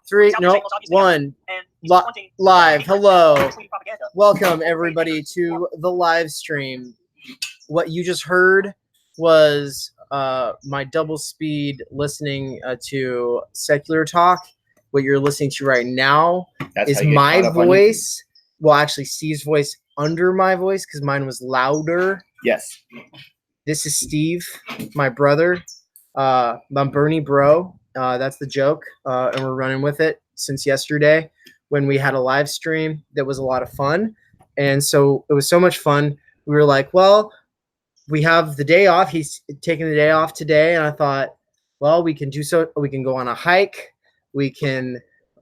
3, no, 1, live. Hello. Welcome, everybody, to the live stream. What you just heard was my double speed listening to secular talk. What you're listening to right now is my voice. Well, actually, Steve's voice under my voice because mine was louder. Yes. This is Steve, my brother. I'm Bernie Bro. That's the joke, and we're running with it since yesterday when we had a live stream that was a lot of fun. And so it was so much fun. We were like, well, we have the day off. He's taking the day off today. And I thought, well, we can do so. We can go on a hike. We can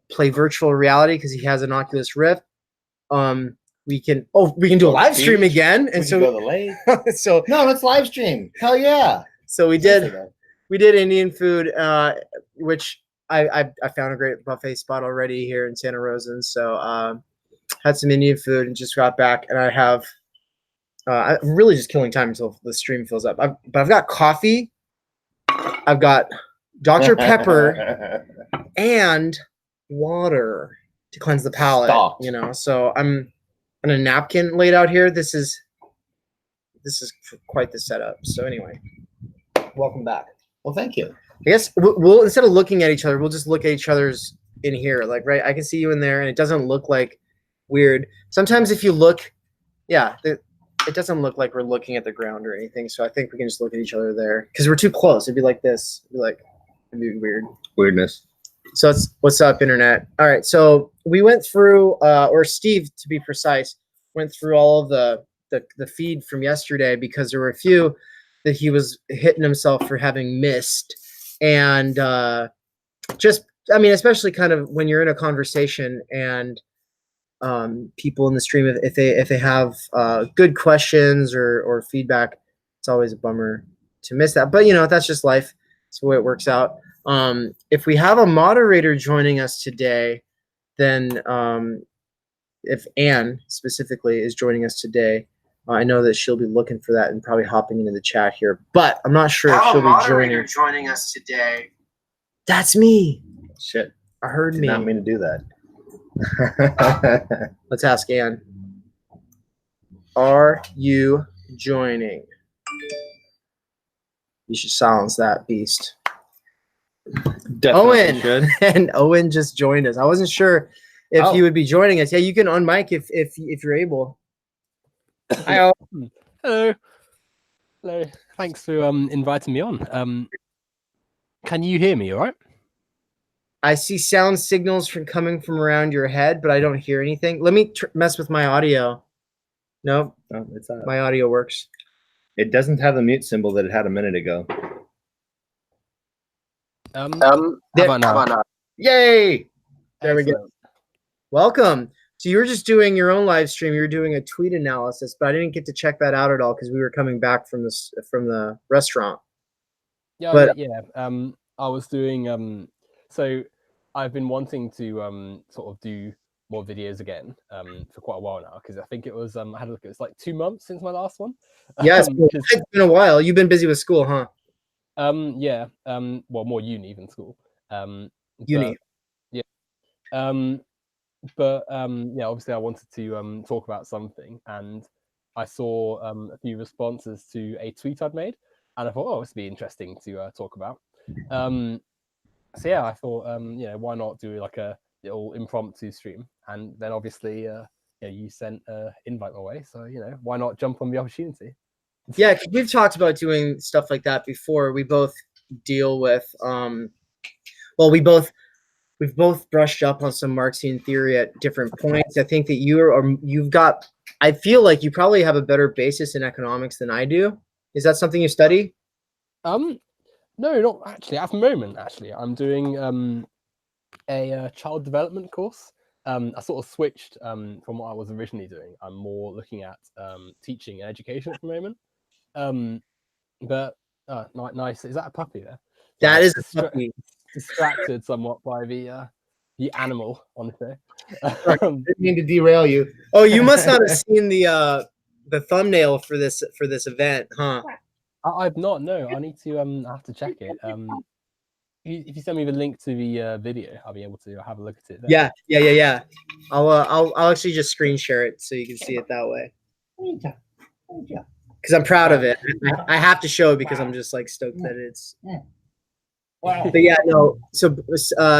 play virtual reality because he has an Oculus Rift. We can do a live stream again. And so go to the lake. So no, let's live stream. Hell yeah. So we did Indian food, which I found a great buffet spot already here in Santa Rosa. And so had some Indian food and just got back, and I have I'm really just killing time until the stream fills up. But I've got coffee, I've got Dr. Pepper, and water to cleanse the palate. Stop. You know, so I'm on a napkin laid out here. This is quite the setup. So anyway, welcome back. Well, thank you. I guess we'll instead of looking at each other, we'll just look at each other's in here. Like, right, I can see you in there, and it doesn't look like weird. Sometimes if you look, yeah, it doesn't look like we're looking at the ground or anything. So I think we can just look at each other there because we're too close. It'd be like this. It'd be weird. Weirdness. So it's what's up, internet. All right. So we went through, or Steve, to be precise, went through all of the feed from yesterday because there were a few that he was hitting himself for having missed. And especially kind of when you're in a conversation and people in the stream, if they have good questions or feedback, it's always a bummer to miss that. But, that's just life. It's the way it works out. If we have a moderator joining us today, then if Anne specifically is joining us today, I know that she'll be looking for that and probably hopping into the chat here, but I'm not sure if she'll be joining us today. That's me. Shit. I heard me. Did not mean to do that. Let's ask Anne. Are you joining? You should silence that beast. Definitely Owen should. And Owen just joined us. I wasn't sure if he would be joining us. Yeah, you can unmic if you're able. Hi. Hello. Thanks for inviting me on. Can you hear me all right? I see sound signals coming from around your head, but I don't hear anything. Let me mess with my audio. Nope. No, it's not. My audio works. It doesn't have the mute symbol that it had a minute ago. How about now? Yay! There we go. Welcome. So you were just doing your own live stream. You were doing a tweet analysis, but I didn't get to check that out at all because we were coming back from the restaurant. Yeah, but I was doing so I've been wanting to sort of do more videos again for quite a while now because I think it was I had a look. It was like 2 months since my last one. Yes, it's been a while. You've been busy with school, huh? Yeah. Well, more uni than school. Uni. But yeah, obviously I wanted to talk about something, and I saw a few responses to a tweet I'd made, and I thought, oh, this would be interesting to talk about. So yeah, I thought, why not do like a little impromptu stream? And then obviously, you sent an invite my way, so why not jump on the opportunity? Yeah, we've talked about doing stuff like that before. We both deal with, we've both brushed up on some Marxian theory at different points. I think that I feel like you probably have a better basis in economics than I do. Is that something you study? No, not actually. At the moment, actually, I'm doing a child development course. I sort of switched from what I was originally doing. I'm more looking at teaching and education at the moment. But nice. Is that a puppy there? That is a puppy. Distracted somewhat by the animal, honestly. I didn't mean to derail you. Oh, you must not have seen the thumbnail for this event, huh? I've not. No, I need to. I have to check it. if you send me the link to the video, I'll be able to have a look at it there. Yeah. I'll actually just screen share it so you can see it that way. Because I'm proud of it. I have to show it because I'm just like stoked that it's. But yeah, no. So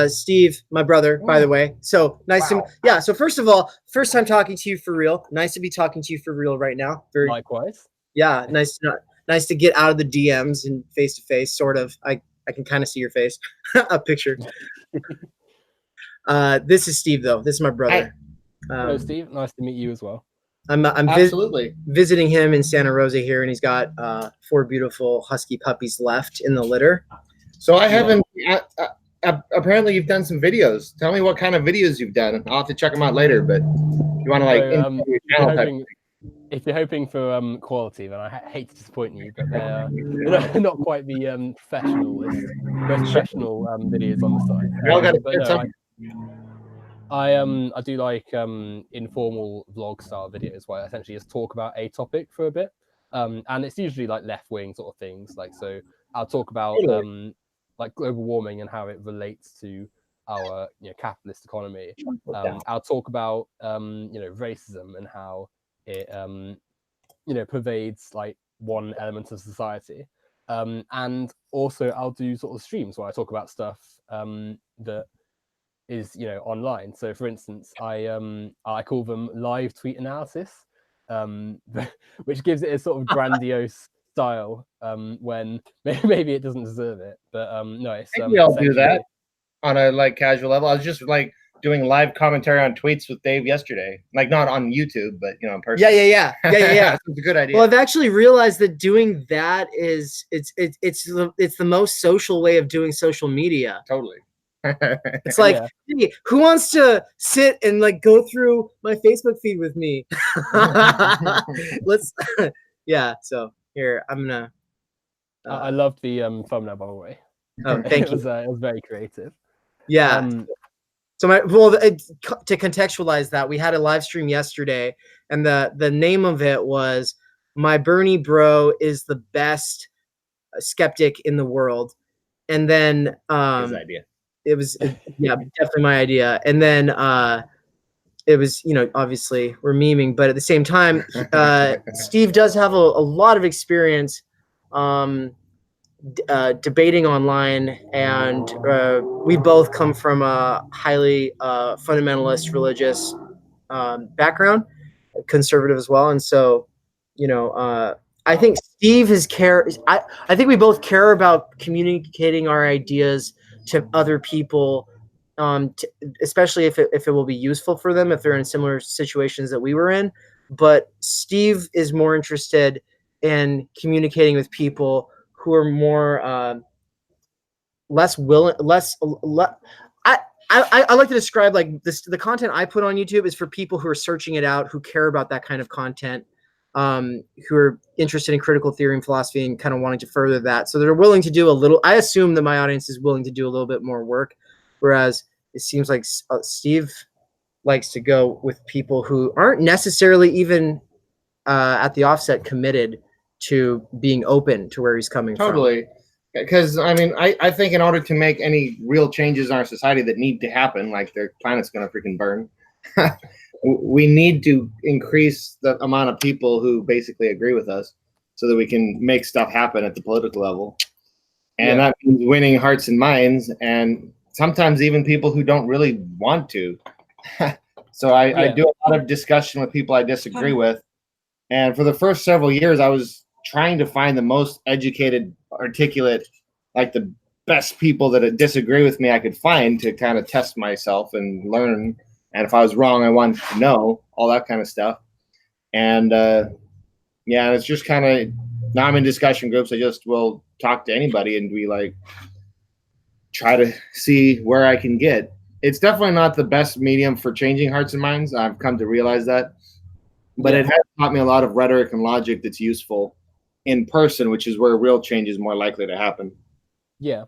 Steve, my brother, by the way. So nice to So first of all, first time talking to you for real. Nice to be talking to you for real right now. Very likewise. Yeah, nice to get out of the DMs and face to face. Sort of. I can kind of see your face. A picture. This is Steve though. This is my brother. Hello, Steve. Nice to meet you as well. I'm Absolutely visiting him in Santa Rosa here, and he's got 4 beautiful husky puppies left in the litter. So I haven't. Apparently, you've done some videos. Tell me what kind of videos you've done. I'll have to check them out later. But you want to like? If you're hoping for quality, then I hate to disappoint you, but they're not quite the most professional videos on the site. I do like informal vlog style videos where I essentially just talk about a topic for a bit, and it's usually like left wing sort of things. Like, so I'll talk about like global warming and how it relates to our capitalist economy. I'll talk about racism and how it pervades like one element of society, and also I'll do sort of streams where I talk about stuff that is online. So for instance, I call them live tweet analysis, which gives it a sort of grandiose style when maybe it doesn't deserve it, but no, it's we all do that on a like casual level. I was just like doing live commentary on tweets with Dave yesterday, like not on YouTube, but in person. Yeah. It's a good idea. Well, I've actually realized that doing that is it's the most social way of doing social media. Totally. It's like, hey, who wants to sit and like go through my Facebook feed with me? Let's. So here I'm gonna. I loved the thumbnail, by the way. Oh, thank you. It was very creative. Yeah. So to contextualize that, we had a live stream yesterday, and the name of it was "My Bernie Bro is the best skeptic in the world," and then his idea. It was definitely my idea, and then it was obviously we're memeing, but at the same time, Steve does have a lot of experience debating online, and we both come from a highly fundamentalist religious background, conservative as well, and so I think Steve I think we both care about communicating our ideas to other people, especially if it will be useful for them if they're in similar situations that we were in. But Steve is more interested in communicating with people who are more less willing, I like to describe like this. The content I put on YouTube is for people who are searching it out, who care about that kind of content, who are interested in critical theory and philosophy and kind of wanting to further that. So they're willing to do a little. I assume that my audience is willing to do a little bit more work, whereas it seems like Steve likes to go with people who aren't necessarily even at the offset committed to being open to where he's coming from. Totally. Because I mean, I think in order to make any real changes in our society that need to happen, like the planet's going to freaking burn, we need to increase the amount of people who basically agree with us so that we can make stuff happen at the political level. And that means winning hearts and minds, and sometimes even people who don't really want to. So I do a lot of discussion with people I disagree with. And for the first several years, I was trying to find the most educated, articulate, like the best people that disagree with me I could find to kind of test myself and learn. And if I was wrong, I wanted to know all that kind of stuff. And it's just kind of, now I'm in discussion groups. I just will talk to anybody and we like try to see where I can get. It's definitely not the best medium for changing hearts and minds. I've come to realize that. But it has taught me a lot of rhetoric and logic that's useful in person, which is where real change is more likely to happen. Yeah.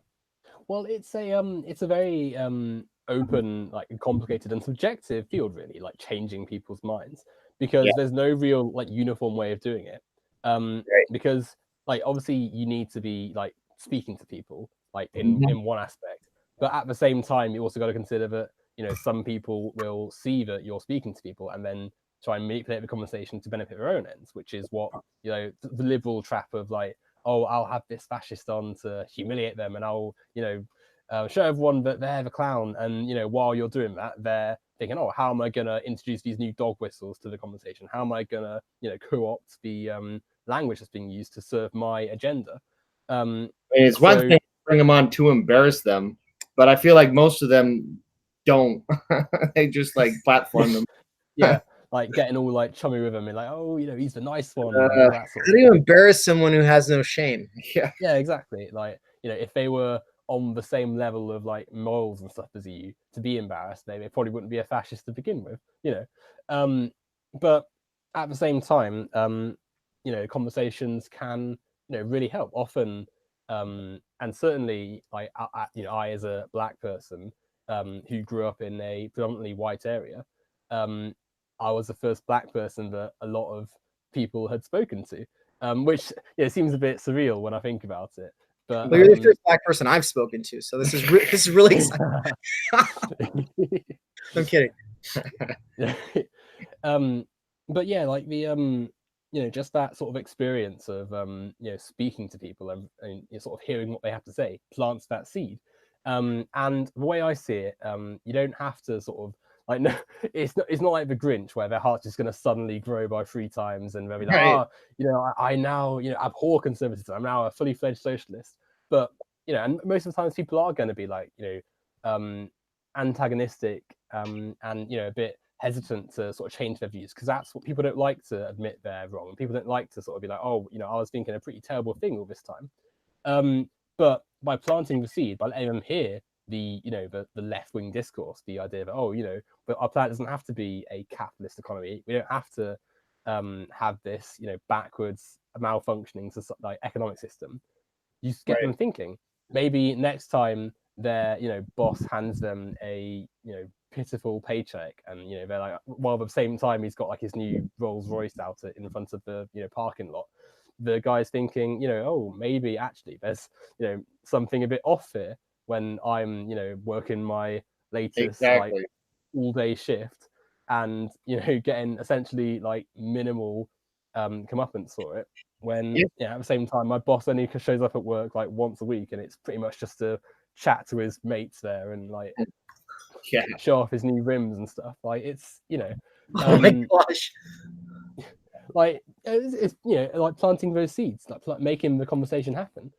Well, it's a very open, like complicated and subjective field, really, like changing people's minds, because there's no real like uniform way of doing it. Because like obviously you need to be like speaking to people, like in one aspect. But at the same time, you also got to consider that, you know, some people will see that you're speaking to people and then try and manipulate the conversation to benefit their own ends, which is what, you know, the liberal trap of like, oh, I'll have this fascist on to humiliate them, and I'll, you know, show everyone that they're the clown. And, you know, while you're doing that, they're thinking, oh, how am I going to introduce these new dog whistles to the conversation? How am I going to, you know, co-opt the language that's being used to serve my agenda? It's one thing to bring them on to embarrass them, but I feel like most of them don't. They just like platform them. Yeah, like getting all like chummy with them and like, oh, you know, he's the nice one. That sort How do you embarrass someone who has no shame? Yeah, exactly. Like, you know, if they were on the same level of like morals and stuff as you, to be embarrassed, they probably wouldn't be a fascist to begin with, you know. But at the same time, you know, conversations can, you know, really help often. And certainly, like, you know, I as a black person who grew up in a predominantly white area, I was the first black person that a lot of people had spoken to, which, yeah, seems a bit surreal when I think about it. But you're the first black person I've spoken to, so this is really exciting. I'm kidding. But yeah, like the you know, just that sort of experience of you know, speaking to people and you know, sort of hearing what they have to say plants that seed. And the way I see it, you don't have to sort of like, no, it's not like the Grinch where their heart's just going to suddenly grow by 3 times and they'll be like, oh, you know, I now, you know, abhor conservatism. I'm now a fully fledged socialist. But, you know, and most of the times people are going to be like, you know, antagonistic and, you know, a bit hesitant to sort of change their views, because that's what people don't like to admit they're wrong. People don't like to sort of be like, oh, you know, I was thinking a pretty terrible thing all this time. But by planting the seed, by letting them hear the, you know, the left-wing discourse, the idea that, oh, you know, but our planet doesn't have to be a capitalist economy. We don't have to have this, you know, backwards malfunctioning like economic system. You just get them thinking. Maybe next time their, you know, boss hands them a, you know, pitiful paycheck, and, you know, they're like, while at the same time he's got like his new Rolls Royce out in front of the, you know, parking lot, the guy's thinking, you know, oh, maybe actually there's, you know, something a bit off here when I'm, you know, working my latest like all day shift and, you know, getting essentially like minimal comeuppance for it, when yeah, at the same time my boss only shows up at work like once a week, and it's pretty much just to chat to his mates there and like show off his new rims and stuff. Like, it's, you know, oh my gosh, like it's you know, like planting those seeds, like making the conversation happen.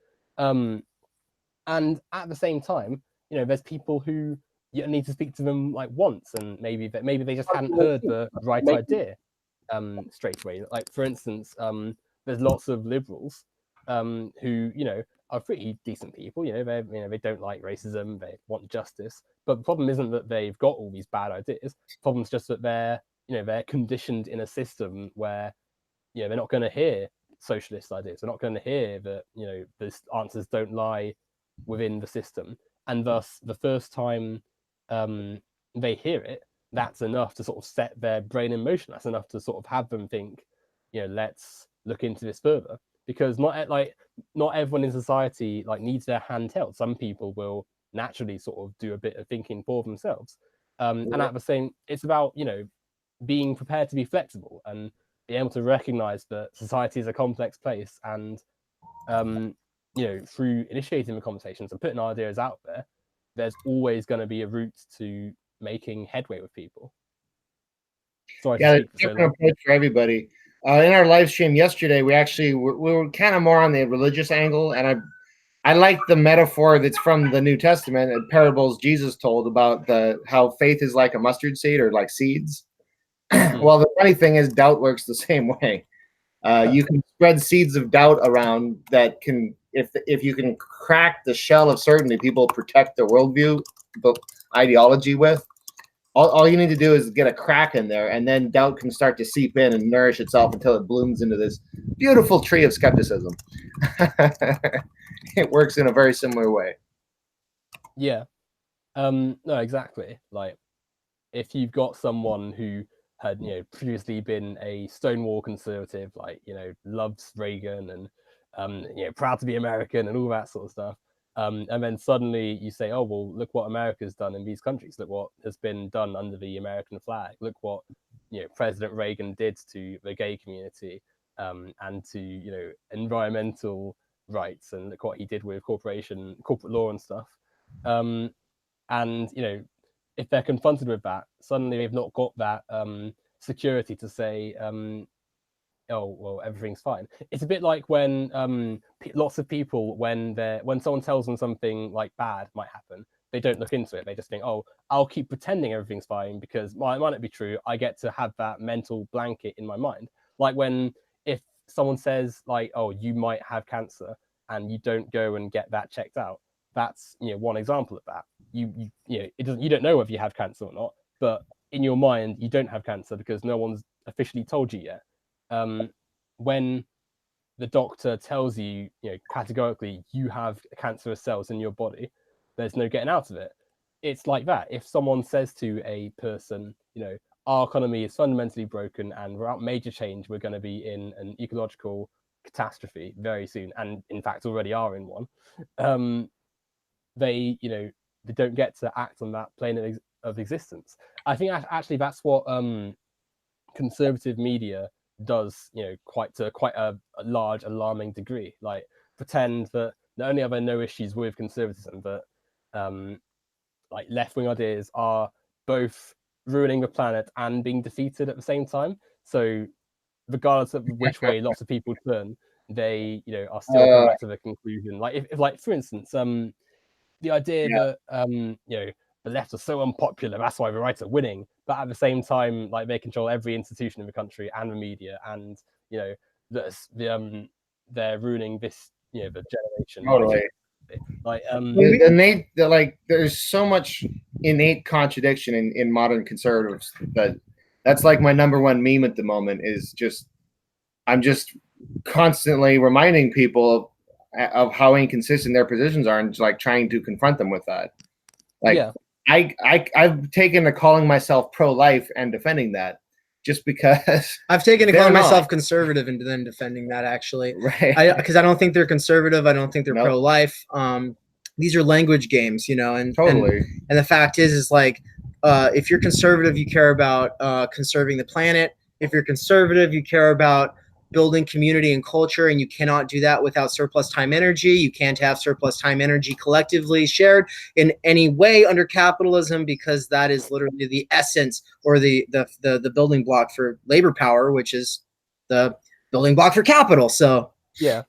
And at the same time, you know, there's people who you need to speak to them like once, and maybe they just hadn't heard the right idea straight away. Like, for instance, there's lots of liberals who, you know, are pretty decent people. You know, they don't like racism, they want justice. But the problem isn't that they've got all these bad ideas. The problem's just that they're, you know, they're conditioned in a system where, you know, they're not going to hear socialist ideas. They're not going to hear that, you know, the answers don't lie within the system, and thus the first time they hear it, that's enough to sort of set their brain in motion. That's enough to sort of have them think, you know, let's look into this further, because not everyone in society like needs their hand held. Some people will naturally sort of do a bit of thinking for themselves, and at the same, it's about, you know, being prepared to be flexible and be able to recognize that society is a complex place, and you know, through initiating the conversations and putting ideas out there, there's always going to be a route to making headway with people. Sorry to speak for so long. Approach for everybody. In our live stream yesterday, we were kind of more on the religious angle, and I like the metaphor that's from the New Testament and parables Jesus told about how faith is like a mustard seed, or like seeds. Well, the funny thing is, doubt works the same way. You can spread seeds of doubt around that can, if you can crack the shell of certainty people protect their worldview, but ideology with, all you need to do is get a crack in there, and then doubt can start to seep in and nourish itself until it blooms into this beautiful tree of skepticism. It works in a very similar way. Yeah. No, exactly. Like, if you've got someone who had, you know, previously been a Stonewall conservative, like, you know, loves Reagan and you know, proud to be American and all that sort of stuff, And then suddenly you say, oh, well, look what America's done in these countries. Look what has been done under the American flag. Look what, President Reagan did to the gay community, and to, environmental rights, and look what he did with corporate law and stuff. And, if they're confronted with that, suddenly they've not got that security to say, oh, well, everything's fine. It's a bit like when lots of people, when someone tells them something like bad might happen, they don't look into it. They just think, oh, I'll keep pretending everything's fine because it might not be true. I get to have that mental blanket in my mind. Like if someone says like, oh, you might have cancer, and you don't go and get that checked out, that's one example of that. You don't know whether you have cancer or not, but in your mind you don't have cancer because no one's officially told you yet. When the doctor tells you, categorically you have cancerous cells in your body, there's no getting out of it. It's like that. If someone says to a person, our economy is fundamentally broken and without major change, we're going to be in an ecological catastrophe very soon, and in fact already are in one, they don't get to act on that plane of existence. I think actually that's what conservative media does, quite a large alarming degree. Like pretend that not only are there no issues with conservatism, but like left-wing ideas are both ruining the planet and being defeated at the same time. So regardless of which way lots of people turn, they are still coming back to the conclusion. Like if like for instance, the idea that the left are so unpopular, that's why the right are winning, but at the same time, like they control every institution in the country and the media, and they're ruining this, the generation. Totally. Like there's so much innate contradiction in modern conservatives that's like my number one meme at the moment is I'm just constantly reminding people of how inconsistent their positions are and just like trying to confront them with that. Like I've taken to calling myself pro-life and defending that just because I've taken to calling myself conservative and then defending that actually. Right. Because I don't think they're conservative. I don't think they're pro-life. These are language games, and totally. And the fact is like if you're conservative, you care about conserving the planet. If you're conservative, you care about building community and culture, and you cannot do that without surplus time energy. You can't have surplus time energy collectively shared in any way under capitalism, because that is literally the essence or the building block for labor power, which is the building block for capital. So yeah.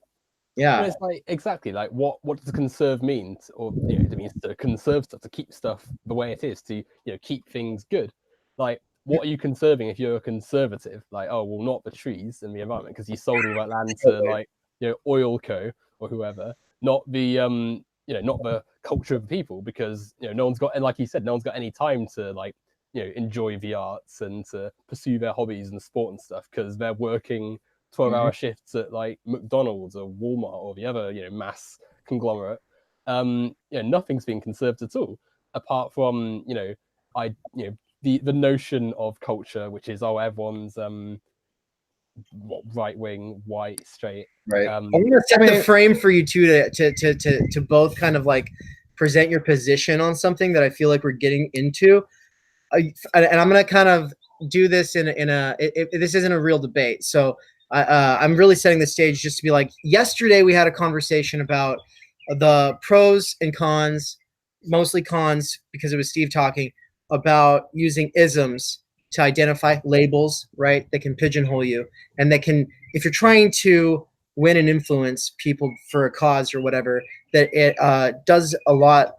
But it's like exactly like what does conserve mean? Or it means to conserve stuff, to keep stuff the way it is, to keep things good. Like what are you conserving if you're a conservative? Like, oh, well, not the trees and the environment because you sold all that land to like oil co or whoever. Not the not the culture of the people, because no one's got, and like you said, no one's got any time to like enjoy the arts and to pursue their hobbies and sport and stuff because they're working 12-hour shifts at like McDonald's or Walmart or the other mass conglomerate. Nothing's being conserved at all, apart from the notion of culture, which is everyone's right wing, white, straight. Right. I'm gonna set the frame for you two to both kind of like present your position on something that I feel like we're getting into, and I'm gonna kind of do this in a this isn't a real debate, so I'm really setting the stage just to be like, yesterday we had a conversation about the pros and cons, mostly cons because it was Steve talking about using isms to identify labels, right? That can pigeonhole you, and that can, if you're trying to win and influence people for a cause or whatever, that it does a lot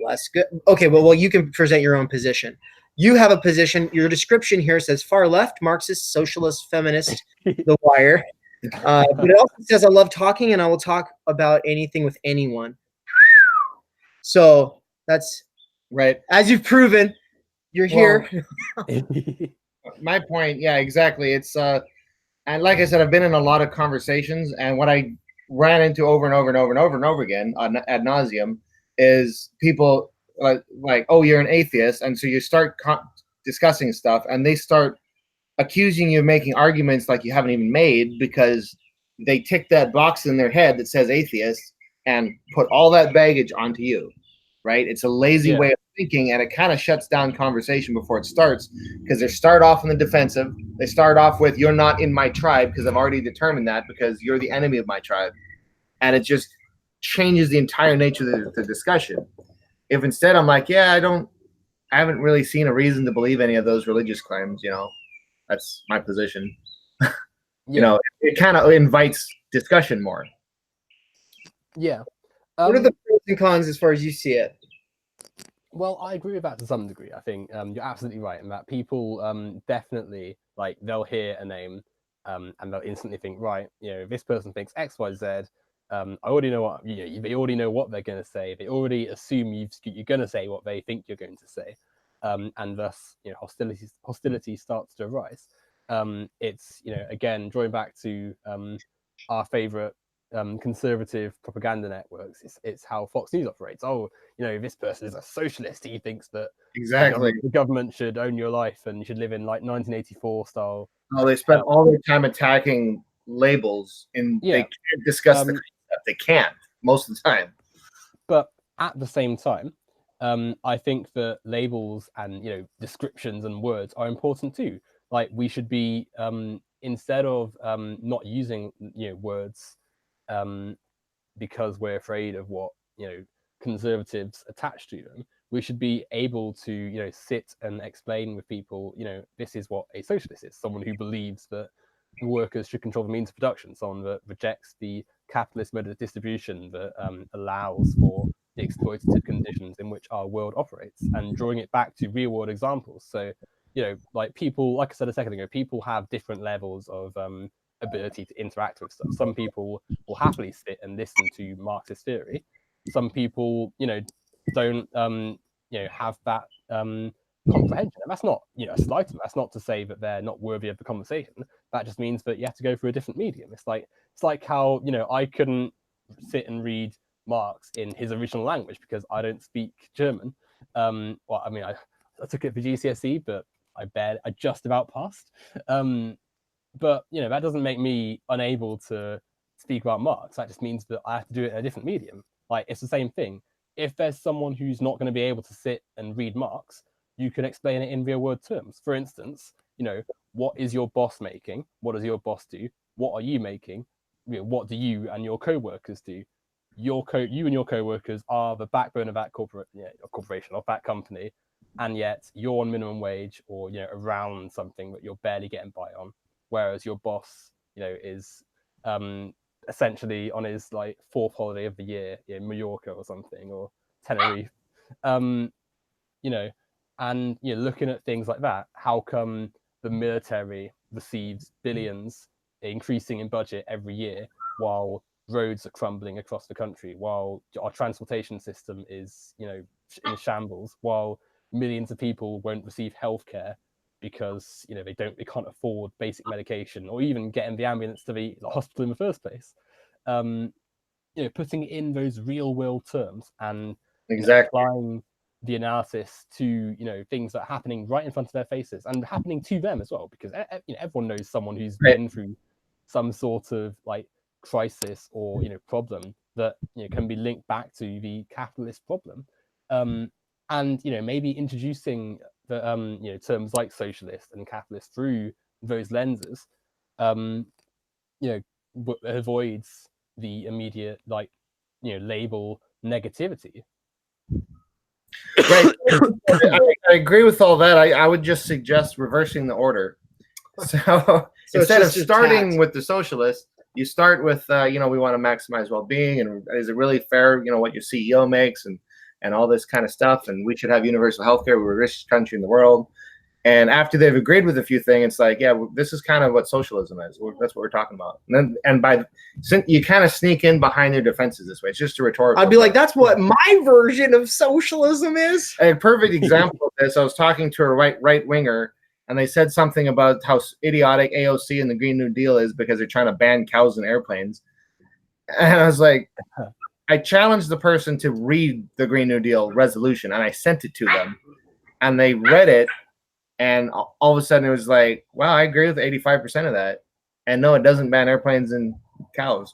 less good. Okay, well, you can present your own position. You have a position. Your description here says far left, Marxist, socialist, feminist, The Wire. But it also says I love talking and I will talk about anything with anyone. So that's right. As you've proven, you're here. My point, yeah, exactly. It's and like I said, I've been in a lot of conversations, and what I ran into over and over and over and over and over again ad nauseum is people like, oh, you're an atheist, and so you start discussing stuff, and they start accusing you of making arguments like you haven't even made because they tick that box in their head that says atheist, and put all that baggage onto you, right? It's a lazy way of thinking, and it kind of shuts down conversation before it starts, because they start off in the defensive. They start off with, you're not in my tribe, because I've already determined that, because you're the enemy of my tribe. And it just changes the entire nature of the discussion. If instead I'm like, yeah, I haven't really seen a reason to believe any of those religious claims, that's my position. It kind of invites discussion more. Yeah. What are the pros and cons as far as you see it? Well, I agree with that to some degree. I think you're absolutely right in that people definitely, like, they'll hear a name and they'll instantly think, right, this person thinks X, Y, Z. I already know what they already know what they're going to say. They already assume you're going to say what they think you're going to say, and thus hostility starts to arise. It's again drawing back to our favorite conservative propaganda networks. It's how Fox News operates. Oh, this person is a socialist. He thinks that Exactly the government should own your life and you should live in like 1984 style. Oh, they spend all their time attacking labels, and they can't discuss the concept. They can't most of the time. But at the same time, I think that labels and descriptions and words are important too. Like, we should be instead of not using words because we're afraid of what conservatives attach to them. We should be able to sit and explain with people, this is what a socialist is: someone who believes that workers should control the means of production, someone that rejects the capitalist mode of distribution that allows for the exploitative conditions in which our world operates, and drawing it back to real world examples. So like people, like I said a second ago, people have different levels of ability to interact with stuff. Some people will happily sit and listen to Marxist theory. Some people don't have that comprehension, and that's not a slight. That's not to say that they're not worthy of the conversation. That just means that you have to go through a different medium. It's like how I couldn't sit and read Marx in his original language because I don't speak German. Well, I mean, I took it for GCSE, but I just about passed. But that doesn't make me unable to speak about Marx. That just means that I have to do it in a different medium. Like, it's the same thing. If there's someone who's not going to be able to sit and read Marx, you can explain it in real world terms. For instance, what is your boss making? What does your boss do? What are you making? What do you and your co-workers do? You and your co-workers are the backbone of that corporation, of that company, and yet you're on minimum wage or around something that you're barely getting by on, whereas your boss is essentially on his like 4th holiday of the year, Mallorca or something, or Tenerife. And looking at things like that, how come the military receives billions increasing in budget every year while roads are crumbling across the country, while our transportation system is in shambles, while millions of people won't receive healthcare because they can't afford basic medication or even getting the ambulance to the hospital in the first place. Putting it in those real world terms and applying the analysis to things that are happening right in front of their faces and happening to them as well, because everyone knows someone who's been through some sort of like crisis or problem that can be linked back to the capitalist problem, and maybe introducing the terms like socialist and capitalist through those lenses avoids the immediate label negativity. Right. I agree with all that. I would just suggest reversing the order. So instead of starting with the socialist, you start with we want to maximize well-being, and is it really fair what your CEO makes, and all this kind of stuff, and we should have universal health care. We're the richest country in the world. And after they've agreed with a few things, it's like, yeah, this is kind of what socialism is. That's what we're talking about. Since you kind of sneak in behind their defenses this way. It's just a rhetorical. I'd be like, that's what my version of socialism is. A perfect example of this, I was talking to a right winger, and they said something about how idiotic AOC and the Green New Deal is because they're trying to ban cows and airplanes. And I was like, I challenged the person to read the Green New Deal resolution, and I sent it to them, and they read it. And all of a sudden, it was like, wow, I agree with 85% of that. And no, it doesn't ban airplanes and cows.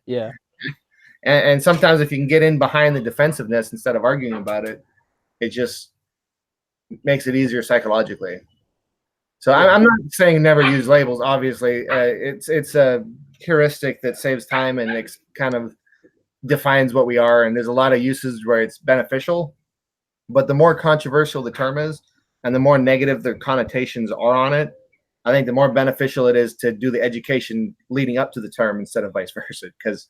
Yeah. And sometimes if you can get in behind the defensiveness instead of arguing about it, it just makes it easier psychologically. So I'm not saying never use labels. Obviously, it's a heuristic that saves time and kind of defines what we are. And there's a lot of uses where it's beneficial, but the more controversial the term is, and the more negative the connotations are on it, I think the more beneficial it is to do the education leading up to the term instead of vice versa, because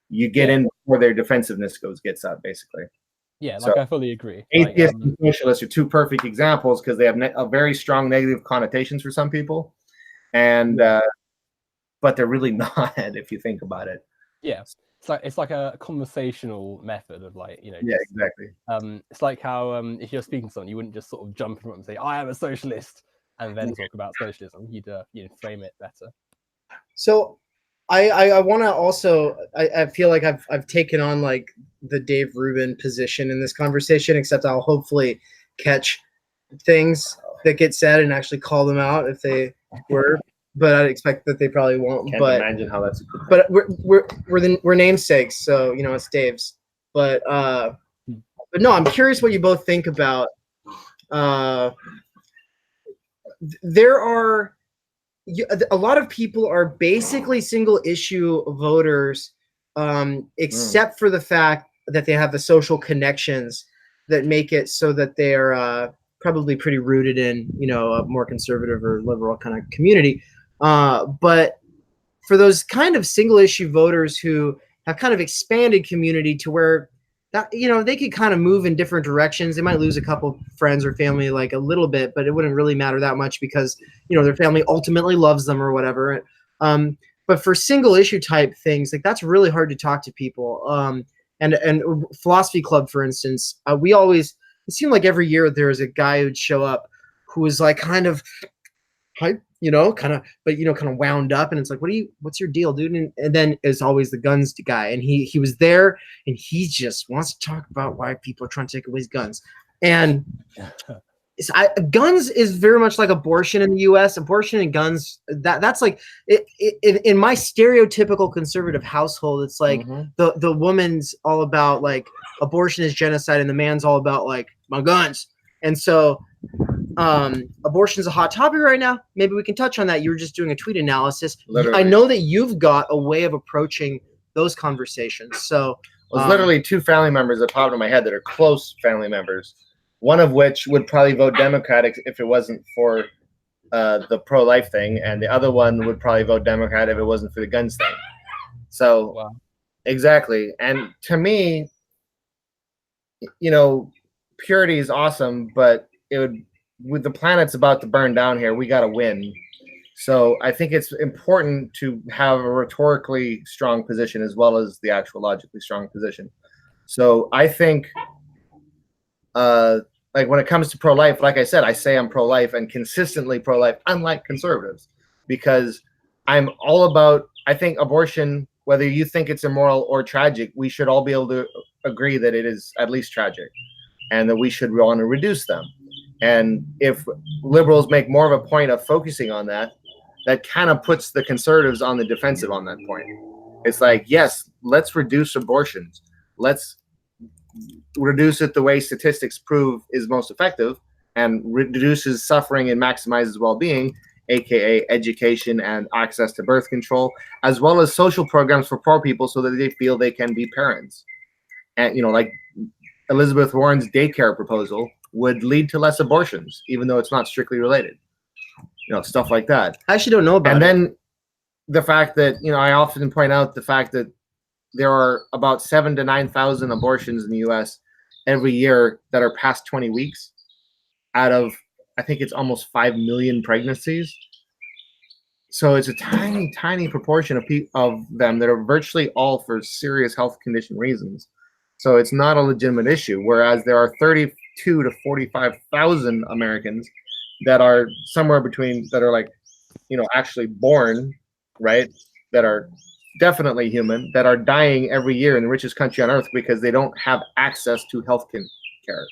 you get in before their defensiveness gets up, basically. Yeah, like I fully agree. Atheists and socialists are two perfect examples because they have a very strong negative connotations for some people, and but they're really not if you think about it. Yeah, it's like a conversational method of like, you know. Yeah, exactly. It's like how if you're speaking to someone, you wouldn't just sort of jump in front and say, "I am a socialist," and then talk about socialism. You'd you know, frame it better. So I want to also, I feel like I've taken on like the Dave Rubin position in this conversation, except I'll hopefully catch things that get said and actually call them out if they were, but I'd expect that they probably won't. Can't but imagine how that's. But we're namesakes, so you know it's Dave's. But no, I'm curious what you both think about. There are a lot of people are basically single issue voters, except for the fact that they have the social connections that make it so that they are probably pretty rooted in, you know, a more conservative or liberal kind of community. But for those kind of single issue voters who have kind of expanded community to where that, you know, they could kind of move in different directions. They might lose a couple friends or family like a little bit, but it wouldn't really matter that much because, you know, their family ultimately loves them or whatever. But for single issue type things, like that's really hard to talk to people. And Philosophy Club, for instance, it seemed like every year there was a guy who'd show up who was like kind of hype, you know, kind of wound up, and it's like, what's your deal, dude? And then is always the guns guy, and he was there, and he just wants to talk about why people are trying to take away his guns. And guns is very much like abortion in the U.S. Abortion and guns, that's like in my stereotypical conservative household, it's like the woman's all about like abortion is genocide, and the man's all about like my guns. And so abortion is a hot topic right now. Maybe we can touch on that. You were just doing a tweet analysis. Literally. I know that you've got a way of approaching those conversations. So there's literally two family members that popped in my head that are close family members. One of which would probably vote Democratic if it wasn't for the pro-life thing, and the other one would probably vote Democrat if it wasn't for the guns thing. So, exactly. And to me, you know, purity is awesome, but with the planet's about to burn down here, we got to win. So I think it's important to have a rhetorically strong position as well as the actual logically strong position. So I think, like when it comes to pro-life, like I said, I say I'm pro-life and consistently pro-life, unlike conservatives, because I'm all about, I think abortion, whether you think it's immoral or tragic, we should all be able to agree that it is at least tragic and that we should want to reduce them. And if liberals make more of a point of focusing on that, that kind of puts the conservatives on the defensive on that point. It's like, yes, let's reduce abortions. Let's reduce it the way statistics prove is most effective and reduces suffering and maximizes well-being, aka education and access to birth control, as well as social programs for poor people so that they feel they can be parents. And, you know, like Elizabeth Warren's daycare proposal would lead to less abortions, even though it's not strictly related. You know, stuff like that. I actually don't know about it. And then the fact that, you know, I often point out the fact that there are about 7,000 to 9,000 abortions in the U.S. every year that are past 20 weeks out of, I think it's almost 5 million pregnancies. So it's a tiny, tiny proportion of them that are virtually all for serious health condition reasons. So it's not a legitimate issue, whereas there are 32 to 45,000 Americans that are somewhere between, that are like, you know, actually born, right, that are definitely human, that are dying every year in the richest country on earth because they don't have access to health care.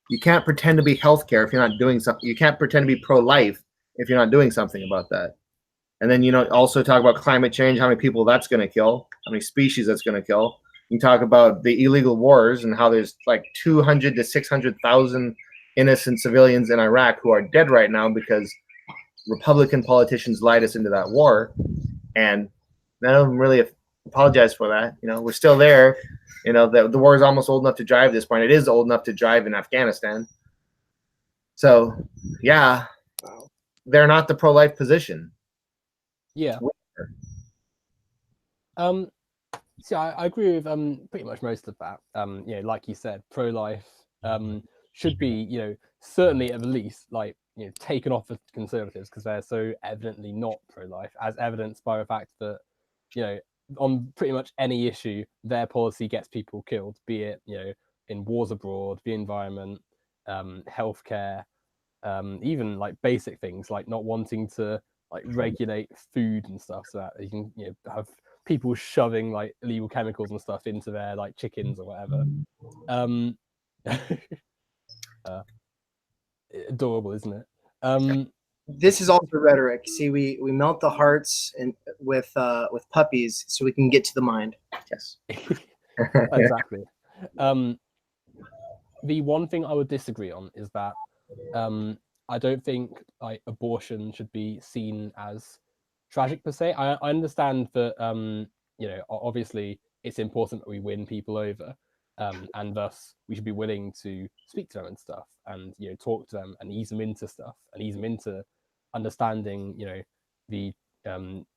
You can't pretend to be healthcare if you're not doing something. You can't pretend to be pro-life if you're not doing something about that. And then, also talk about climate change, how many people that's going to kill, how many species that's going to kill. You talk about the illegal wars and how there's like 200 to 600,000 innocent civilians in Iraq who are dead right now because Republican politicians lied us into that war. And none of them really apologize for that. We're still there. The war is almost old enough to drive at this point. It is old enough to drive in Afghanistan. So, yeah, they're not the pro-life position. Yeah. So I agree with pretty much most of that. Like you said, pro-life should be, certainly at the least, like, taken off of conservatives because they're so evidently not pro-life, as evidenced by the fact that, on pretty much any issue, their policy gets people killed, be it, in wars abroad, the environment, healthcare, even like basic things like not wanting to like regulate food and stuff so that you can have people shoving like illegal chemicals and stuff into their like chickens or whatever. Adorable, isn't it? This is also rhetoric. See, we melt the hearts and with puppies so we can get to the mind. Yes. Exactly. The one thing I would disagree on is that I don't think like abortion should be seen as tragic per se. I understand that obviously it's important that we win people over, and thus we should be willing to speak to them and stuff, and talk to them and ease them into stuff and ease them into understanding the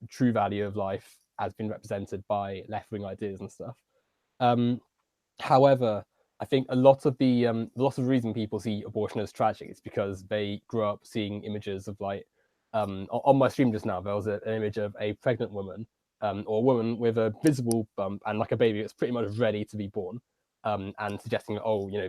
true value of life as been represented by left-wing ideas and stuff. However, I think a lot of the reason people see abortion as tragic is because they grew up seeing images of like on my stream just now there was an image of a pregnant woman or a woman with a visible bump and like a baby that's pretty much ready to be born, and suggesting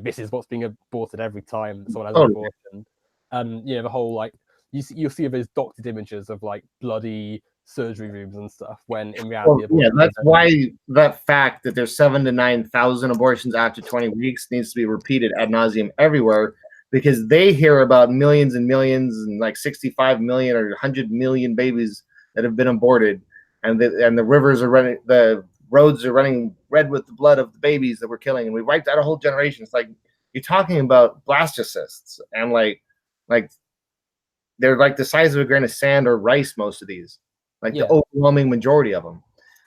this is what's being aborted every time someone has an abortion. The whole like you'll see those doctored images of like bloody surgery rooms and stuff when in reality that's why that fact that there's 7,000 to 9,000 abortions after 20 weeks needs to be repeated ad nauseum everywhere, because they hear about millions and millions and like 65 million or 100 million babies that have been aborted, and the rivers are running, the roads are running red with the blood of the babies that we're killing, and we wiped out a whole generation. It's like you're talking about blastocysts, and like they're like the size of a grain of sand or rice, most of these. Like the overwhelming majority of them,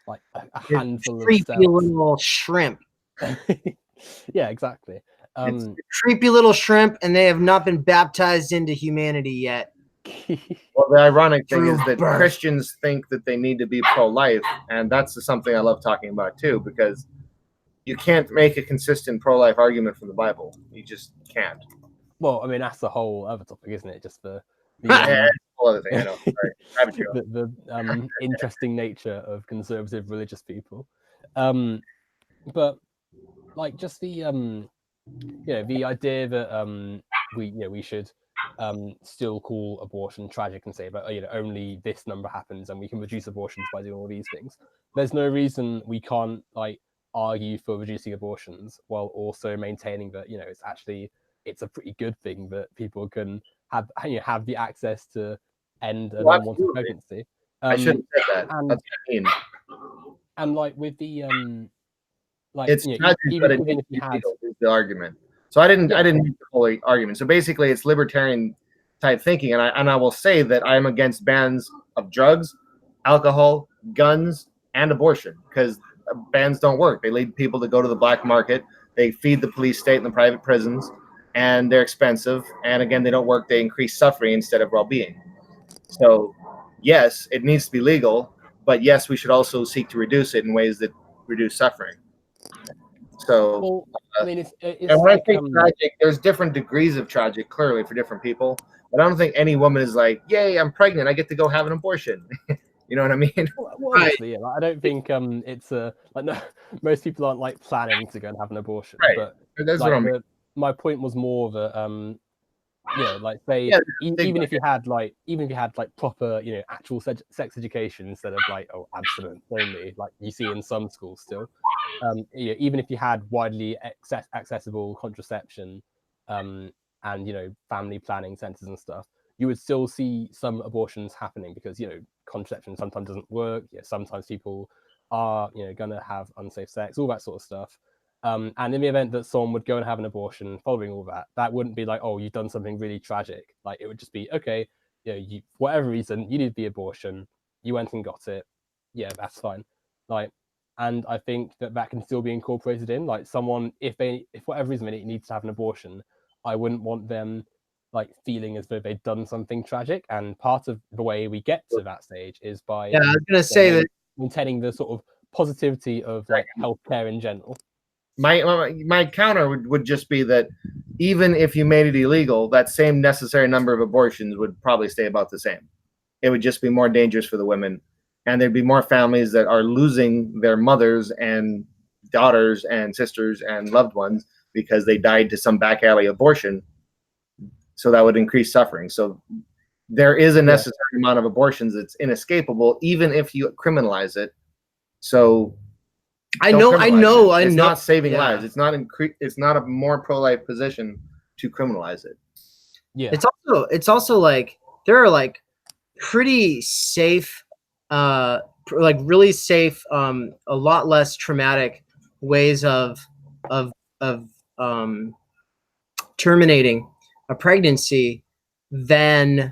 like a handful of creepy little shrimp. Yeah, exactly. It's a creepy little shrimp, and they have not been baptized into humanity yet. Well, the ironic thing is that Christians think that they need to be pro-life, and that's something I love talking about too, because you can't make a consistent pro-life argument from the Bible. You just can't. Well, I mean, that's the whole other topic, isn't it? Just the whole other thing. I know. Sorry. the interesting nature of conservative religious people, but like just the the idea that we should still call abortion tragic and say, but only this number happens and we can reduce abortions by doing all these things. There's no reason we can't like argue for reducing abortions while also maintaining that it's a pretty good thing that people can have the access to end an unwanted pregnancy. I shouldn't have said that. And, that's what I mean. And like with the like it's tragic, even but if you had the argument. So I didn't make the whole argument. So basically, it's libertarian type thinking, and I will say that I'm against bans of drugs, alcohol, guns, and abortion, because bans don't work. They lead people to go to the black market. They feed the police state and the private prisons, and they're expensive. And again, they don't work. They increase suffering instead of well-being. So yes, it needs to be legal, but yes, we should also seek to reduce it in ways that reduce suffering. So, well, I mean, it's and when I think tragic, there's different degrees of tragic, clearly, for different people. But I don't think any woman is like, "Yay, I'm pregnant! I get to go have an abortion." You know what I mean? Well, honestly, yeah. Like, I don't think it's like no, most people aren't like planning to go and have an abortion. Right. But that's like, what I mean. My point was more that like say even if you had like proper actual sex education instead of like abstinence only, like you see in some schools still, even if you had widely accessible contraception and family planning centers and stuff, you would still see some abortions happening because, you know, contraception sometimes doesn't work. Yeah, sometimes people are, you know, going to have unsafe sex, all that sort of stuff. And in the event that someone would go and have an abortion following all that, that wouldn't be like, oh, you've done something really tragic. Like, it would just be, okay, you know, you, for whatever reason, you need the abortion, you went and got it. Yeah, that's fine. Like, and I think that that can still be incorporated in, like, someone, if for whatever reason it needs to have an abortion, I wouldn't want them like feeling as though they've done something tragic. And part of the way we get to that stage is by Yeah, I was gonna say that maintaining the sort of positivity of like healthcare in general. My counter would just be that even if you made it illegal, that same necessary number of abortions would probably stay about the same. It would just be more dangerous for the women, and there'd be more families that are losing their mothers and daughters and sisters and loved ones because they died to some back alley abortion. So that would increase suffering. So there is a necessary amount of abortions that's inescapable, even if you criminalize it. So I know. It's not saving lives. It's not a more pro-life position to criminalize it. Yeah. It's also like there are like pretty safe, like really safe, a lot less traumatic ways of terminating a pregnancy than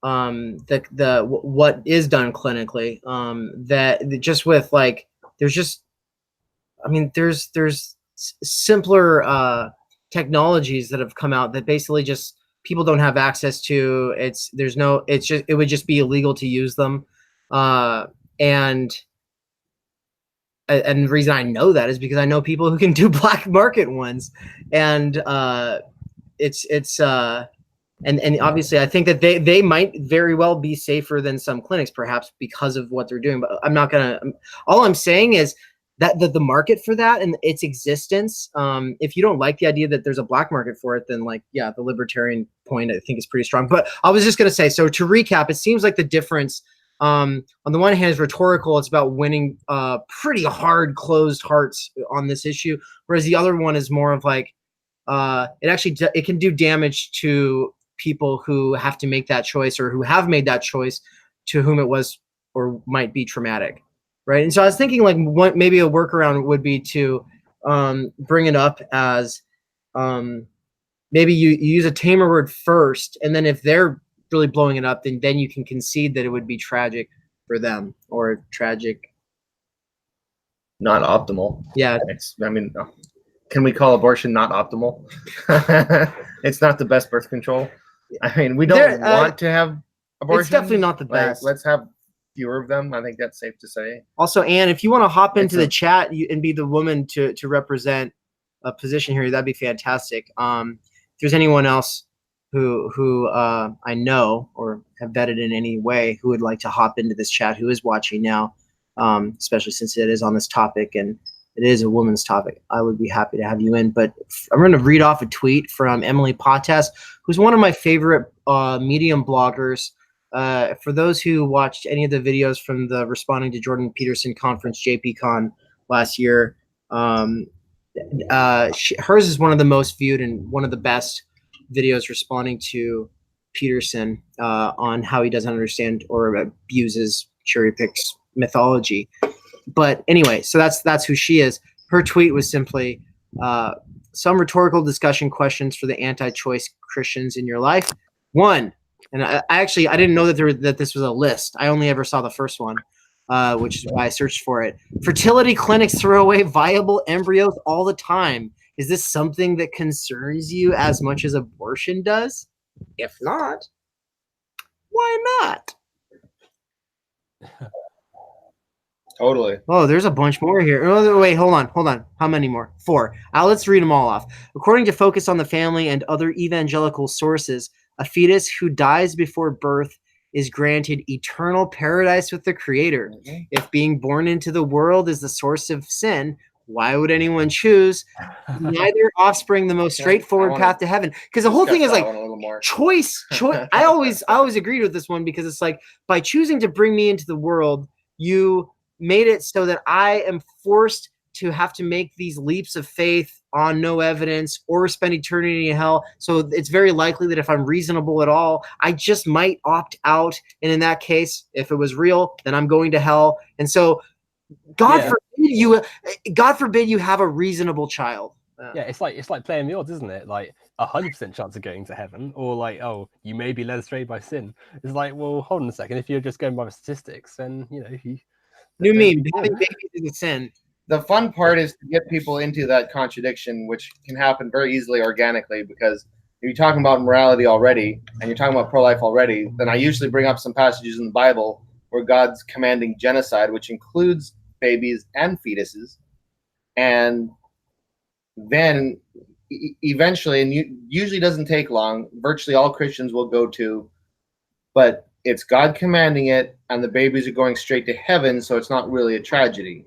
what is done clinically. That just with like there's simpler technologies that have come out that basically just people don't have access to. It would just be illegal to use them. And the reason I know that is because I know people who can do black market ones. And and obviously I think that they might very well be safer than some clinics, perhaps because of what they're doing. But all I'm saying is that the market for that and its existence, if you don't like the idea that there's a black market for it, then like, yeah, the libertarian point I think is pretty strong. But I was just going to say, so to recap, it seems like the difference on the one hand is rhetorical. It's about winning pretty hard closed hearts on this issue. Whereas the other one is more of like, it can do damage to people who have to make that choice or who have made that choice, to whom it was or might be traumatic. Right. And so I was thinking like maybe a workaround would be to bring it up as maybe you use a tamer word first. And then if they're really blowing it up, then you can concede that it would be tragic for them or tragic. Not optimal. Yeah. Can we call abortion not optimal? It's not the best birth control. I mean, we don't want to have abortions. It's definitely not the best. Let's have fewer of them. I think that's safe to say. Also, Anne, if you want to hop into the chat and be the woman to represent a position here, that'd be fantastic. If there's anyone else who I know or have vetted in any way who would like to hop into this chat, who is watching now, especially since it is on this topic and it is a woman's topic, I would be happy to have you in. But I'm going to read off a tweet from Emily Potas, who's one of my favorite Medium bloggers. For those who watched any of the videos from the Responding to Jordan Peterson conference, JPCon last year, hers is one of the most viewed and one of the best videos responding to Peterson on how he doesn't understand or abuses, cherry picks mythology. But anyway, so that's who she is. Her tweet was simply some rhetorical discussion questions for the anti-choice Christians in your life. 1. And I didn't know that this was a list. I only ever saw the first one, which is why I searched for it. Fertility clinics throw away viable embryos all the time. Is this something that concerns you as much as abortion does? If not, why not? Totally. Oh, there's a bunch more here. Oh, wait, hold on. How many more? 4. Let's read them all off. According to Focus on the Family and other evangelical sources, a fetus who dies before birth is granted eternal paradise with the Creator. Okay. If being born into the world is the source of sin, why would anyone choose neither offspring the most straightforward path to heaven? Because the whole thing is like choice. I always agreed with this one because it's like by choosing to bring me into the world, you made it so that I am forced to have to make these leaps of faith on no evidence or spend eternity in hell. So it's very likely that if I'm reasonable at all, I just might opt out. And in that case, if it was real, then I'm going to hell. And so God forbid you have a reasonable child. Yeah, it's like playing the odds, isn't it? Like 100% chance of going to heaven, or like, oh, you may be led astray by sin. It's like, well, hold on a second. If you're just going by the statistics, then New meme, having babies is a sin. The fun part is to get people into that contradiction, which can happen very easily organically, because if you're talking about morality already and you're talking about pro-life already, then I usually bring up some passages in the Bible where God's commanding genocide, which includes babies and fetuses. And then eventually, and usually doesn't take long, virtually all Christians will go to, but it's God commanding it, and the babies are going straight to heaven, so it's not really a tragedy.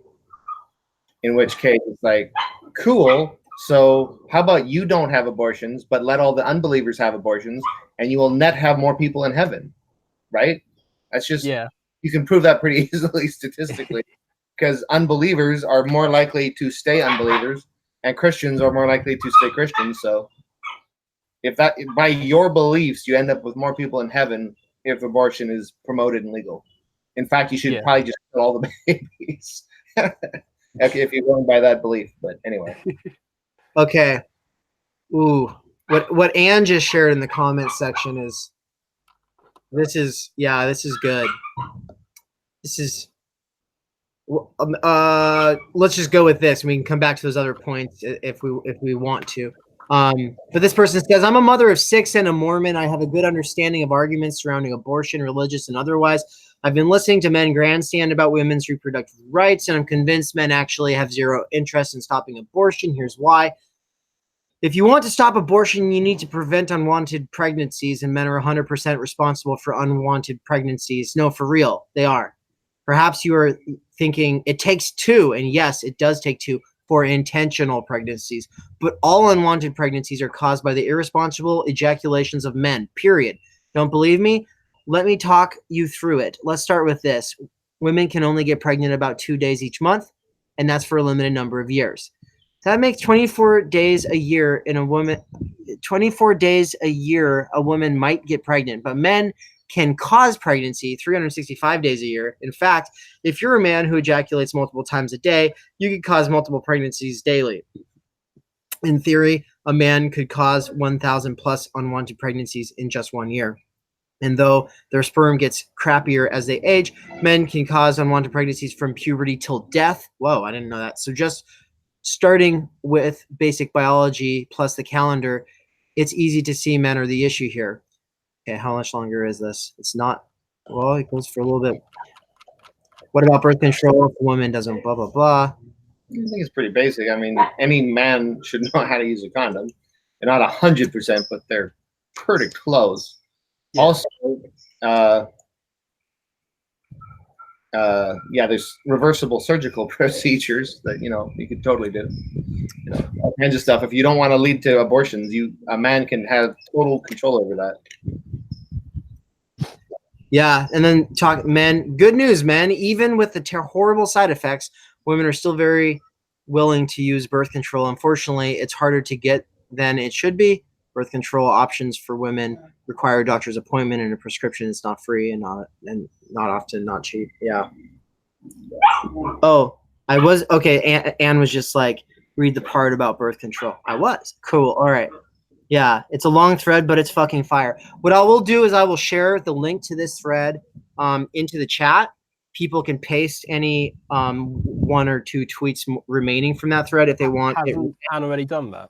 In which case, it's like, cool, so how about you don't have abortions, but let all the unbelievers have abortions, and you will net have more people in heaven, right? That's just, you can prove that pretty easily statistically, because unbelievers are more likely to stay unbelievers, and Christians are more likely to stay Christians. So if that, by your beliefs, you end up with more people in heaven if abortion is promoted and legal. In fact, you should probably just kill all the babies if you're going by that belief. But anyway. Okay. Ooh, what Ann just shared in the comments section is, this is good. This is, let's just go with this. We can come back to those other points if we want to. But this person says, I'm a mother of 6 and a Mormon. I have a good understanding of arguments surrounding abortion, religious and otherwise. I've been listening to men grandstand about women's reproductive rights, and I'm convinced men actually have zero interest in stopping abortion. Here's why. If you want to stop abortion, you need to prevent unwanted pregnancies, and men are 100% responsible for unwanted pregnancies. No, for real, they are. Perhaps you are thinking it takes 2, and yes, it does take 2 for intentional pregnancies, but all unwanted pregnancies are caused by the irresponsible ejaculations of men, period. Don't believe me? Let me talk you through it. Let's start with this. Women can only get pregnant about 2 days each month, and that's for a limited number of years. That makes 24 days a year in a woman. 24 days a year a woman might get pregnant, but men can cause pregnancy 365 days a year. In fact, if you're a man who ejaculates multiple times a day, you could cause multiple pregnancies daily. In theory, a man could cause 1,000 plus unwanted pregnancies in just 1 year. And though their sperm gets crappier as they age, men can cause unwanted pregnancies from puberty till death. Whoa, I didn't know that. So just starting with basic biology plus the calendar, it's easy to see men are the issue here. Okay, how much longer is this? It's not, well, it goes for a little bit. What about birth control if a woman doesn't blah, blah, blah? I think it's pretty basic. I mean, any man should know how to use a condom. They're not 100%, but they're pretty close. Yeah. Also, there's reversible surgical procedures that, you could totally do. All kinds of stuff. If you don't want to lead to abortions, a man can have total control over that. Yeah, and then men. Good news, men. Even with the horrible side effects, women are still very willing to use birth control. Unfortunately, it's harder to get than it should be. Birth control options for women require a doctor's appointment and a prescription. It's not free and not often not cheap. Yeah. Oh, I was okay. Anne was just like, read the part about birth control. I was cool. All right. Yeah, it's a long thread, but it's fucking fire. What I will do is I will share the link to this thread into the chat. People can paste any 1 or 2 tweets remaining from that thread if they want. Hasn't Anne already done that?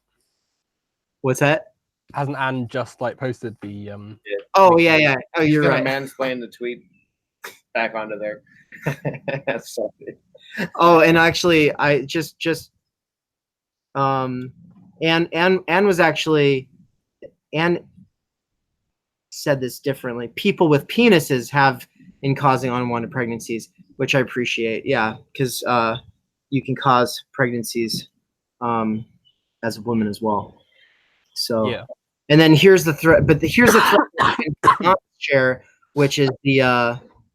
What's that? Hasn't Anne just posted the Oh yeah. Oh, you're right. Mansplain the tweet back onto there. Sorry. Oh, and actually, I just Anne was actually, Anne said this differently. People with penises have in causing unwanted pregnancies, which I appreciate. Yeah, because you can cause pregnancies as a woman as well. So yeah. And then here's the thread, but here's the thread you cannot share, which is the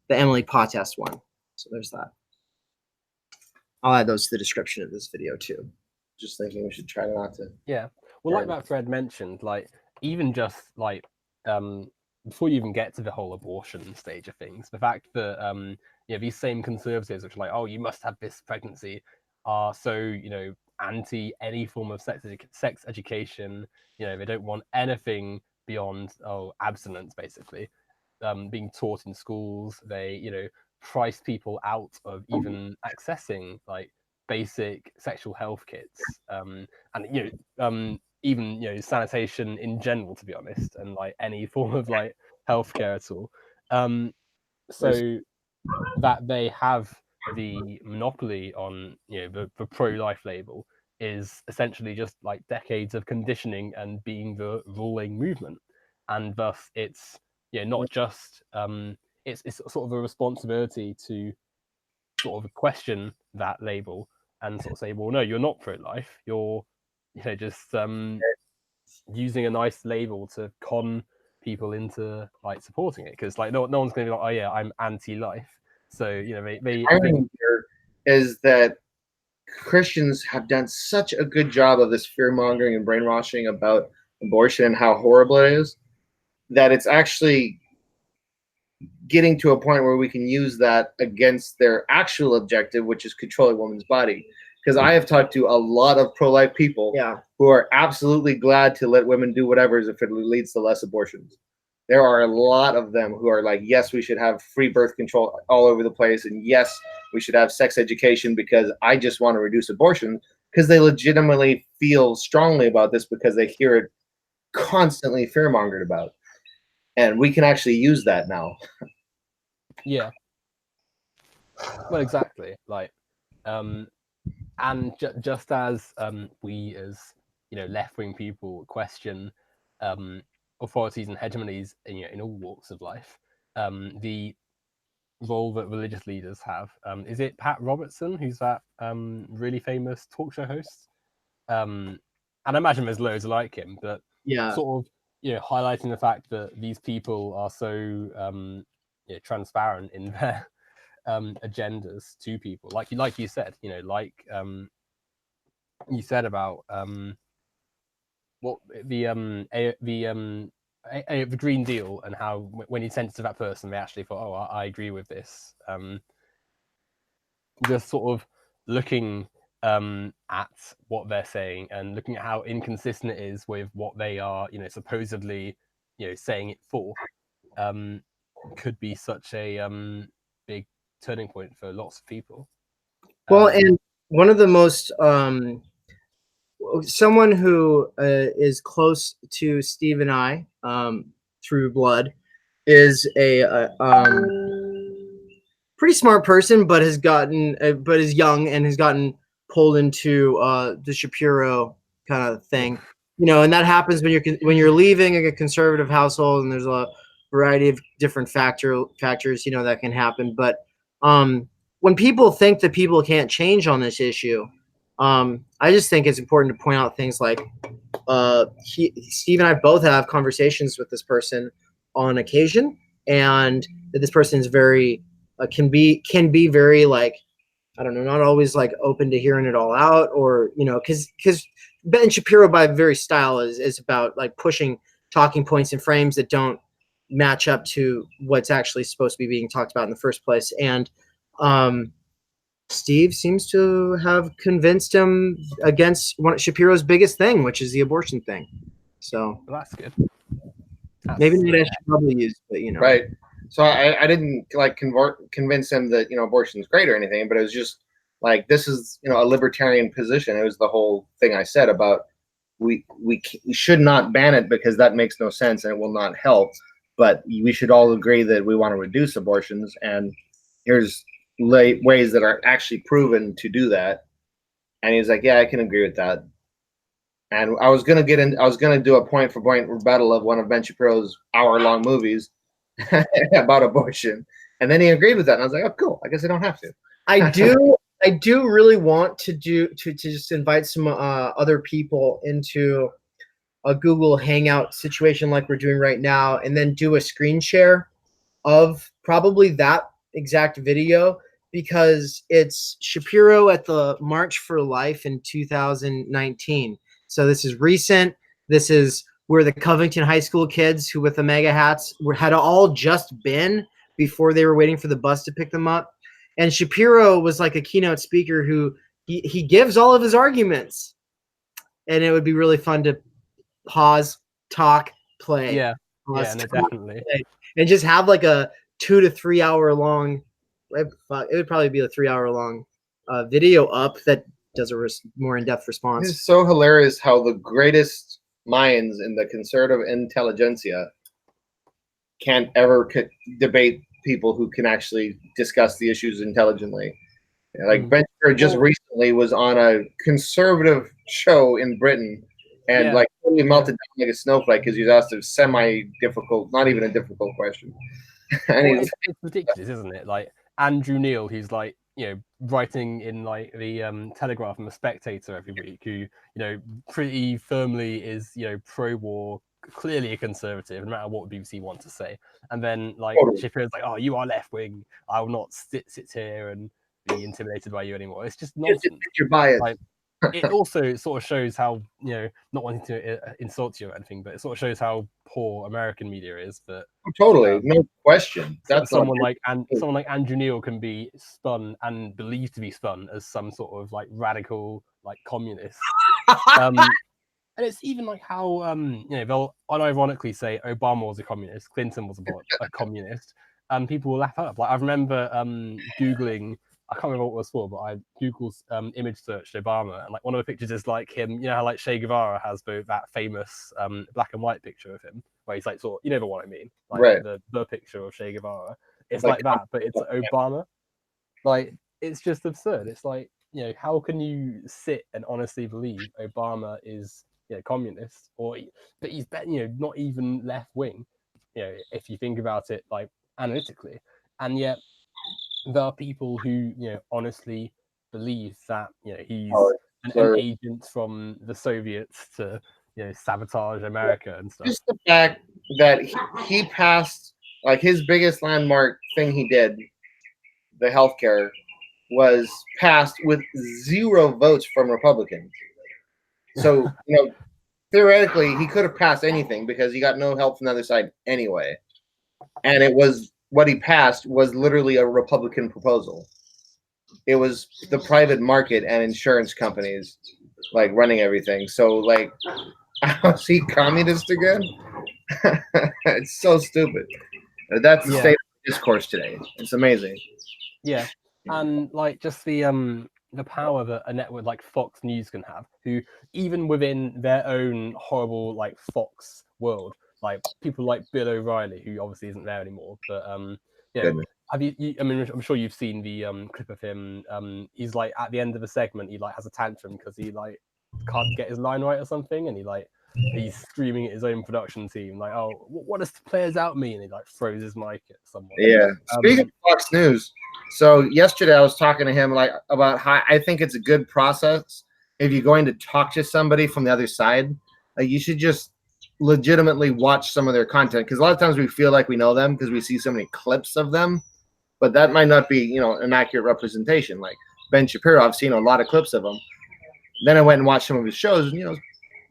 Emily Potest one. So there's that. I'll add those to the description of this video too. Just thinking we should try not to. Yeah. Well, like that thread mentioned, like even just like before you even get to the whole abortion stage of things, the fact that you know, these same conservatives which are like, oh, you must have this pregnancy, are so, you know, anti any form of sex education. You know, they don't want anything beyond abstinence, basically, being taught in schools. They, you know, price people out of even accessing like basic sexual health kits, and you know, even, you know, sanitation in general, to be honest, and like any form of like healthcare at all. So that they have the monopoly on, you know, the pro-life label is essentially just like decades of conditioning and being the ruling movement, and thus it's, you know, not just it's sort of a responsibility to sort of question that label and sort of say, well, no, you're not pro-life, you're, you know, just using a nice label to con people into like supporting it, because like no one's going to be like, oh yeah, I'm anti-life. So, you know, they I think here is that Christians have done such a good job of this fear mongering and brainwashing about abortion and how horrible it is, that it's actually getting to a point where we can use that against their actual objective, which is controlling a woman's body. Because I have talked to a lot of pro-life people who are absolutely glad to let women do whatever if it leads to less abortions. There are a lot of them who are like, yes, we should have free birth control all over the place, and yes, we should have sex education because I just want to reduce abortion, because they legitimately feel strongly about this because they hear it constantly fear-mongered about. And we can actually use that now. Yeah. Well, exactly. Like, and just as we as, you know, left-wing people question authorities and hegemonies in, you know, in all walks of life, the role that religious leaders have, is it Pat Robertson, who's that really famous talk show host? And I imagine there's loads like him, but sort of, you know, highlighting the fact that these people are so you know, transparent in their agendas to people, like you said, you know, like you said about what the Green Deal, and how when you sent it to that person, they actually thought, oh, I agree with this. Just sort of looking at what they're saying and looking at how inconsistent it is with what they are, you know, supposedly, you know, saying it for, could be such a big turning point for lots of people. Well, and one of the most someone who is close to Steve and I through blood is a pretty smart person, but has gotten but is young and has gotten pulled into the Shapiro kind of thing, you know, and that happens when you're leaving a conservative household, and there's a variety of different factors, you know, that can happen. But when people think that people can't change on this issue, I just think it's important to point out things like Steve and I both have conversations with this person on occasion, and that this person is very can be very, like, I don't know, not always like open to hearing it all out, or, you know, because Ben Shapiro by very style is about like pushing talking points and frames that don't match up to what's actually supposed to be being talked about in the first place. And Steve seems to have convinced him against one of Shapiro's biggest thing, which is the abortion thing. So well, that's good. Maybe not as probably used, but, you know. Right. So I didn't like convince him that, you know, abortion is great or anything, but it was just like, this is, you know, a libertarian position. It was the whole thing I said about we should not ban it because that makes no sense and it will not help. But we should all agree that we want to reduce abortions, and here's ways that are actually proven to do that. And he's like, yeah, I can agree with that. And I was gonna do a point for point rebuttal of one of Ben Shapiro's hour-long movies about abortion, and then he agreed with that, and I was like, oh, cool, I guess I don't have to. I do really want to just invite some other people into a Google Hangout situation like we're doing right now, and then do a screen share of probably that exact video, because it's Shapiro at the March for Life in 2019. So this is recent. This is where the Covington High School kids who with the mega hats had all just been before they were waiting for the bus to pick them up. And Shapiro was like a keynote speaker who he gives all of his arguments. And it would be really fun to pause, talk, play. Yeah, pause, yeah, no, talk, definitely. play. And just have like a 2 to 3 hour long, it would probably be a 3 hour long video up that does a more in-depth response. It's so hilarious how the greatest minds in the conservative intelligentsia can't ever debate people who can actually discuss the issues intelligently. Like Ben Shapiro just recently was on a conservative show in Britain and like totally melted down like a snowflake because he was asked a semi-difficult, not even a difficult question. And it's ridiculous, isn't it? Like Andrew Neil, who's like, you know, writing in like the Telegraph and the Spectator every week, who, you know, pretty firmly is, you know, pro-war, clearly a conservative, no matter what BBC want to say. And then like Shapiro's like, oh, you are left-wing, I will not sit here and be intimidated by you anymore. It's just nonsense. You're biased. Like, it also sort of shows how, you know, not wanting to insult you or anything, but it sort of shows how poor American media is. But totally, no question. That's someone like Andrew Neil can be spun and believed to be spun as some sort of like radical like communist. And it's even like how you know, they'll unironically say Obama was a communist, Clinton was a communist, and people will laugh at it. Like I remember googling, I can't remember what it was for, but I googled image searched Obama, and like one of the pictures is like him. You know how like Che Guevara has that famous black and white picture of him, where he's like sort of, you know what I mean, like right. the picture of Che Guevara. It's like that, but it's Obama. Like it's just absurd. It's like, you know, how can you sit and honestly believe Obama is, you know, communist, but he's, you know, not even left wing, you know, if you think about it like analytically, and yet there are people who, you know, honestly believe that, you know, he's an agent from the Soviets to, you know, sabotage America and stuff. Just the fact that he passed, like his biggest landmark thing he did, the healthcare, was passed with 0 votes from Republicans. So, you know, theoretically, he could have passed anything because he got no help from the other side anyway. And it was, what he passed was literally a Republican proposal. It was the private market and insurance companies like running everything. So like, is he communist again? It's so stupid. That's the state of discourse today. It's amazing. Yeah. And like just the power that a network like Fox News can have, who even within their own horrible like Fox world, like people like Bill O'Reilly, who obviously isn't there anymore, but yeah, have you I mean, I'm sure you've seen the clip of him. He's like at the end of a segment, he like has a tantrum because he like can't get his line right or something, and he's screaming at his own production team like, oh, what does the players out mean? And he like throws his mic at someone. Yeah. Speaking of Fox News, so yesterday I was talking to him like about how I think it's a good process if you're going to talk to somebody from the other side, like you should just legitimately watch some of their content, because a lot of times we feel like we know them because we see so many clips of them, but that might not be, you know, an accurate representation. Like Ben Shapiro, I've seen a lot of clips of him. Then I went and watched some of his shows, and you know,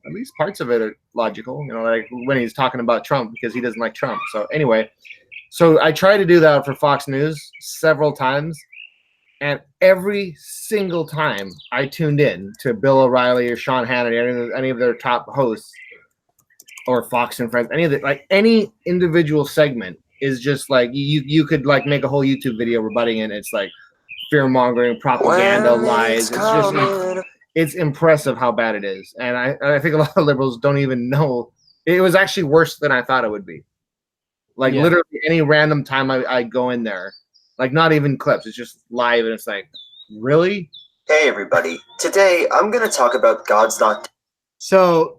at least parts of it are logical, you know, like when he's talking about Trump because he doesn't like Trump. So anyway, so I tried to do that for Fox News several times, and every single time I tuned in to Bill O'Reilly or Sean Hannity, any of their top hosts, or Fox and Friends, any of the, like any individual segment is just like you could like make a whole YouTube video rebutting it. It's like fear mongering, propaganda, lies. It's just it's impressive how bad it is, and I think a lot of liberals don't even know. It was actually worse than I thought it would be. Like literally any random time I go in there, like not even clips, it's just live, and it's like, really? Hey everybody, today I'm gonna talk about God's not. So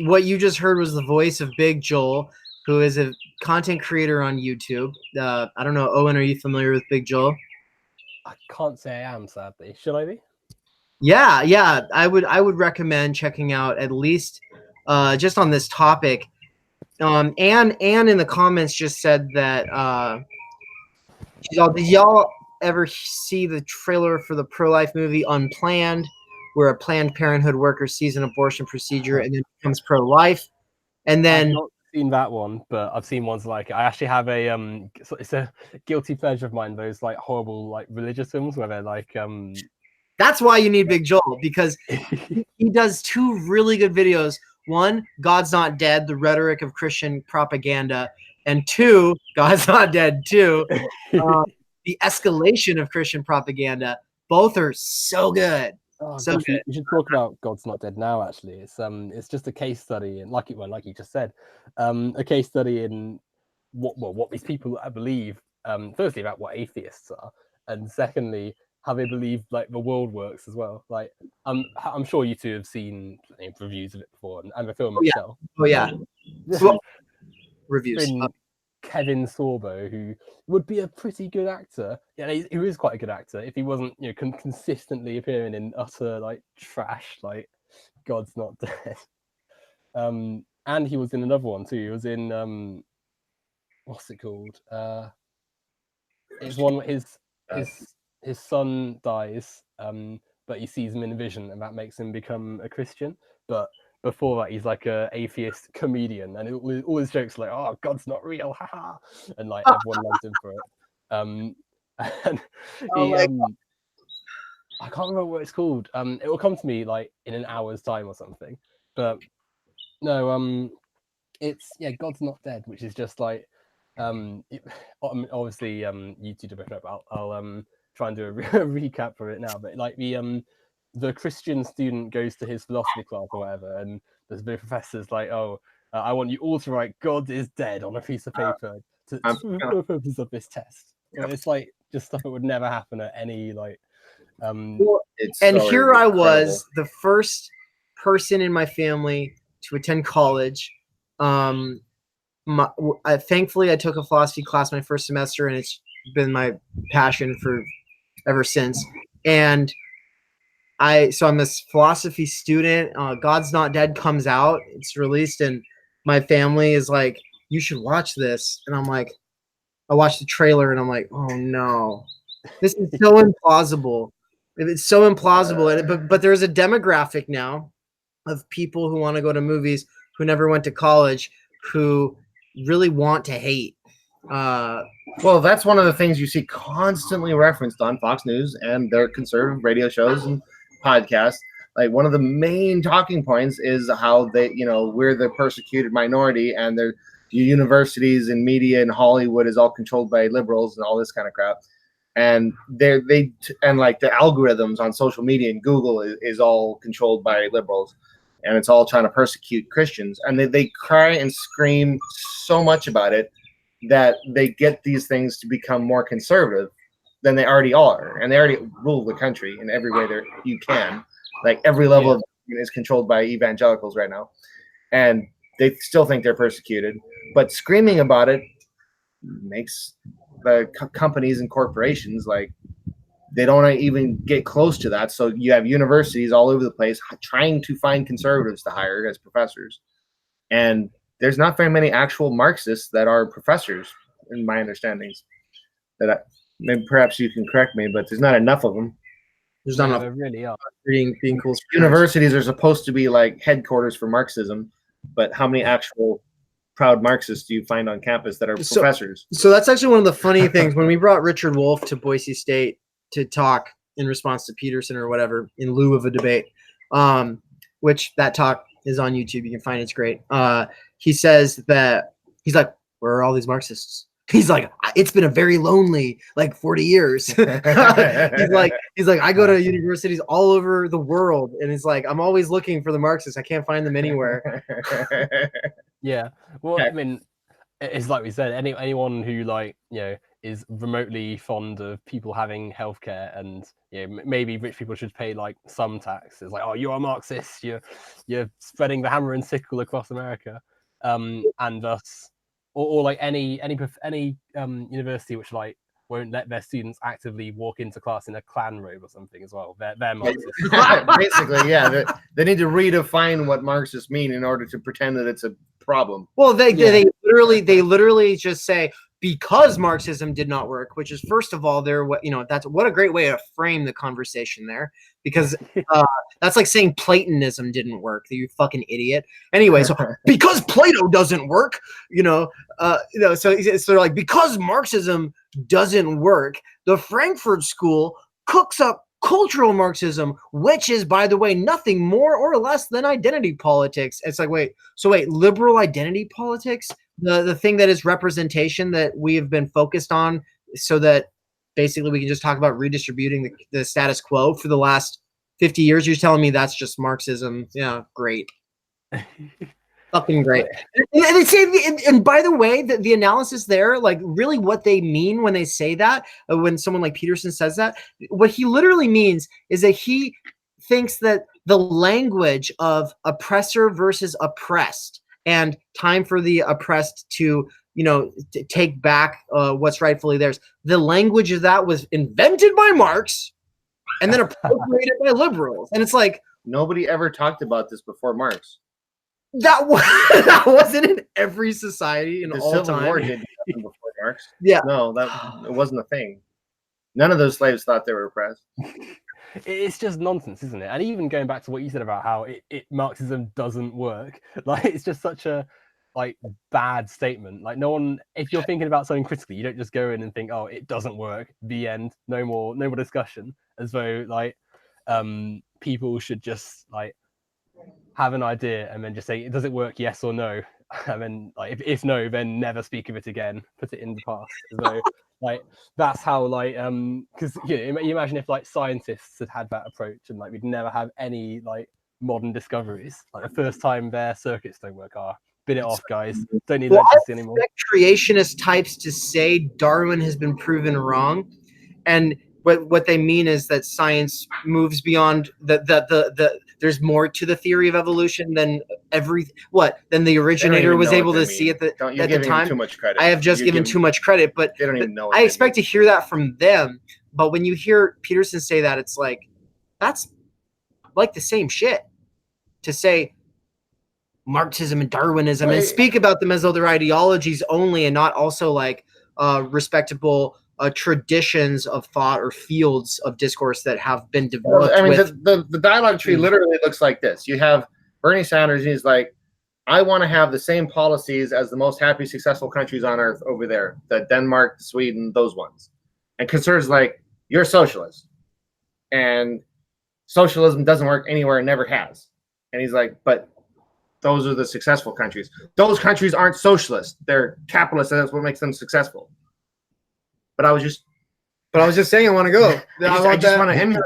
what you just heard was the voice of Big Joel, who is a content creator on YouTube. I don't know, Owen, are you familiar with Big Joel? I can't say I am, sadly. Should I be? Yeah, I would recommend checking out at least just on this topic. And in the comments just said that y'all ever see the trailer for the pro-life movie Unplanned, where a Planned Parenthood worker sees an abortion procedure and then becomes pro-life? And I've then not seen that one, but I've seen ones like it. I actually have a it's a guilty pleasure of mine. Those like horrible like religious films where they're like that's why you need Big Joel, because he does 2 really good videos. 1, God's Not Dead, the rhetoric of Christian propaganda, and 2, God's Not Dead 2, the escalation of Christian propaganda. Both are so good. Oh, So gosh, good. we should talk about God's Not Dead now. Actually, it's just a case study, and like you just said, a case study in what these people believe. Firstly, about what atheists are, and secondly, how they believe like the world works as well. Like, I'm sure you two have seen reviews of it before, and the film itself. Oh yeah. Well, reviews. Kevin Sorbo, who would be a pretty good actor. Yeah, he is quite a good actor if he wasn't, consistently appearing in utter like trash, like God's Not Dead. And he was in another one too. He was in what's it called? It's one where his son dies, but he sees him in a vision, and that makes him become a Christian. But before that, he's like a atheist comedian, and all his jokes are like, "Oh, God's not real, haha," and like everyone loves him for it. And he, I can't remember what it's called. It will come to me like in an hour's time or something. But no, it's God's Not Dead, which is just like, obviously, you two don't know. I'll try and do a recap for it now. But like the Christian student goes to his philosophy class or whatever, and the professor's like, "Oh, I want you all to write 'God is dead' on a piece of paper for the purpose of this test." And it's like just stuff that would never happen at any like. And here I was, the first person in my family to attend college. Thankfully, I took a philosophy class my first semester, and it's been my passion for ever since. And so I'm this philosophy student. God's Not Dead comes out. It's released, and my family is like, "You should watch this." And I'm like, I watched the trailer, and I'm like, "Oh no, this is so implausible." It's so implausible. But there's a demographic now of people who want to go to movies, who never went to college, who really want to hate. Well, that's one of the things you see constantly referenced on Fox News and their conservative radio shows and podcasts. Like, one of the main talking points is how they, we're the persecuted minority, and the universities and media and Hollywood is all controlled by liberals and all this kind of crap. And and like the algorithms on social media and Google is all controlled by liberals, and it's all trying to persecute Christians. And they cry and scream so much about it that they get these things to become more conservative than they already are, and they already rule the country in every way that you can. Like, every level of is controlled by evangelicals right now, and they still think they're persecuted. But screaming about it makes the companies and corporations, like, they don't even get close to that. So you have universities all over the place trying to find conservatives to hire as professors, and there's not very many actual Marxists that are professors, in my understandings. Maybe perhaps you can correct me, but there's not enough of them. There's not enough. There really are. Being cool. Universities are supposed to be like headquarters for Marxism, but how many actual proud Marxists do you find on campus that are professors? So that's actually one of the funny things. When we brought Richard Wolff to Boise State to talk in response to Peterson or whatever, in lieu of a debate, which that talk is on YouTube. You can find it. It's great. He says that he's like, "Where are all these Marxists?" He's like, "It's been a very lonely 40 years." he's like, "I go to universities all over the world, and it's like I'm always looking for the Marxists. I can't find them anywhere." Yeah. Well, I mean, it's like we said, anyone who is remotely fond of people having healthcare, and maybe rich people should pay some tax. It's like, "Oh, you're a Marxist. You're spreading the hammer and sickle across America," and thus, or any university which won't let their students actively walk into class in a Klan robe or something as well. They're Marxist. Basically, yeah. They need to redefine what Marxists mean in order to pretend that it's a problem. Well, they literally just say, because Marxism did not work, which is first of all, that's what a great way to frame the conversation there, because that's like saying Platonism didn't work. You fucking idiot. Anyway, so because Plato doesn't work, so they're like, because Marxism doesn't work, the Frankfurt School cooks up cultural Marxism, which is, by the way, nothing more or less than identity politics. It's like, wait, liberal identity politics, the thing that is representation that we have been focused on, so that basically we can just talk about redistributing the status quo for the last 50 years. You're telling me that's just Marxism? Yeah, great. Fucking great. And they say, and by the way, the analysis there, like really what they mean when they say that, when someone like Peterson says that, what he literally means is that he thinks that the language of oppressor versus oppressed, and time for the oppressed to, to take back what's rightfully theirs, the language of that was invented by Marx and then appropriated by liberals. And it's like, nobody ever talked about this before Marx. That wasn't in every society in all time. The Civil War did nothing before Marx. Yeah. No, it wasn't a thing. None of those slaves thought they were oppressed. It's just nonsense, isn't it? And even going back to what you said about how Marxism doesn't work, like it's just such a bad statement. Like no one, if you're thinking about something critically, you don't just go in and think, oh, it doesn't work. The end. No more discussion. As though people should just have an idea and then just say, does it work, yes or no? And then if no, then never speak of it again, put it in the past. So that's how because you imagine if scientists had that approach and we'd never have any modern discoveries. The first time their circuits don't work, bin it off, guys, don't need electricity anymore. I expect creationist types to say Darwin has been proven wrong, and what they mean is that science moves beyond there's more to the theory of evolution than the originator was able to see at the time. Too much credit. I have just given too much credit, but they don't even know. I expect to hear that from them. But when you hear Peterson say that, it's like, that's like the same shit to say Marxism and Darwinism and speak about them as though they're ideologies only, and not also respectable traditions of thought or fields of discourse that have been developed. The dialogue tree literally looks like this. You have Bernie Sanders, and he's like, I want to have the same policies as the most happy, successful countries on earth over there, the Denmark, Sweden, those ones. And conservatives like, you're a socialist. And socialism doesn't work anywhere and never has. And he's like, but those are the successful countries. Those countries aren't socialist. They're capitalist, and that's what makes them successful. But I was just saying I want to go. I just want to emulate.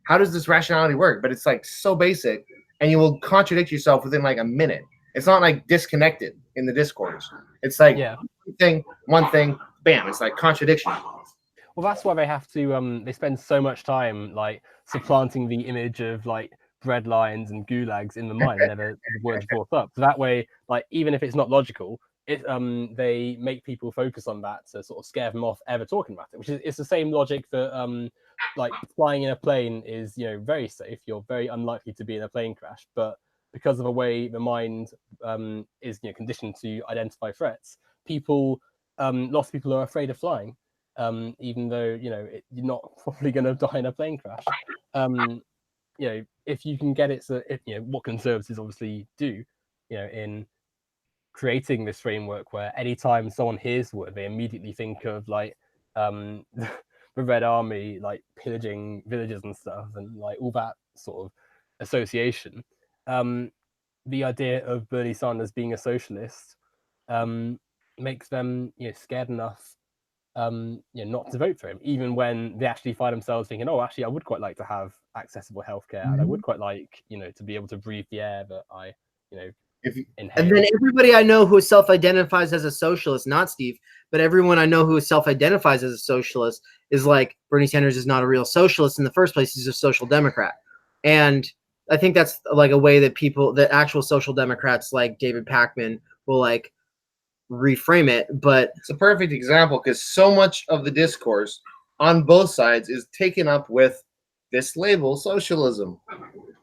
How does this rationality work? But it's so basic, and you will contradict yourself within a minute. It's not disconnected in the discourse. It's one thing, bam, it's contradiction. Well, that's why they have to they spend so much time supplanting the image of bread lines and gulags in the mind whenever the word's brought up. So that way, even if it's not logical, they make people focus on that to sort of scare them off ever talking about it, which is, it's the same logic that flying in a plane is very safe. You're very unlikely to be in a plane crash, but because of the way the mind is conditioned to identify threats, lots of people are afraid of flying, even though you're not probably going to die in a plane crash. If you can get it, so what conservatives obviously do, in creating this framework where anytime someone hears the word, they immediately think of the Red Army pillaging villages and stuff, and all that sort of association. The idea of Bernie Sanders being a socialist makes them scared enough not to vote for him, even when they actually find themselves thinking, oh, actually I would quite like to have accessible healthcare, and I would quite like to be able to breathe the air that I and then everybody I know who self-identifies as a socialist, not Steve, but everyone I know who self-identifies as a socialist is like, Bernie Sanders is not a real socialist in the first place. He's a social democrat. And I think that's a way that actual social democrats like David Pakman will reframe it. But it's a perfect example, because so much of the discourse on both sides is taken up with this label, socialism.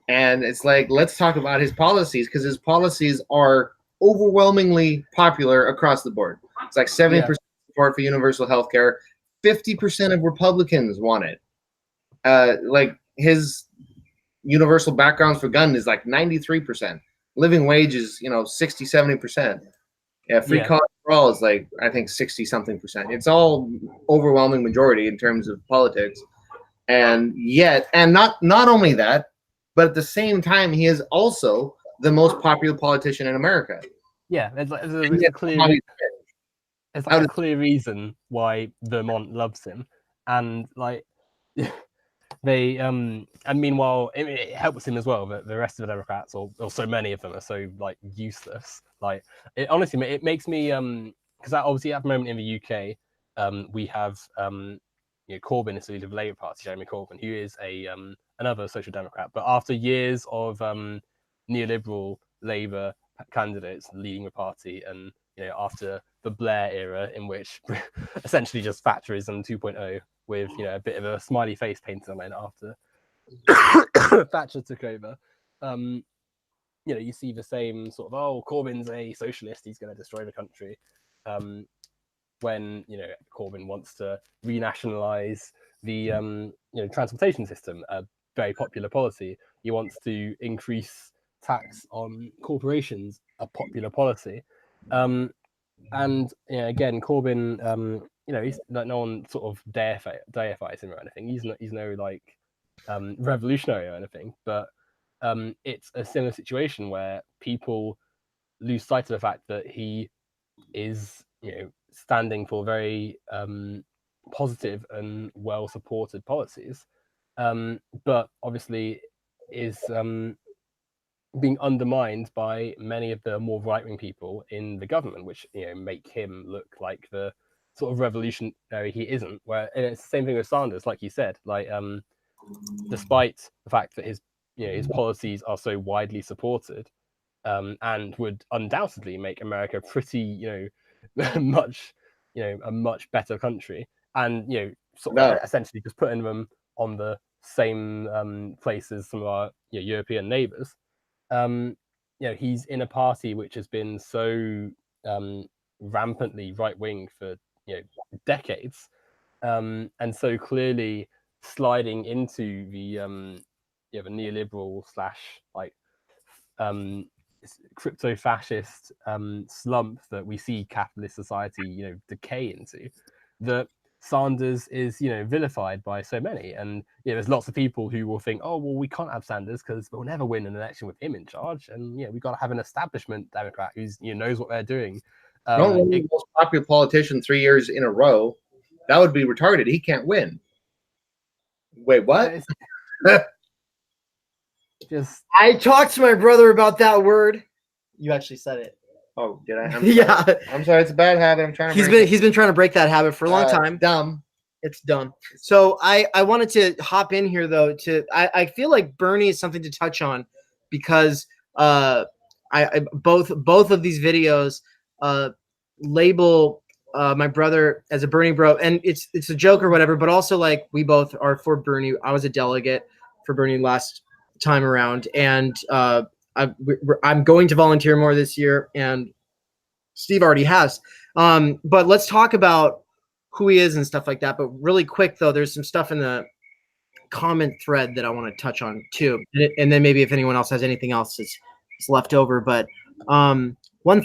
And it's let's talk about his policies, because his policies are overwhelmingly popular across the board. It's like 70% support for universal health care. 50% of Republicans want it. Like his universal backgrounds for gun is like 93%. Living wage is 60, 70%. Yeah, free college for all is like I think 60 something percent. It's all overwhelming majority in terms of politics. And yet, and not only that, but at the same time, he is also the most popular politician in America. Yeah, there's a clear reason why Vermont loves him, and like they and meanwhile it helps him as well that the rest of the Democrats or so many of them are so like useless. Like it honestly it makes me because obviously at the moment in the UK we have Corbyn is the leader of the Labour Party, Jeremy Corbyn, who is a another social democrat, but after years of neoliberal Labour candidates leading the party, and after the Blair era in which essentially just Thatcherism 2.0 with a bit of a smiley face painted on it after Thatcher took over, you see the same sort of Corbyn's a socialist, he's going to destroy the country, when Corbyn wants to renationalize the transportation system, a very popular policy. He wants to increase tax on corporations, a popular policy. And again, Corbyn, he's no one sort of deifies him or anything. He's no like revolutionary or anything, but it's a similar situation where people lose sight of the fact that he is standing for very positive and well supported policies, but obviously is being undermined by many of the more right-wing people in the government, which make him look like the sort of revolutionary he isn't. Where and it's the same thing with Sanders, like you said, like despite the fact that his policies are so widely supported, and would undoubtedly make America pretty much a much better country, and essentially just putting them on the same place as some of our European neighbors. He's in a party which has been so rampantly right-wing for decades, and so clearly sliding into the the neoliberal / crypto-fascist slump that we see capitalist society decay into, that Sanders is vilified by so many, and there's lots of people who will think, oh well, we can't have Sanders because we'll never win an election with him in charge, and we've got to have an establishment Democrat who's knows what they're doing. Don't win the most popular politician 3 years in a row. That would be retarded. He can't win. Wait, what? I talked to my brother about that word. You actually said it. Oh, did I? Yeah. I'm sorry. It's a bad habit. I'm trying to. He's been trying to break that habit for a long time. Dumb. It's dumb. So I wanted to hop in here though. I feel like Bernie is something to touch on, because both of these videos label my brother as a Bernie bro, and it's a joke or whatever. But also, like, we both are for Bernie. I was a delegate for Bernie last time around, and I'm going to volunteer more this year, and Steve already has. But let's talk about who he is and stuff like that. But really quick though, there's some stuff in the comment thread that I want to touch on too, and then maybe if anyone else has anything else that's left over. But one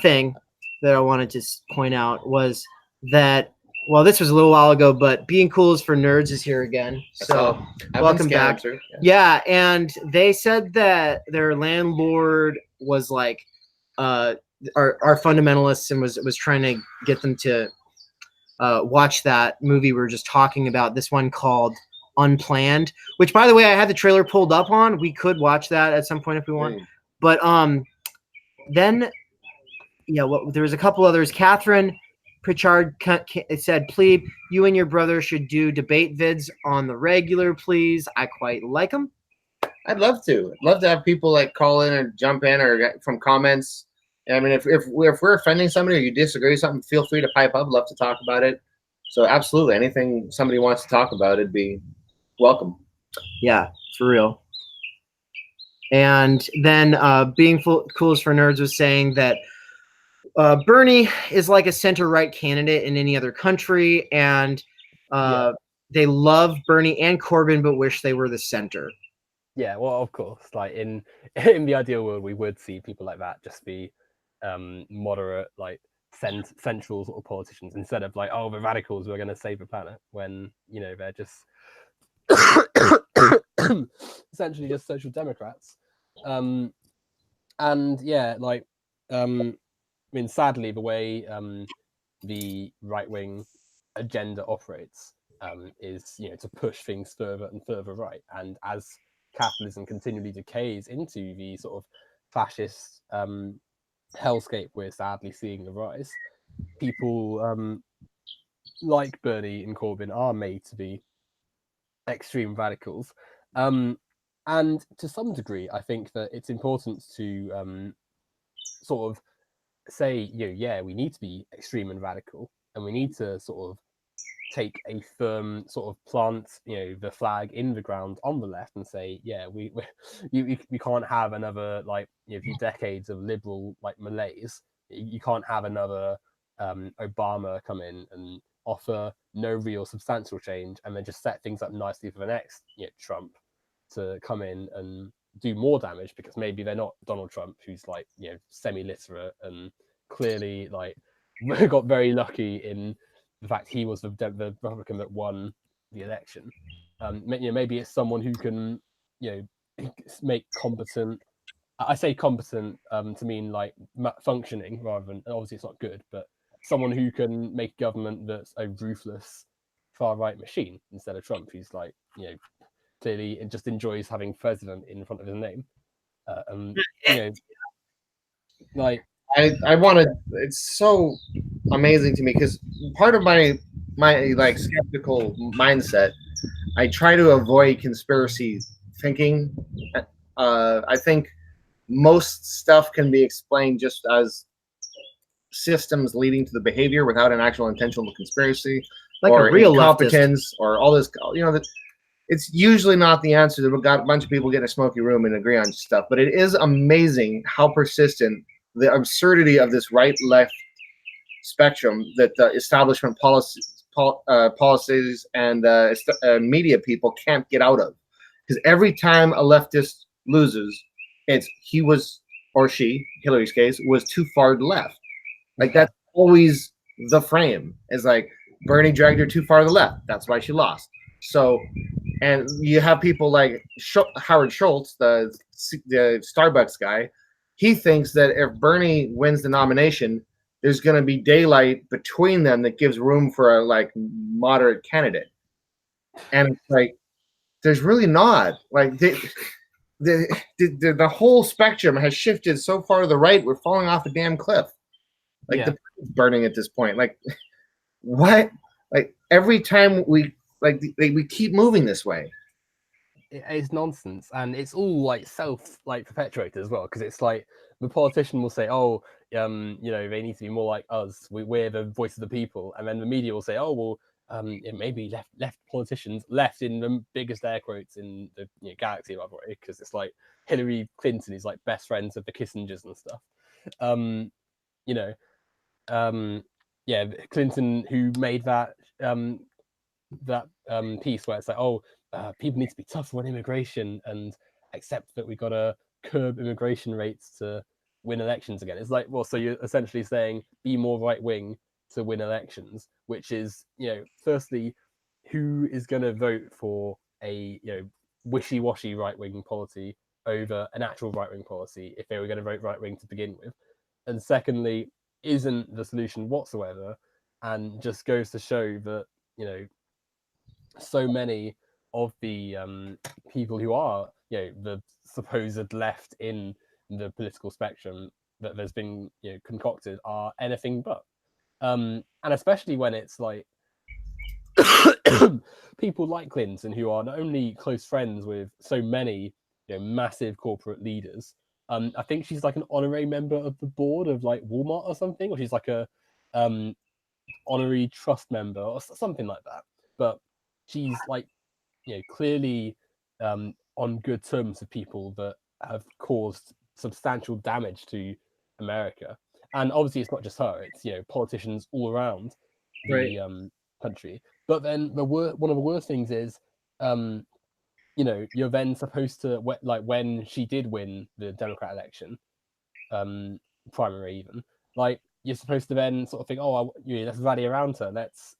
thing that I wanted to point out was that, well, this was a little while ago, but Being Cool is for Nerds is here again. So welcome back. Yeah, and they said that their landlord was like our fundamentalists, and was trying to get them to watch that movie we were just talking about, this one called Unplanned, which, by the way, I had the trailer pulled up on. We could watch that at some point if we want. But then, there was a couple others. Catherine Pritchard said, "Plebe, you and your brother should do debate vids on the regular, please. I quite like them." I'd love to. I'd love to have people like call in or jump in or get from comments. I mean, if we're offending somebody or you disagree with something, feel free to pipe up. Love to talk about it. So absolutely, anything somebody wants to talk about, it'd be welcome. Yeah, for real. And then Being Cool is for Nerds was saying that Bernie is like a center-right candidate in any other country, and they love Bernie and Corbyn, but wish they were the center. Yeah, well, of course, like in the ideal world, we would see people like that just be moderate, like central sort of politicians, instead of like, oh, the radicals who are going to save the planet, when they're just essentially just social democrats. And yeah, like I mean, sadly, the way the right-wing agenda operates is to push things further and further right, and as capitalism continually decays into the sort of fascist hellscape we're sadly seeing the rise, people like Bernie and Corbyn are made to be extreme radicals. And to some degree, I think that it's important to sort of say, yeah, we need to be extreme and radical, and we need to sort of take a firm sort of plant, the flag in the ground on the left, and say, yeah, we can't have another like few decades of liberal like malaise. You can't have another Obama come in and offer no real substantial change, and then just set things up nicely for the next Trump to come in and do more damage, because maybe they're not Donald Trump, who's like semi-literate and clearly like got very lucky in the fact he was the Republican that won the election. Maybe it's someone who can make competent. I say competent to mean like functioning, rather than, obviously it's not good, but someone who can make government that's a ruthless far right machine, instead of Trump, who's like clearly just enjoys having president in front of his name. Like I want to. It's so amazing to me because part of my like skeptical mindset, I try to avoid conspiracy thinking. I think most stuff can be explained just as systems leading to the behavior without an actual intentional conspiracy, like or a real incompetence, or all this. It's usually not the answer. We've got a bunch of people get in a smoky room and agree on stuff, but it is amazing how persistent the absurdity of this right-left spectrum that the establishment policies and media people can't get out of. Because every time a leftist loses, it's he was, or she, Hillary's case, was too far left. Like that's always the frame. It's like Bernie dragged her too far to the left. That's why she lost. So, and you have people like Howard Schultz, the Starbucks guy. He thinks that if Bernie wins the nomination, there's going to be daylight between them that gives room for a like moderate candidate. And it's like, there's really not. Like the whole spectrum has shifted so far to the right. We're falling off a damn cliff. Like the plane's burning at this point. Like what? Like every time we we keep moving this way. It's nonsense, and it's all like perpetuated as well, because it's like the politician will say, oh, they need to be more like us, we're the voice of the people, and then the media will say, oh, well, maybe left politicians, left in the biggest air quotes in the galaxy, by the way, because it's like Hillary Clinton is like best friends with the Kissingers and stuff. Clinton, who made that piece where it's like, oh, people need to be tougher on immigration and accept that we got to curb immigration rates to win elections again. It's like, well, so you're essentially saying be more right wing to win elections, which is, firstly, who is going to vote for a wishy-washy right wing policy over an actual right wing policy if they were going to vote right wing to begin with? And secondly, isn't the solution whatsoever, and just goes to show that so many of the people who are the supposed left in the political spectrum that there's been concocted are anything but, and especially when it's like people like Clinton, who are not only close friends with so many massive corporate leaders. I think she's like an honorary member of the board of like Walmart or something, or she's like a honorary trust member or something like that. But she's like clearly on good terms with people that have caused substantial damage to America. And obviously, it's not just her; it's politicians all around the country. But then one of the worst things is, you're then supposed to like when she did win the Democrat election, primary even, like you're supposed to then sort of think, oh, let's rally around her, let's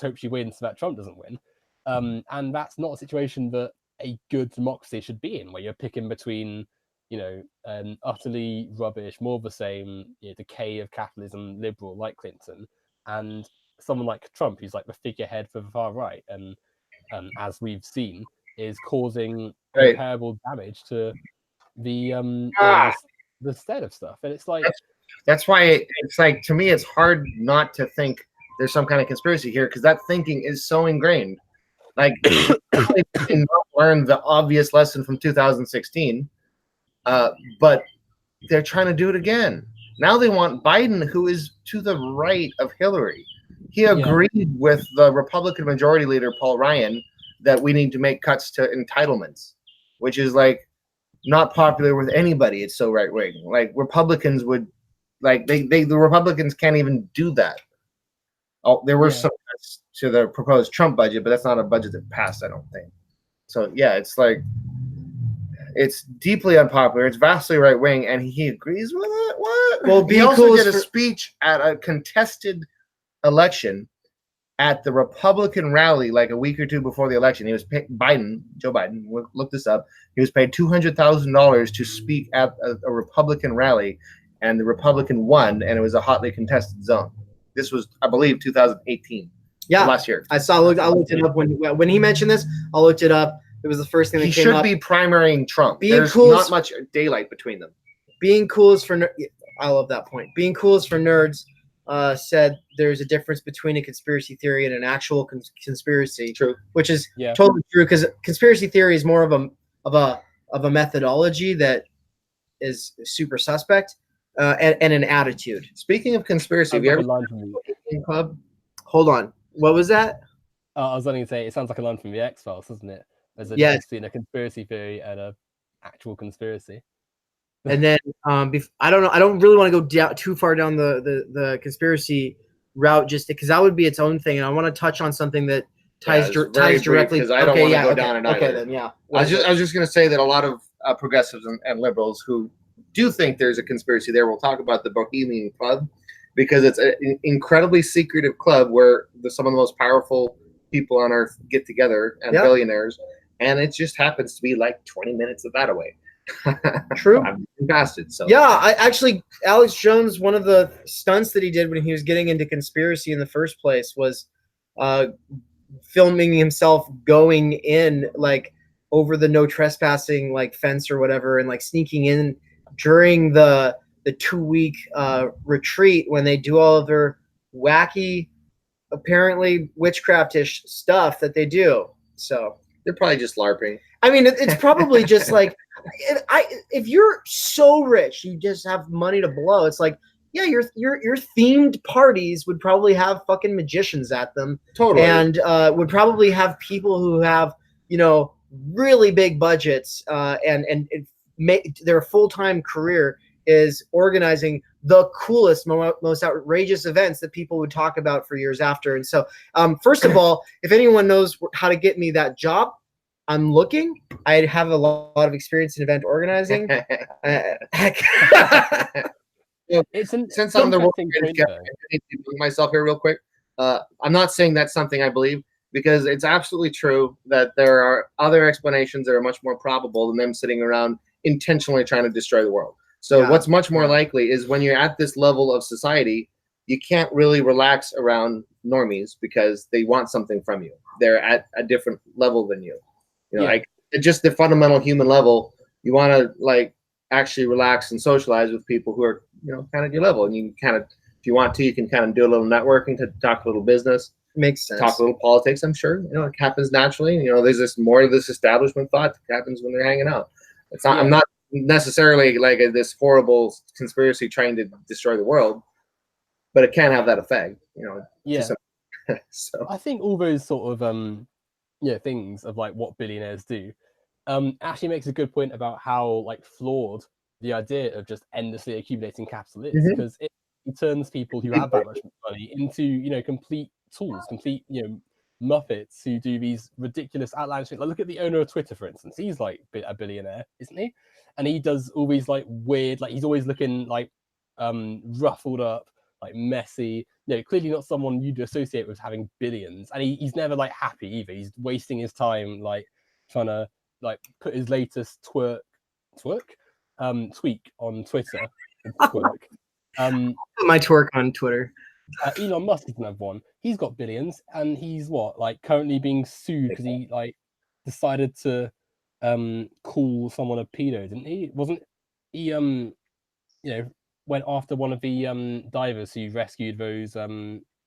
hope she wins so that Trump doesn't win, and that's not a situation that a good democracy should be in, where you're picking between an utterly rubbish, more of the same, decay of capitalism liberal like Clinton, and someone like Trump, who's like the figurehead for the far right, and as we've seen, is causing irreparable damage to the the state of stuff. And it's like that's why it's like, to me, it's hard not to think there's some kind of conspiracy here, because that thinking is so ingrained. Like, they did not learn the obvious lesson from 2016, but they're trying to do it again. Now they want Biden, who is to the right of Hillary. He agreed with the Republican Majority Leader, Paul Ryan, that we need to make cuts to entitlements, which is like not popular with anybody. It's so right wing. Like, Republicans would, like, the Republicans can't even do that. Oh, there were some cuts to the proposed Trump budget, but that's not a budget that passed, I don't think. So yeah, it's like, it's deeply unpopular. It's vastly right wing, and he agrees with it. What? Well, he also did a speech at a contested election at the Republican rally, like a week or two before the election. He was paid, Joe Biden, look this up. He was paid $200,000 to speak at a Republican rally, and the Republican won, and it was a hotly contested zone. This was, I believe, 2018. Yeah, last year. I looked it up when he mentioned this. I looked it up. It was the first thing that came up. He should be primarying Trump. There's not much daylight between them. Being cool is for I love that point. Being cool is for nerds. Said there's a difference between a conspiracy theory and an actual conspiracy. True, which is totally true, because conspiracy theory is more of a methodology that is super suspect, and an attitude. Speaking of conspiracy, have you ever club? Hold on, what was that? I was only going to say, it sounds like a line from the X-Files, doesn't it? There's a difference between a conspiracy theory and an actual conspiracy. And then I don't know. I don't really want to go too far down the conspiracy route, just because that would be its own thing. And I want to touch on something that ties directly. Because I don't want to go down an Okay, then I was just going to say that a lot of progressives and liberals who do think there's a conspiracy there will talk about the Bohemian Club, because it's an incredibly secretive club where some of the most powerful people on earth get together, and billionaires, and it just happens to be like 20 minutes of that away. True. I'm past it. So I actually, Alex Jones, one of the stunts that he did when he was getting into conspiracy in the first place was filming himself going in like over the no trespassing like fence or whatever, and like sneaking in during the 2-week retreat when they do all of their wacky, apparently witchcraftish stuff that they do. So they're probably just LARPing. I mean, it's probably just like, if you're so rich, you just have money to blow. It's like, yeah, your themed parties would probably have fucking magicians at them, totally, and would probably have people who have really big budgets, and their full-time career is organizing the coolest, most outrageous events that people would talk about for years after. And so, first of all, if anyone knows how to get me that job, I'm looking. I have a lot of experience in event organizing. Since I'm the world myself here real quick, I'm not saying that's something I believe, because it's absolutely true that there are other explanations that are much more probable than them sitting around intentionally trying to destroy the world. So what's much more likely is when you're at this level of society, you can't really relax around normies because they want something from you. They're at a different level than you. Like just the fundamental human level, you want to like actually relax and socialize with people who are, kind of your level. And you can kind of, if you want to, you can kind of do a little networking, to talk a little business. Makes sense. Talk a little politics, I'm sure. It happens naturally. There's this more of this establishment thought that happens when they're hanging out. It's not, I'm not necessarily like this horrible conspiracy trying to destroy the world, but it can have that effect, So I think all those sort of things of like what billionaires do actually makes a good point about how like flawed the idea of just endlessly accumulating capital is, Mhm. because it turns people who have that much money into complete tools, complete muppets who do these ridiculous outlandish things. Like, look at the owner of Twitter, for instance. He's like a billionaire, isn't he? And he does all these like weird, like he's always looking like ruffled up, like messy. Clearly not someone you'd associate with having billions. And he's never like happy either. He's wasting his time like trying to like put his latest tweak on Twitter. Twerk. My twerk on Twitter. Elon Musk is another one. He's got billions, and he's currently being sued because he like decided to call someone a pedo, didn't he? Wasn't he went after one of the divers who rescued those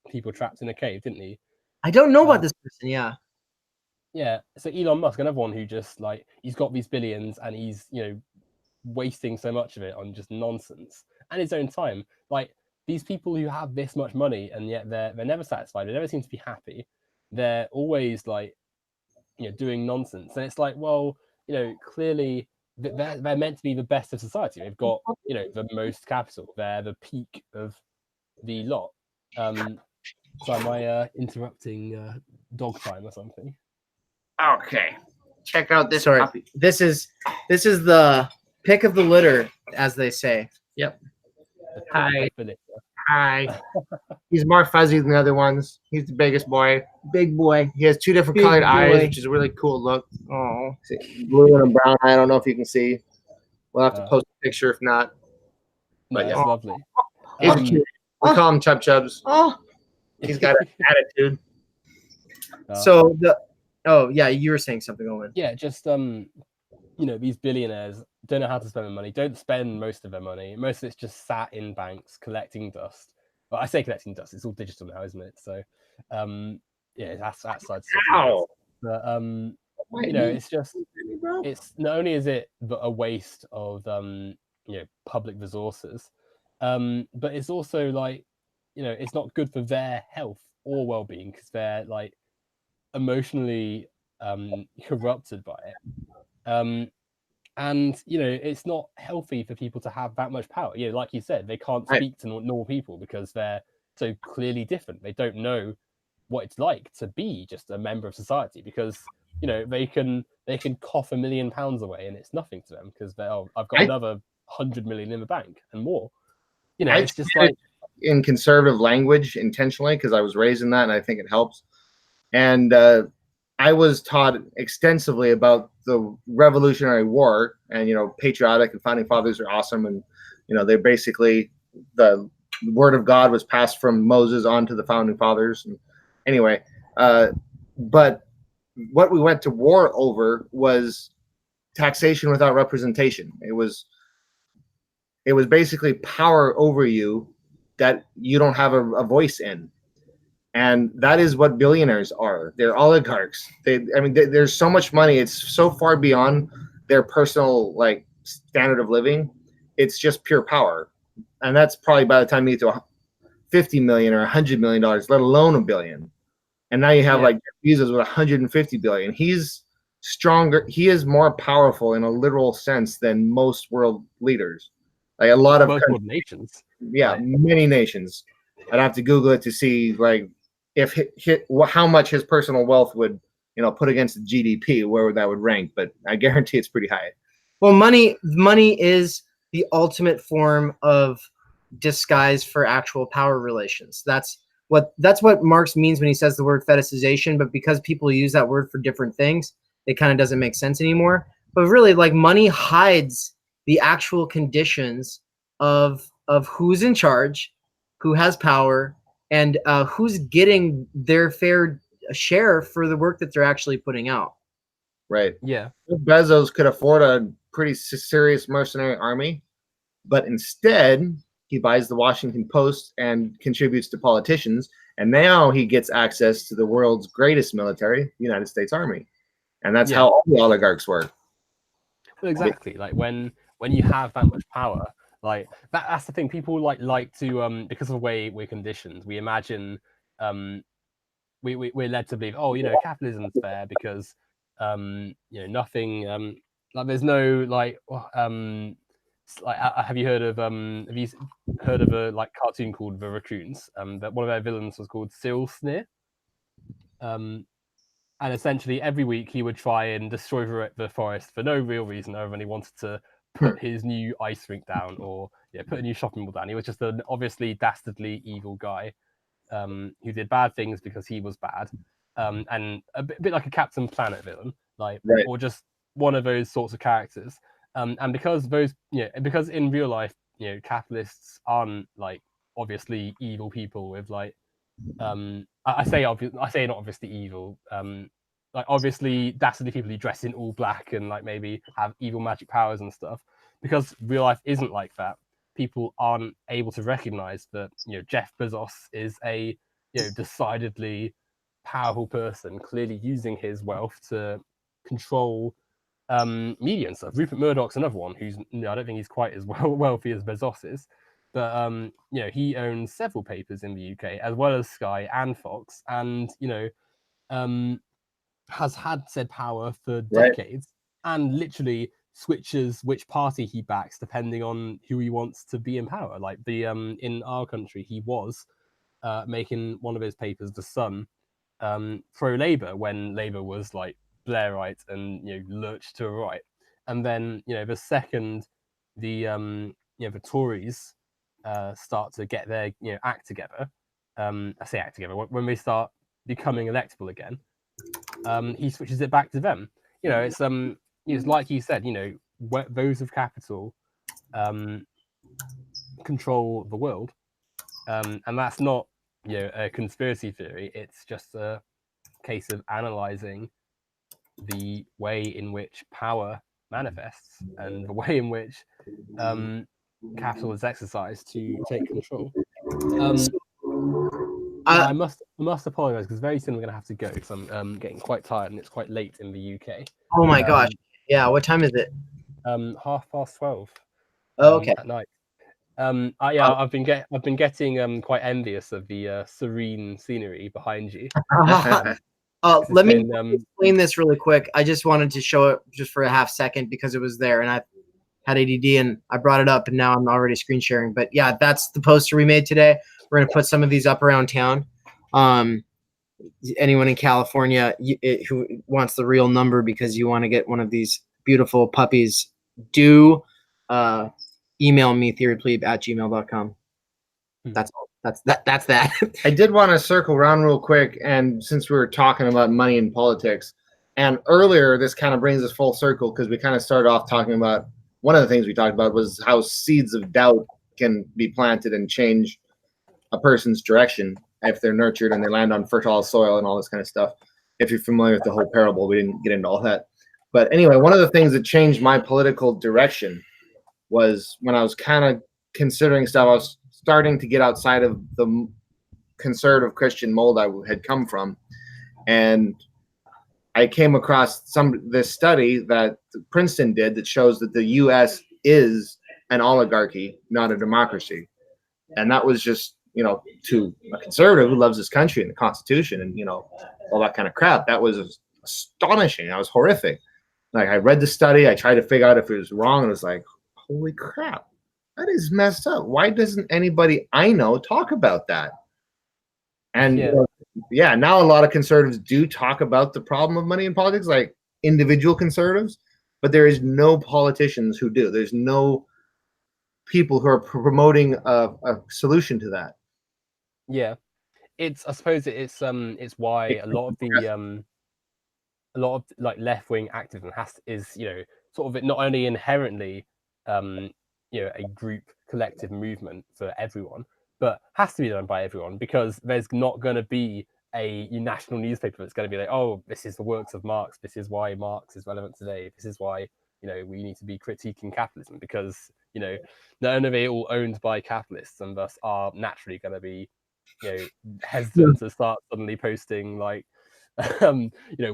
people trapped in a cave, didn't he? I don't know about this person. Yeah. Yeah. So Elon Musk, another one who just like he's got these billions and he's wasting so much of it on just nonsense and his own time. Like these people who have this much money and yet they're never satisfied. They never seem to be happy. They're always like doing nonsense, and it's like, well, clearly they're meant to be the best of society. They've got the most capital. They're the peak of the lot. So am I interrupting dog time or something? Okay, check out this. Sorry, puppy. this is the pick of the litter, as they say. Yep. Hi. Hi. He's more fuzzy than the other ones. He's the biggest boy. Big boy. He has two different Big colored boy. eyes, which is a really cool look. Oh. Blue and a brown eye. I don't know if you can see. We'll have to post a picture if not. No, But that's lovely. He's cute. We call him Chub Chubs. Oh. He's got an attitude. So yeah, you were saying something, Owen. Yeah, just these billionaires don't know how to spend their money, don't spend most of their money. Most of it's just sat in banks collecting dust. Well, I say collecting dust, it's all digital now, isn't it? So yeah, that's that side. But it's just it's not only is it a waste of public resources, but it's also like it's not good for their health or well-being because they're like emotionally corrupted by it. And it's not healthy for people to have that much power. Like you said, they can't speak to normal people because they're so clearly different. They don't know what it's like to be just a member of society because they can cough £1 million away and it's nothing to them because I've got another 100 million in the bank and more. It's just like in conservative language intentionally because I was raised in that and I think it helps. And I was taught extensively about the Revolutionary War and, patriotic and founding fathers are awesome. And, they're basically the word of God was passed from Moses on to the founding fathers. And anyway, but what we went to war over was taxation without representation. It was basically power over you that you don't have a voice in. And that is what billionaires are. They're oligarchs. There's so much money. It's so far beyond their personal standard of living. It's just pure power. And that's probably by the time you get to $50 million or $100 million, let alone $1 billion. And now you have Jeff Bezos with $150 billion. He's stronger. He is more powerful in a literal sense than most world leaders. Like a lot of nations. Yeah, many nations. I'd have to Google it to see how much his personal wealth would put against the GDP, where that would rank. But I guarantee it's pretty high. Well, money is the ultimate form of disguise for actual power relations. That's what Marx means when he says the word fetishization. But because people use that word for different things, it kind of doesn't make sense anymore. But really, money hides the actual conditions of who's in charge, who has power, and who's getting their fair share for the work that they're actually putting out. Right. Yeah. Bezos could afford a pretty serious mercenary army, but instead he buys the Washington Post and contributes to politicians, and now he gets access to the world's greatest military, the United States Army. And that's how all the oligarchs work. Well, exactly. Like when you have that much power, like that's the thing. People like to because of the way we're conditioned, we imagine we're led to believe, capitalism's fair because nothing there's no like, have you heard of a like cartoon called The Raccoons? That one of their villains was called Cyril Sneer. And essentially every week he would try and destroy the forest for no real reason other than he wanted to put his new ice rink down, or put a new shopping mall down. He was just an obviously dastardly evil guy who did bad things because he was bad, and a bit like a Captain Planet villain, like, Right. or just one of those sorts of characters. And because because in real life, capitalists aren't like obviously evil people with like I say not obviously evil, like obviously dastardly people who dress in all black and like maybe have evil magic powers and stuff. Because real life isn't like that, people aren't able to recognize that Jeff Bezos is a decidedly powerful person, clearly using his wealth to control media and stuff. Rupert Murdoch's another one who's I don't think he's quite as wealthy as Bezos is, but he owns several papers in the UK as well as Sky and Fox, and has had said power for decades, and literally switches which party he backs depending on who he wants to be in power. Like in our country, he was making one of his papers, The Sun, pro Labour when Labour was like Blairite and lurched to a right, and then the second the Tories start to get their act together, I say act together, when they start becoming electable again, he switches it back to them. It's like you said, those of capital control the world, and that's not a conspiracy theory. It's just a case of analyzing the way in which power manifests and the way in which capital is exercised to take control. I must apologize because very soon we're going to have to go because I'm getting quite tired and it's quite late in the UK. Oh my gosh! Yeah, what time is it? 12:30. Okay. At night. I've been getting quite envious of the serene scenery behind you. Let me explain this really quick. I just wanted to show it just for a half second because it was there and I had ADD and I brought it up and now I'm already screen sharing. But yeah, that's the poster we made today. We're going to put some of these up around town. Anyone in California who wants the real number because you want to get one of these beautiful puppies, do email me theoryplebe@gmail.com. That's all. That's that. I did want to circle around real quick, and since we were talking about money and politics, and earlier this kind of brings us full circle because we kind of started off talking about one of the things we talked about was how seeds of doubt can be planted and change a person's direction if they're nurtured and they land on fertile soil and all this kind of stuff. If you're familiar with the whole parable, we didn't get into all that. But anyway, one of the things that changed my political direction was when I was kind of considering stuff. I was starting to get outside of the conservative Christian mold I had come from, and I came across this study that Princeton did that shows that the U.S. is an oligarchy, not a democracy, and that was just to a conservative who loves this country and the Constitution and all that kind of crap. That was astonishing. That was horrific. Like I read the study, I tried to figure out if it was wrong, and it was like, holy crap. That is messed up. Why doesn't anybody I know talk about that? And now a lot of conservatives do talk about the problem of money in politics, like individual conservatives, but there is no politicians who do. There's no people who are promoting a solution to that. Yeah, I suppose it's why a lot of like left-wing activism is sort of not only inherently a group collective movement for everyone, but has to be done by everyone, because there's not going to be a national newspaper that's going to be like, oh, this is the works of Marx, this is why Marx is relevant today, this is why we need to be critiquing capitalism, because not only are they all owned by capitalists and thus are naturally going to be hesitant to start suddenly posting like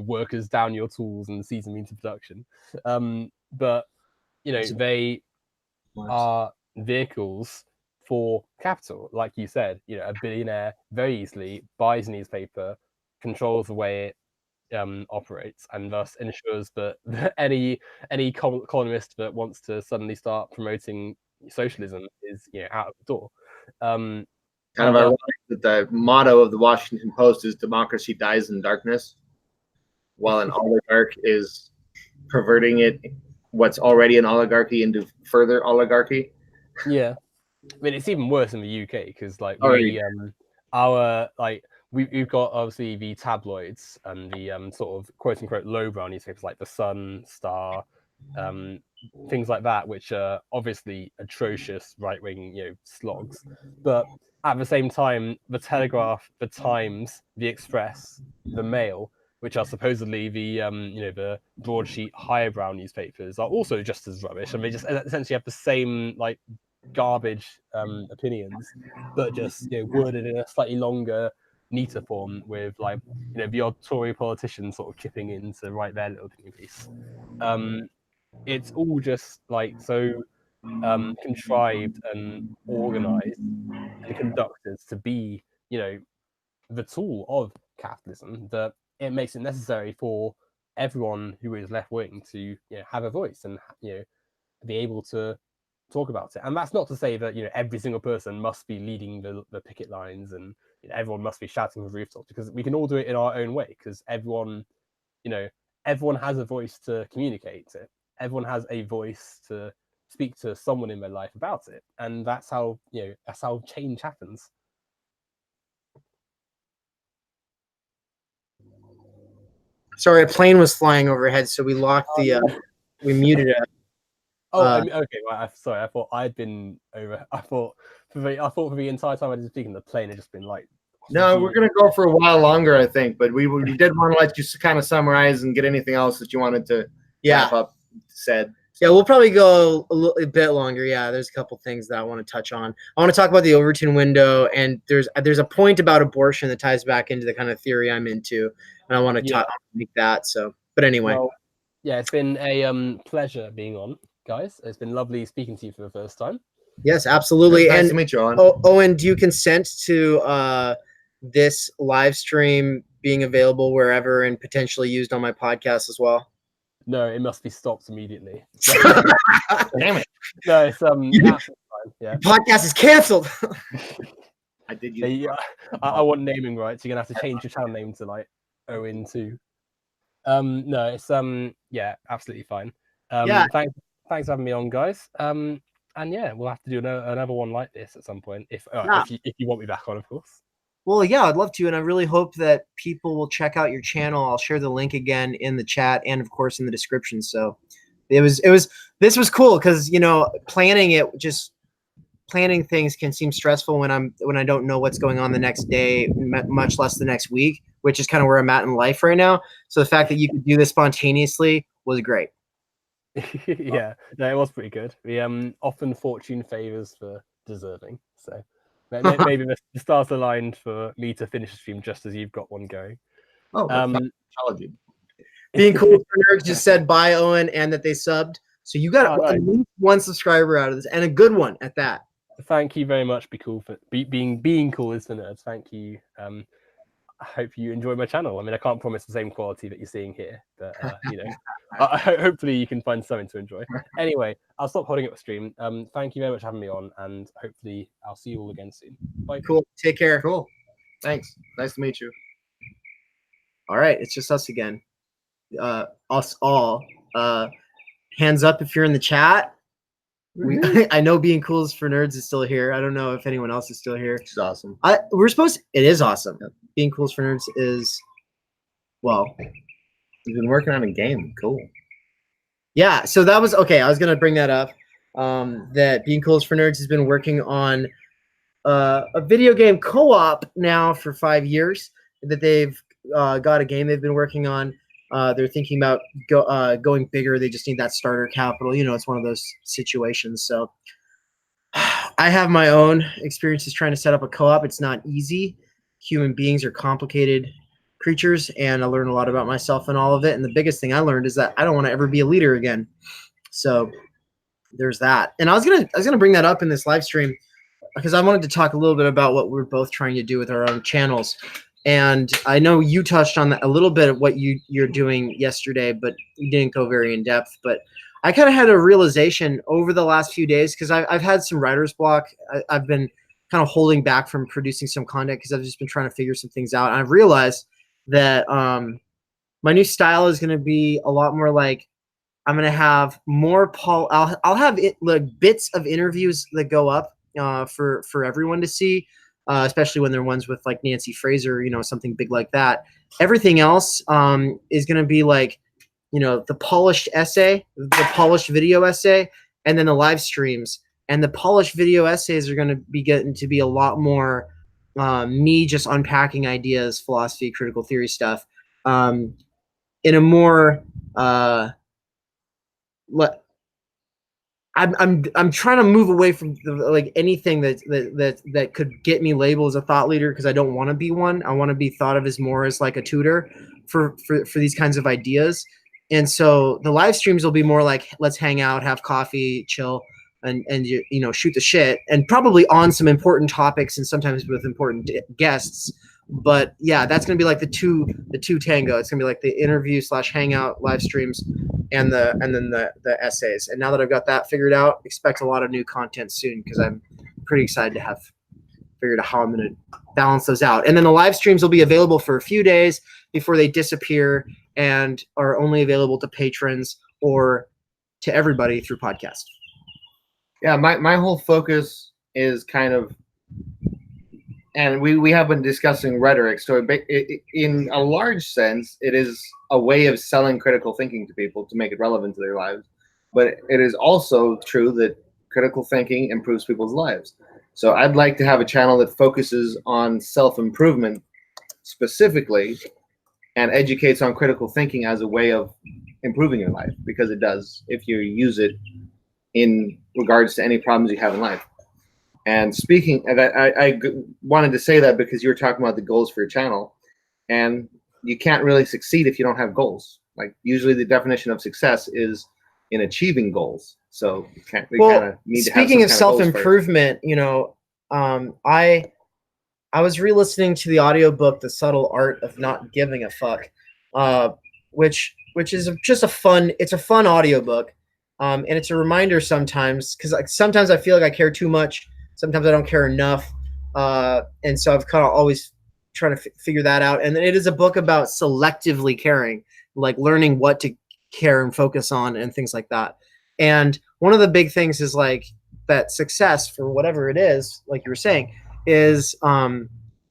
workers down your tools and season means of production, but they are vehicles for capital. Like you said, a billionaire very easily buys a newspaper, controls the way it operates, and thus ensures that any columnist that wants to suddenly start promoting socialism is out of the door. Kind of ironic that the motto of the Washington Post is "Democracy dies in darkness," while an oligarch is perverting what's already an oligarchy into further oligarchy. Yeah, I mean it's even worse in the UK because like we've got obviously the tabloids and the sort of quote unquote lowbrow newspapers like the Sun, Star, things like that, which are obviously atrocious right-wing slogs, but at the same time the Telegraph, the Times, the Express, the Mail, which are supposedly the the broadsheet higher brow newspapers, are also just as rubbish, and they just essentially have the same like garbage opinions, but just worded in a slightly longer, neater form with like the odd Tory politician sort of chipping in to write their little opinion piece. It's all just like so contrived and organized and conducted to be the tool of capitalism that it makes it necessary for everyone who is left wing to have a voice and be able to talk about it. And that's not to say that every single person must be leading the picket lines and everyone must be shouting from rooftops, because we can all do it in our own way, because everyone has a voice to communicate it. Everyone has a voice to speak to someone in their life about it, and that's how change happens. Sorry, a plane was flying overhead, so we locked the we muted it. Okay. Well, sorry. I thought I'd been over. I thought for the entire time I was speaking, the plane had just been like. No, we're gonna go for a while longer, I think. But we did want to let you kind of summarize and get anything else that you wanted to wrap up said. Yeah, we'll probably go a bit longer. Yeah, there's a couple things that I want to touch on. I want to talk about the Overton window, and there's a point about abortion that ties back into the kind of theory I'm into, and I want to make that. So, but anyway. Well, yeah, it's been a pleasure being on, guys. It's been lovely speaking to you for the first time. Yes, absolutely. Nice and to meet you, Owen. Owen, do you consent to this live stream being available wherever and potentially used on my podcast as well? No, it must be stopped immediately. Damn it! No, it's absolutely fine. Yeah, podcast is canceled. I did use. I want naming rights. You're gonna have to change your channel name to like Owen 2. No, it's absolutely fine. Thanks for having me on, guys. And yeah, we'll have to do another one like this at some point if you want me back on, of course. Well, yeah, I'd love to, and I really hope that people will check out your channel. I'll share the link again in the chat and, of course, in the description. So, this was cool because planning things can seem stressful when I don't know what's going on the next day, much less the next week, which is kind of where I'm at in life right now. So the fact that you could do this spontaneously was great. Yeah, no, it was pretty good. We often fortune favors for deserving, so. Maybe the stars aligned for me to finish the stream just as you've got one going. Oh, that's Being Cool for Nerds just said bye, Owen, and that they subbed. So you got at least one subscriber out of this, and a good one at that. Thank you very much. Be cool for being cool is for nerds. Thank you. I hope you enjoy my channel. I mean, I can't promise the same quality that you're seeing here, but hopefully you can find something to enjoy. Anyway, I'll stop holding up the stream. Thank you very much for having me on, and hopefully I'll see you all again soon. Bye. Cool. Take care. Cool. Thanks. Nice to meet you. All right, it's just us again. Us all. Hands up if you're in the chat. I know Being Cool for Nerds is still here. I don't know if anyone else is still here. It's awesome. It is awesome. Being Cool for Nerds is, well, you've been working on a game. Cool. Yeah, so that was okay. I was gonna bring that up. That Being Cool for Nerds has been working on a video game co-op now for 5 years. That they've got a game they've been working on. They're thinking about going bigger. They just need that starter capital. It's one of those situations. So I have my own experiences trying to set up a co-op. It's not easy. Human beings are complicated creatures, and I learned a lot about myself and all of it. And the biggest thing I learned is that I don't want to ever be a leader again. So there's that. And I was gonna bring that up in this live stream because I wanted to talk a little bit about what we're both trying to do with our own channels. And I know you touched on that a little bit of what you're doing yesterday, but you didn't go very in depth. But I kind of had a realization over the last few days, because I've had some writer's block. I've been kind of holding back from producing some content because I've just been trying to figure some things out. And I've realized that my new style is going to be a lot more like, I'm going to have more I'll have like bits of interviews that go up for everyone to see. Especially when they're ones with like Nancy Fraser, something big like that. Everything else is going to be like, the polished essay, the polished video essay, and then the live streams. And the polished video essays are going to be getting to be a lot more me just unpacking ideas, philosophy, critical theory stuff in a more I'm trying to move away from like anything that could get me labeled as a thought leader, because I don't want to be one. I want to be thought of as more as like a tutor for these kinds of ideas. And so the live streams will be more like, let's hang out, have coffee, chill, and shoot the shit, and probably on some important topics and sometimes with important guests. But yeah, that's gonna be like the two tango. It's gonna be like the interview / hangout live streams and then the essays. And now that I've got that figured out, expect a lot of new content soon, because I'm pretty excited to have figured out how I'm gonna balance those out. And then the live streams will be available for a few days before they disappear and are only available to patrons or to everybody through podcast. Yeah, my whole focus is kind of, and we have been discussing rhetoric. So in a large sense, it is a way of selling critical thinking to people to make it relevant to their lives. But it is also true that critical thinking improves people's lives. So I'd like to have a channel that focuses on self-improvement specifically and educates on critical thinking as a way of improving your life, because it does if you use it in regards to any problems you have in life. And speaking of that, I wanted to say that because you were talking about the goals for your channel, and you can't really succeed if you don't have goals. Like, usually the definition of success is in achieving goals. So we kind of need to have some speaking of kind self-improvement, I was re-listening to the audiobook The Subtle Art of Not Giving a Fuck, which is just a fun audiobook. And it's a reminder sometimes, because sometimes I feel like I care too much. Sometimes I don't care enough. And so I've kind of always trying to figure that out. And then it is a book about selectively caring, like learning what to care and focus on and things like that. And one of the big things is like that success for whatever it is, like you were saying, is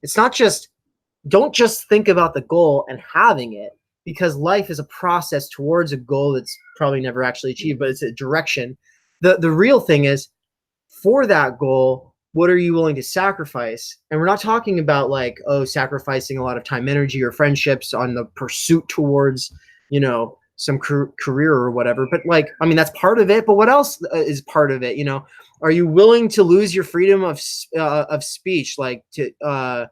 it's not just, don't just think about the goal and having it, because life is a process towards a goal that's probably never actually achieved, but it's a direction. The real thing is, for that goal, what are you willing to sacrifice? And we're not talking about like, sacrificing a lot of time, energy, or friendships on the pursuit towards, some career or whatever. But like, I mean, that's part of it. But what else is part of it? Are you willing to lose your freedom of speech, like to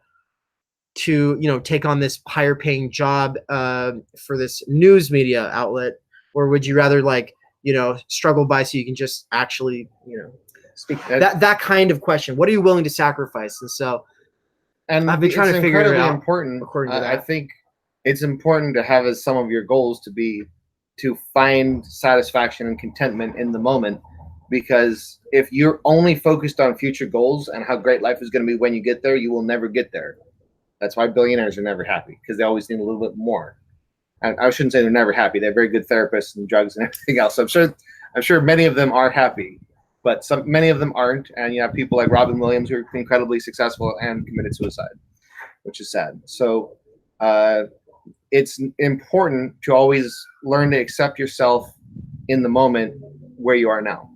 take on this higher paying job for this news media outlet, or would you rather like struggle by so you can just actually speak? That kind of question. What are you willing to sacrifice? And so, and I've been trying to figure it out. Important. According to that. I think it's important to have as some of your goals to find satisfaction and contentment in the moment, because if you're only focused on future goals and how great life is going to be when you get there, you will never get there. That's why billionaires are never happy, because they always need a little bit more. And I shouldn't say they're never happy. They have very good therapists and drugs and everything else. So I'm sure many of them are happy, but many of them aren't. And you have people like Robin Williams who are incredibly successful and committed suicide, which is sad. So it's important to always learn to accept yourself in the moment where you are now.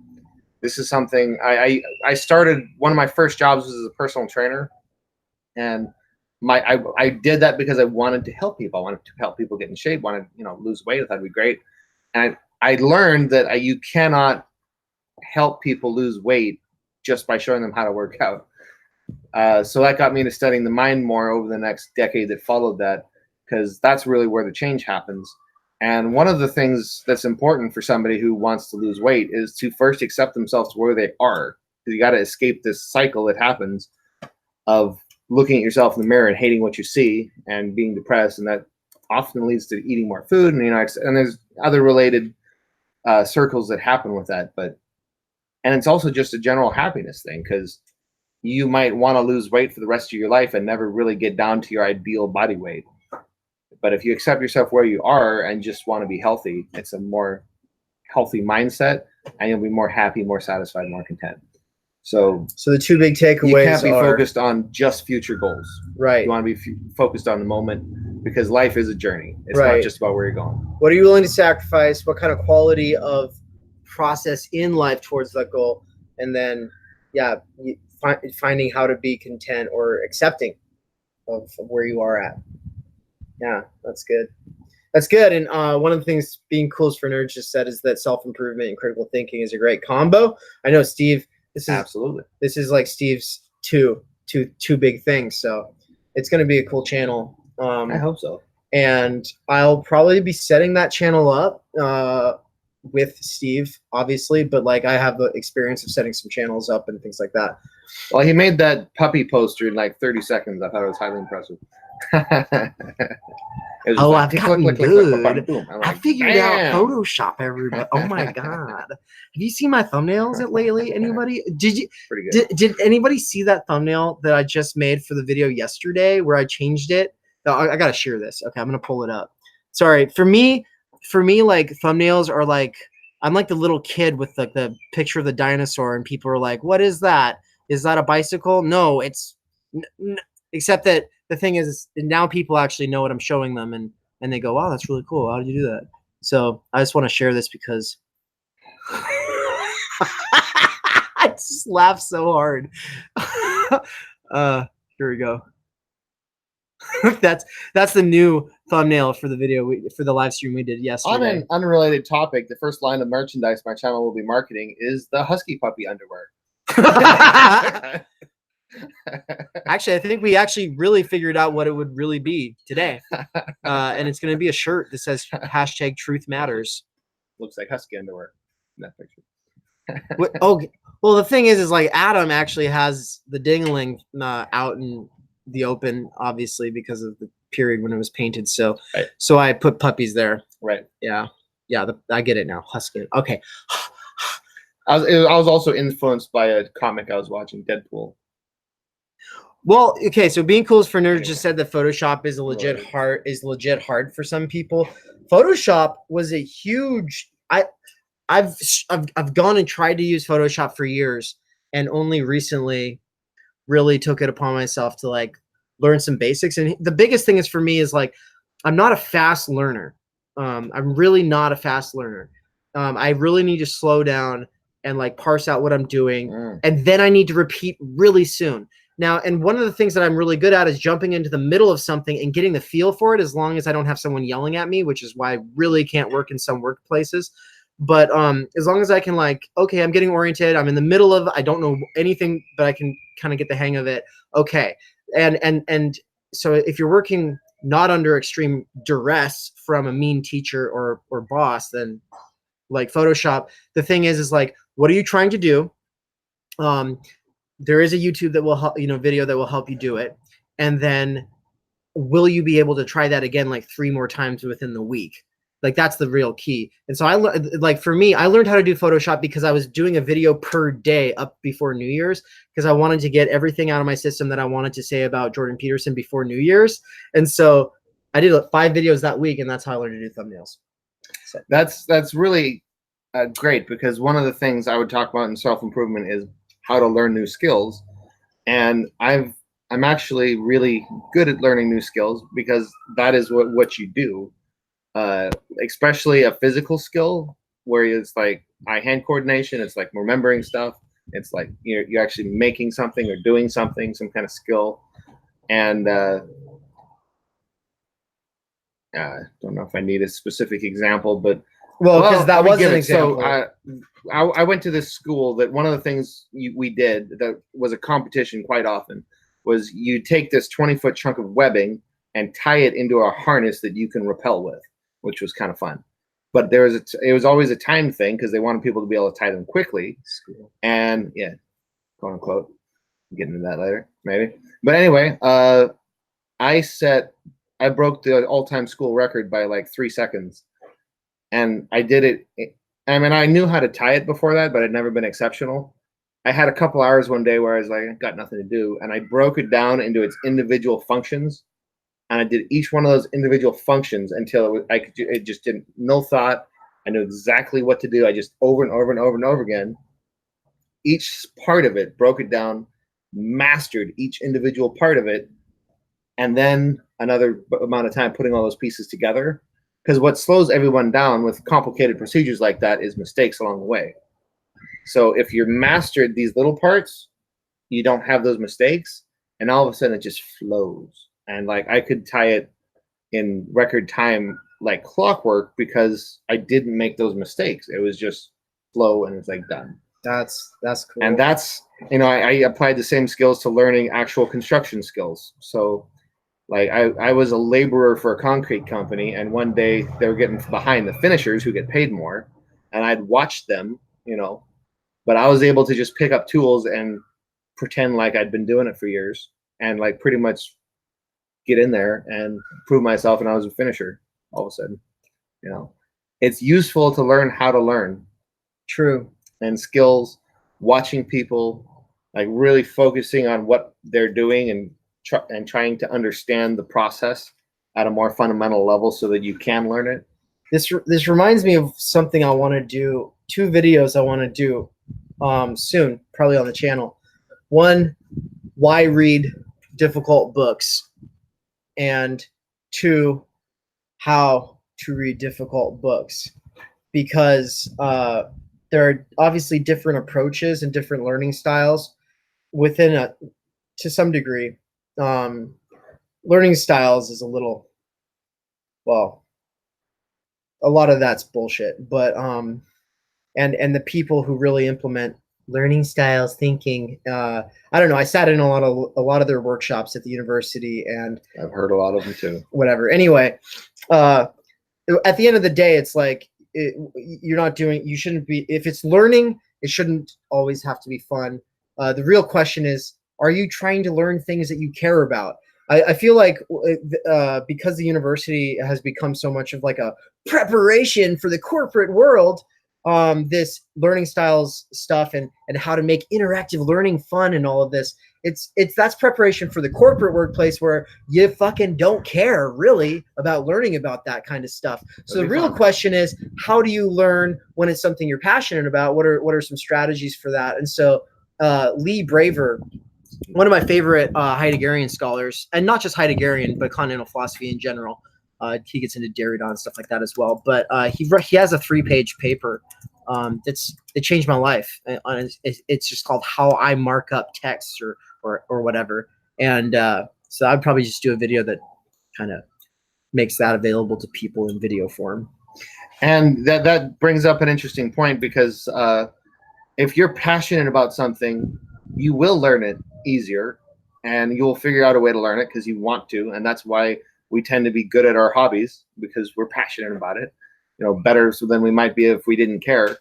This is something I started. One of my first jobs was as a personal trainer, and I did that because I wanted to help people. I wanted to help people get in shape, wanted lose weight. That'd be great. And I learned that you cannot help people lose weight just by showing them how to work out. So that got me into studying the mind more over the next decade that followed that, because that's really where the change happens. And one of the things that's important for somebody who wants to lose weight is to first accept themselves to where they are. Because you got to escape this cycle that happens of looking at yourself in the mirror and hating what you see and being depressed, and that often leads to eating more food, and and there's other related circles that happen with that. And it's also just a general happiness thing, because you might want to lose weight for the rest of your life and never really get down to your ideal body weight. But if you accept yourself where you are and just want to be healthy, it's a more healthy mindset, and you'll be more happy, more satisfied, more content. So the two big takeaways you can't be are focused on just future goals. right. You want to be focused on the moment, because life is a journey. It's Right. not just about where you're going. What are you willing to sacrifice? What kind of quality of process in life towards that goal? And then, finding how to be content or accepting of where you are at. Yeah, that's good. That's good. And one of the things Being Cool for Nerds just said is that self-improvement and critical thinking is a great combo. I know Steve, Absolutely. This is like Steve's two big things. So it's going to be a cool channel. I hope so. And I'll probably be setting that channel up with Steve, obviously, but like I have the experience of setting some channels up and things like that. Well, he made that puppy poster in like 30 seconds. I thought it was highly impressive. I've gotten good. Boom. I figured out Photoshop, everybody. Oh my god! Have you seen my thumbnails lately? Anybody? Did you? Pretty good. Did anybody see that thumbnail that I just made for the video yesterday, where I changed it? I gotta share this. Okay, I'm gonna pull it up. Sorry, for me, like thumbnails are like I'm like the little kid with the picture of the dinosaur, and people are like, "What is that? Is that a bicycle?" No, it's except that. The thing is, now people actually know what I'm showing them, and they go, "Wow, that's really cool. How did you do that?" So I just want to share this because I just laugh so hard. Here we go. That's the new thumbnail for the video for the live stream we did yesterday. On an unrelated topic, the first line of merchandise my channel will be marketing is the Husky Puppy underwear. Actually, I think we actually really figured out what it would really be today. And it's going to be a shirt that says #TruthMatters. Looks like Husky underwear in that picture. Well, the thing is like Adam actually has the ding-a-ling out in the open, obviously, because of the period when it was painted. So, right. So I put Puppies there. Right. Yeah. I get it now. Husky. Okay. I was also influenced by a comic I was watching, Deadpool. Well, okay, so Being Cool for Nerds just said that Photoshop is legit hard for some people. Photoshop was a huge I've gone and tried to use Photoshop for years, and only recently really took it upon myself to like learn some basics. And the biggest thing is for me is like I'm not a fast learner. I'm really not a fast learner. I really need to slow down and like parse out what I'm doing, and then I need to repeat really soon. Now, and one of the things that I'm really good at is jumping into the middle of something and getting the feel for it, as long as I don't have someone yelling at me, which is why I really can't work in some workplaces. But as long as I can like, okay, I'm getting oriented, I'm in the middle of, I don't know anything, but I can kind of get the hang of it. Okay. And so if you're working not under extreme duress from a mean teacher or boss, then like Photoshop, the thing is like, what are you trying to do? There is a YouTube that will help, video that will help you do it. And then will you be able to try that again like 3 more times within the week? Like that's the real key. And so for me, I learned how to do Photoshop because I was doing a video per day up before New Year's, because I wanted to get everything out of my system that I wanted to say about Jordan Peterson before New Year's. And so I did 5 videos that week, and that's how I learned to do thumbnails. So that's really great, because one of the things I would talk about in self-improvement is how to learn new skills. And I'm actually really good at learning new skills, because that is what you do. Especially a physical skill where it's like eye-hand coordination, it's like remembering stuff, it's like you're actually making something or doing something, some kind of skill. And I don't know if I need a specific example, but because that was an example. So I went to this school that one of the things we did that was a competition quite often was you take this 20-foot chunk of webbing and tie it into a harness that you can rappel with, which was kind of fun. But it was always a time thing, because they wanted people to be able to tie them quickly. And yeah, quote unquote. Get into that later, maybe. But anyway, I broke the all-time school record by like 3 seconds, and I did it. I mean, I knew how to tie it before that, but I'd never been exceptional. I had a couple hours one day where I was like, I got nothing to do, and I broke it down into its individual functions, and I did each one of those individual functions until it just didn't, no thought. I knew exactly what to do. I just over and over and over and over again. Each part of it, broke it down, mastered each individual part of it, and then another amount of time putting all those pieces together. Because what slows everyone down with complicated procedures like that is mistakes along the way. So if you're mastered these little parts, you don't have those mistakes, and all of a sudden it just flows. And like I could tie it in record time like clockwork because I didn't make those mistakes. It was just flow, and it's like done. That's cool. And that's, you know, I applied the same skills to learning actual construction skills. So like I was a laborer for a concrete company, and one day they were getting behind the finishers who get paid more, and I'd watched them, you know, but I was able to just pick up tools and pretend like I'd been doing it for years, and like pretty much get in there and prove myself, and I was a finisher all of a sudden. You know, it's useful to learn how to learn. True. And skills, watching people, like really focusing on what they're doing and trying to understand the process at a more fundamental level so that you can learn it. This reminds me of something I want to do. 2 videos I want to do soon, probably on the channel. One, why read difficult books, and 2, how to read difficult books, because there are obviously different approaches and different learning styles within to some degree. Learning styles is a little, well, a lot of that's bullshit, but and the people who really implement learning styles thinking, I don't know, I sat in a lot of their workshops at the university, and I've heard a lot of them too. Whatever. Anyway, at the end of the day, it's like you're not doing, you shouldn't be, if it's learning, it shouldn't always have to be fun. The real question is, are you trying to learn things that you care about? I feel like because the university has become so much of like a preparation for the corporate world, this learning styles stuff and how to make interactive learning fun and all of this, that's preparation for the corporate workplace where you fucking don't care really about learning about that kind of stuff. So the real question is, how do you learn when it's something you're passionate about? What are some strategies for that? And so Lee Braver, one of my favorite Heideggerian scholars, and not just Heideggerian, but continental philosophy in general. He gets into Derrida and stuff like that as well. But he has a 3-page paper it changed my life. It's just called How I Mark Up Texts or whatever. And so I'd probably just do a video that kind of makes that available to people in video form. And that brings up an interesting point, because if you're passionate about something, you will learn it easier, and you'll figure out a way to learn it because you want to. And that's why we tend to be good at our hobbies, because we're passionate about it, you know, better so than we might be if we didn't care.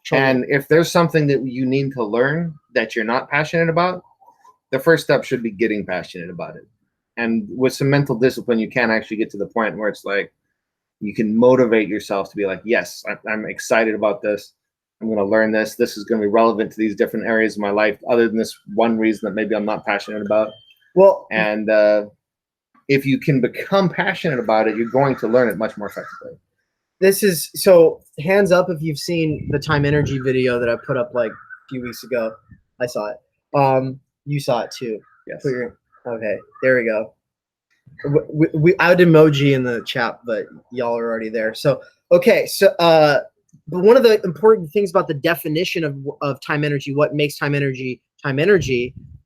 Sure. And if there's something that you need to learn that you're not passionate about, the first step should be getting passionate about it. And with some mental discipline, you can actually get to the point where it's like you can motivate yourself to be like, yes, I'm excited about this. I'm going to learn this. This is going to be relevant to these different areas of my life, other than this one reason that maybe I'm not passionate about. Well, and if you can become passionate about it, you're going to learn it much more effectively. This is, so hands up if you've seen the time energy video that I put up like a few weeks ago. I saw it. You saw it too. Yes. Okay, there we go. I would emoji in the chat, but y'all are already there. So, okay. So, but one of the important things about the definition of time energy, what makes time energy,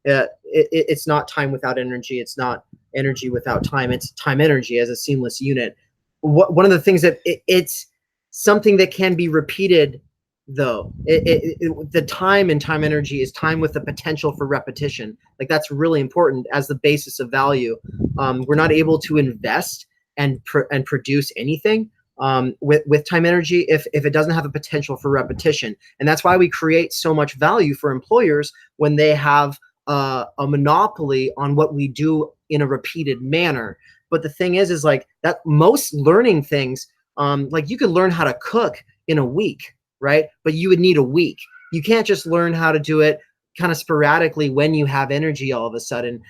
it's not time without energy. It's not energy without time. It's time energy as a seamless unit. One of the things that it's something that can be repeated, though. The time in time energy is time with the potential for repetition. Like, that's really important as the basis of value. We're not able to invest and produce anything with time energy if it doesn't have a potential for repetition. And that's why we create so much value for employers when they have a monopoly on what we do in a repeated manner. But the thing is like that most learning things, like you could learn how to cook in a week, right? But you would need a week. You can't just learn how to do it kind of sporadically when you have energy all of a sudden.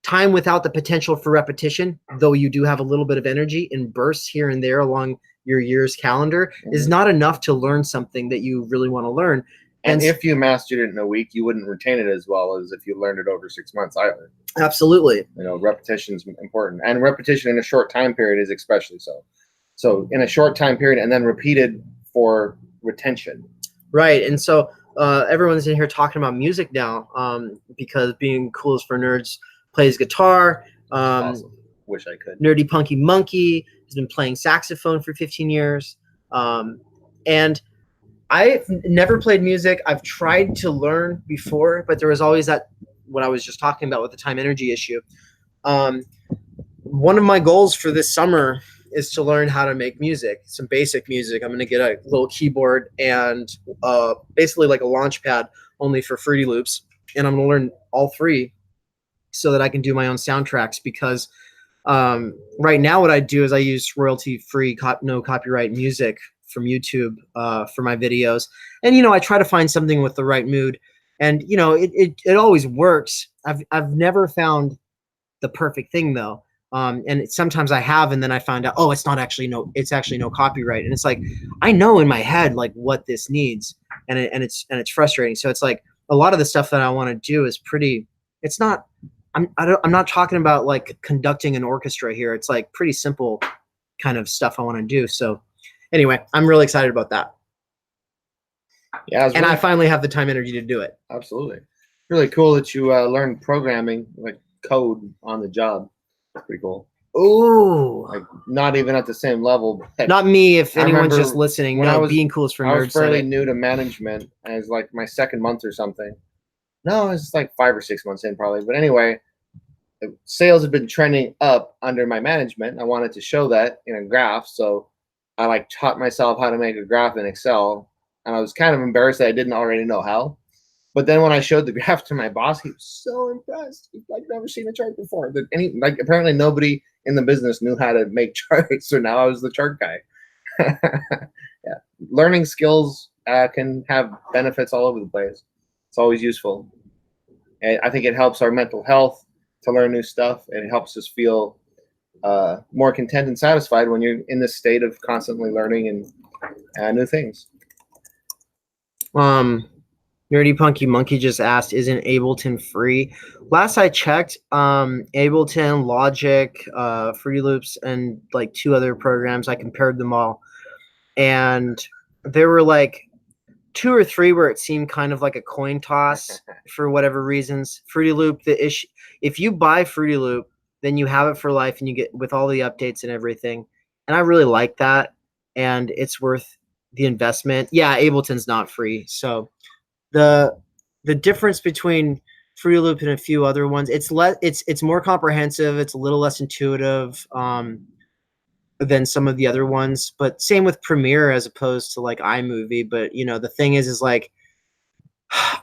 Time without the potential for repetition, though you do have a little bit of energy in bursts here and there along your year's calendar, is not enough to learn something that you really want to learn. And if you mastered it in a week, you wouldn't retain it as well as if you learned it over 6 months either. Absolutely. You know, repetition is important, and repetition in a short time period is especially so. So in a short time period, and then repeated for retention. Right, and so everyone's in here talking about music now, because Being Cool is for Nerds plays guitar. Awesome. Wish I could. Nerdy Punky Monkey has been playing saxophone for 15 years. And I've never played music. I've tried to learn before, but there was always that, what I was just talking about with the time energy issue. One of my goals for this summer is to learn how to make music, some basic music. I'm going to get a little keyboard and basically like a launch pad only for Fruity Loops. And I'm going to learn all three so that I can do my own soundtracks, because right now what I do is I use royalty-free, no copyright music from YouTube for my videos. And, you know, I try to find something with the right mood. And, you know, it always works. I've never found the perfect thing though. And sometimes I have, and then I find out, oh, it's actually no copyright. And it's like, I know in my head, like what this needs, and it's frustrating. So it's like a lot of the stuff that I want to do is pretty, it's not, I'm not talking about like conducting an orchestra here. It's like pretty simple kind of stuff I want to do. So anyway, I'm really excited about that. Yeah. And I finally have the time energy to do it. Absolutely. Really cool that you learned programming, like code on the job. That's pretty cool. Ooh. Like not even at the same level. Not me, if anyone's remember just listening. when I was- Being Cool is for Nerds. I was fairly new to management, and it was like my second month or something. No, it's like 5 or 6 months in probably. But anyway, sales had been trending up under my management. I wanted to show that in a graph, so I like taught myself how to make a graph in Excel, and I was kind of embarrassed that I didn't already know how. But then when I showed the graph to my boss, he was so impressed. He's like, never seen a chart before. Apparently nobody in the business knew how to make charts, so now I was the chart guy. Yeah, learning skills can have benefits all over the place. It's always useful. And I think it helps our mental health to learn new stuff, and it helps us feel more content and satisfied when you're in this state of constantly learning and new things. Nerdy Punky Monkey just asked, isn't Ableton free? Last I checked, Ableton, Logic, Fruity Loops, and like 2 other programs, I compared them all, and there were like 2 or 3 where it seemed kind of like a coin toss for whatever reasons. Fruity Loop, the issue, if you buy Fruity Loop, then you have it for life, and you get with all the updates and everything. And I really like that, and it's worth the investment. Yeah, Ableton's not free. So the difference between Fruity Loop and a few other ones, it's more comprehensive, it's a little less intuitive than some of the other ones, but same with Premiere as opposed to like iMovie. But you know, the thing is like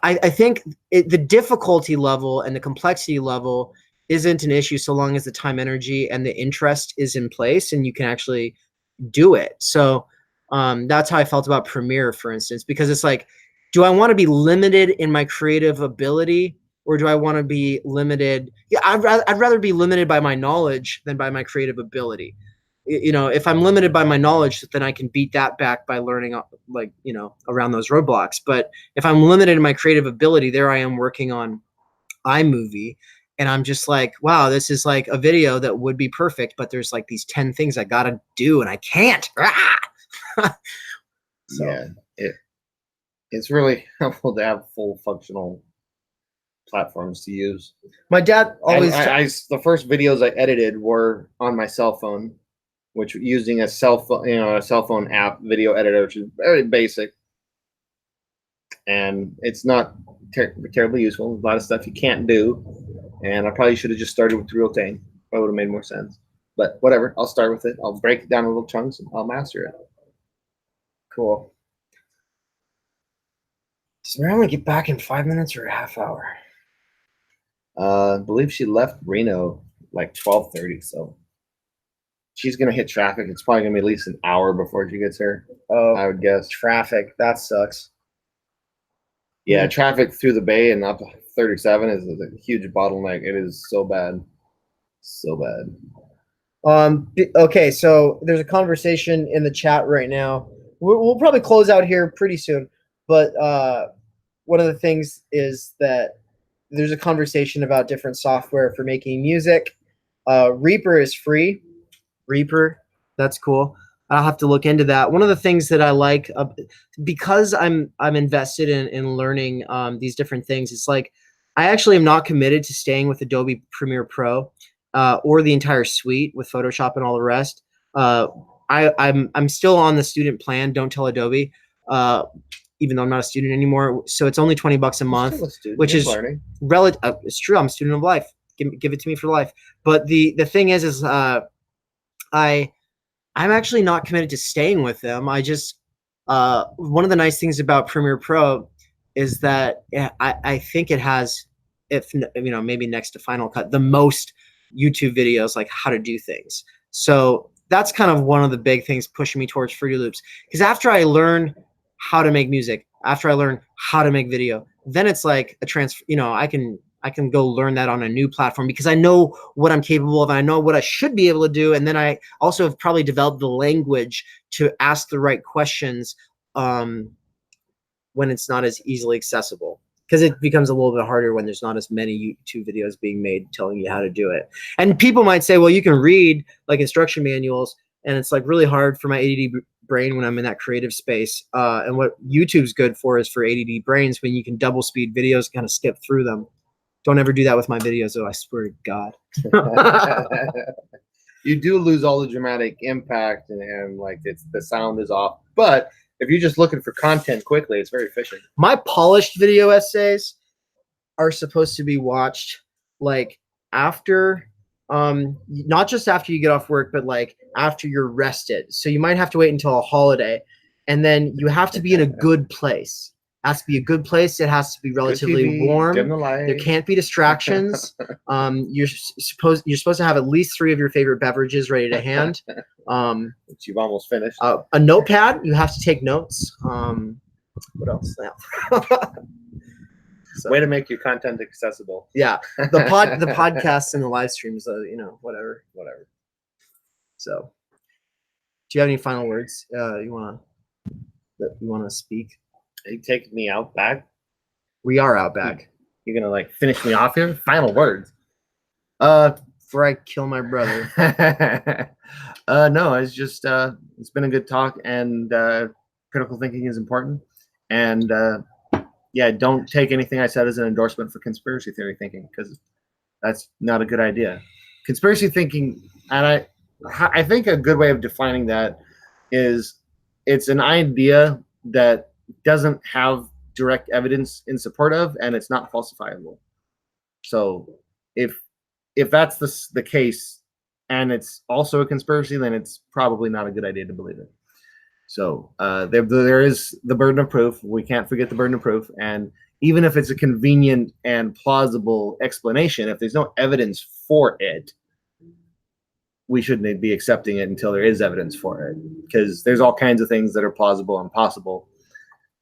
I think the difficulty level and the complexity level isn't an issue so long as the time, energy, and the interest is in place and you can actually do it. So that's how I felt about Premiere, for instance, because it's like, do I want to be limited in my creative ability, or do I want to be limited? Yeah, I'd rather be limited by my knowledge than by my creative ability. You know, if I'm limited by my knowledge, then I can beat that back by learning, like, you know, around those roadblocks. But if I'm limited in my creative ability, there I am working on iMovie, and I'm just like, wow, this is like a video that would be perfect, but there's like these 10 things I got to do and I can't. So. Yeah, it's really helpful to have full functional platforms to use. My dad always the first videos I edited were on my cell phone, which using a cell phone app video editor, which is very basic, and it's not terribly useful. There's a lot of stuff you can't do, and I probably should have just started with the real thing. That would have made more sense. But whatever, I'll start with it. I'll break it down in little chunks and I'll master it. Cool. Does Marilyn get back in 5 minutes or a half hour? I believe she left Reno like 12:30, so she's gonna hit traffic. It's probably gonna be at least an hour before she gets here. Oh, I would guess. traffic. That sucks. Yeah, traffic through the bay and up 37 is a huge bottleneck. It is so bad, so bad. Okay, so there's a conversation in the chat right now. We'll probably close out here pretty soon, but one of the things is that there's a conversation about different software for making music. Reaper is free. Reaper, that's cool. I'll have to look into that. One of the things that I like, because I'm invested in learning these different things, it's like I actually am not committed to staying with Adobe Premiere Pro or the entire suite with Photoshop and all the rest. I'm still on the student plan. Don't tell Adobe, even though I'm not a student anymore. So it's only $20 a month, which is relative. It's true. I'm a student of life. Give it to me for life. But the thing is I'm actually not committed to staying with them. I just one of the nice things about Premiere Pro is that I think it has, if you know, maybe next to Final Cut, the most YouTube videos like how to do things. So that's kind of one of the big things pushing me towards Fruity Loops. Because after I learn how to make music, after I learn how to make video, then it's like a transfer. You know, I can go learn that on a new platform because I know what I'm capable of. And I know what I should be able to do. And then I also have probably developed the language to ask the right questions when it's not as easily accessible. Because it becomes a little bit harder when there's not as many YouTube videos being made telling you how to do it. And people might say, well, you can read like instruction manuals, and it's like really hard for my ADD brain when I'm in that creative space. And what YouTube's good for is for ADD brains, when you can double speed videos, kind of skip through them. Don't ever do that with my videos, though. I swear to God. You do lose all the dramatic impact, and like the sound is off. But if you're just looking for content quickly, it's very efficient. My polished video essays are supposed to be watched like after, not just after you get off work, but like after you're rested. So you might have to wait until a holiday, and then you have to be in a good place. It has to be a good place. It has to be relatively warm. There can't be distractions. You're supposed to have at least 3 of your favorite beverages ready to hand. Which you've almost finished. A notepad. You have to take notes. What else? So, way to make your content accessible. Yeah, the podcasts and the live streams. You know, whatever. So, do you have any final words you wanna speak? Are you taking me out back? We are out back. You're gonna like finish me off here? Final words. Before I kill my brother. No, it's just it's been a good talk, and critical thinking is important. And yeah, don't take anything I said as an endorsement for conspiracy theory thinking, because that's not a good idea. Conspiracy thinking, and I think a good way of defining that is it's an idea that doesn't have direct evidence in support of, and it's not falsifiable. So if that's the case, and it's also a conspiracy, then it's probably not a good idea to believe it. So there is the burden of proof. We can't forget the burden of proof. And even if it's a convenient and plausible explanation, if there's no evidence for it, we shouldn't be accepting it until there is evidence for it, because there's all kinds of things that are plausible and possible.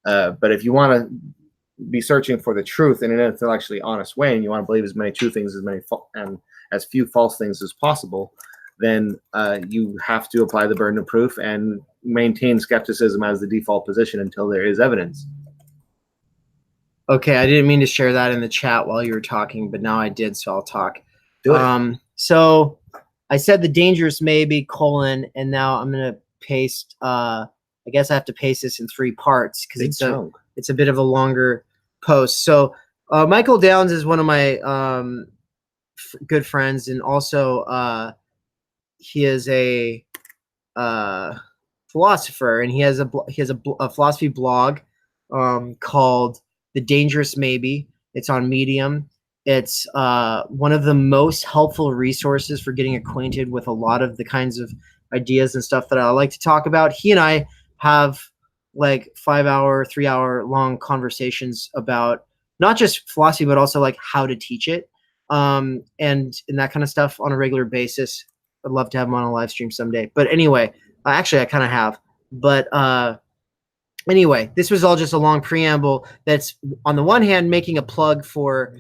But if you want to be searching for the truth in an intellectually honest way, and you want to believe as many true things and as few false things as possible, then you have to apply the burden of proof and maintain skepticism as the default position until there is evidence. Okay, I didn't mean to share that in the chat while you were talking, but now I did, so I'll talk. Do it. So I said the dangerous maybe, and now I'm going to paste, I guess I have to paste this in 3 parts because it's a bit of a longer post. So Michael Downs is one of my good friends, and also he is a philosopher, and he has a philosophy blog called The Dangerous Maybe. It's on Medium. It's one of the most helpful resources for getting acquainted with a lot of the kinds of ideas and stuff that I like to talk about. He and I have like 5-hour, 3-hour long conversations about not just philosophy, but also like how to teach it, and that kind of stuff on a regular basis. I'd love to have them on a live stream someday. But anyway, actually, I kind of have. But anyway, this was all just a long preamble that's on the one hand making a plug for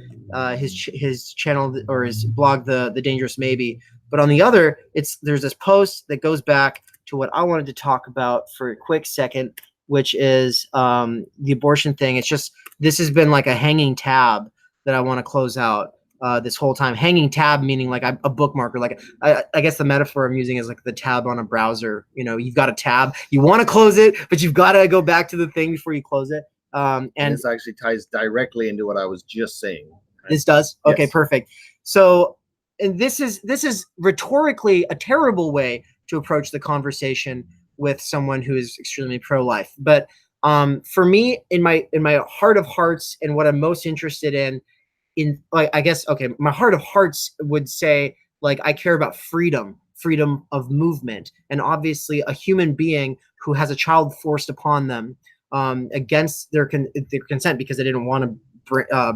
his channel or his blog, the Dangerous Maybe, but on the other, there's this post that goes back to what I wanted to talk about for a quick second, which is the abortion thing. It's just, this has been like a hanging tab that I want to close out this whole time. Hanging tab meaning like a bookmarker. Like I guess the metaphor I'm using is like the tab on a browser. You know, you've got a tab, you want to close it, but you've got to go back to the thing before you close it. And this actually ties directly into what I was just saying. This does? Okay, yes. Perfect. So, and this is rhetorically a terrible way to approach the conversation with someone who is extremely pro-life. But for me, in my heart of hearts, and what I'm most interested in like, I guess, okay, my heart of hearts would say, like, I care about freedom of movement, and obviously a human being who has a child forced upon them against their consent because they didn't want to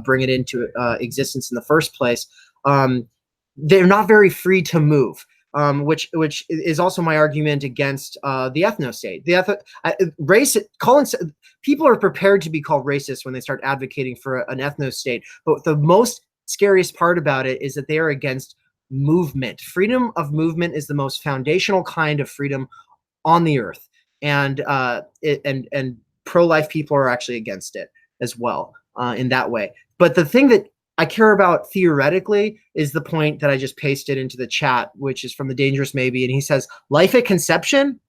bring it into existence in the first place. They're not very free to move. Which is also my argument against the ethno-state. People are prepared to be called racist when they start advocating for an ethno-state. But the most scariest part about it is that they are against movement. Freedom of movement is the most foundational kind of freedom on the earth, and pro-life people are actually against it as well in that way. But the thing that I care about theoretically is the point that I just pasted into the chat, which is from the Dangerous Maybe. And he says, life at conception?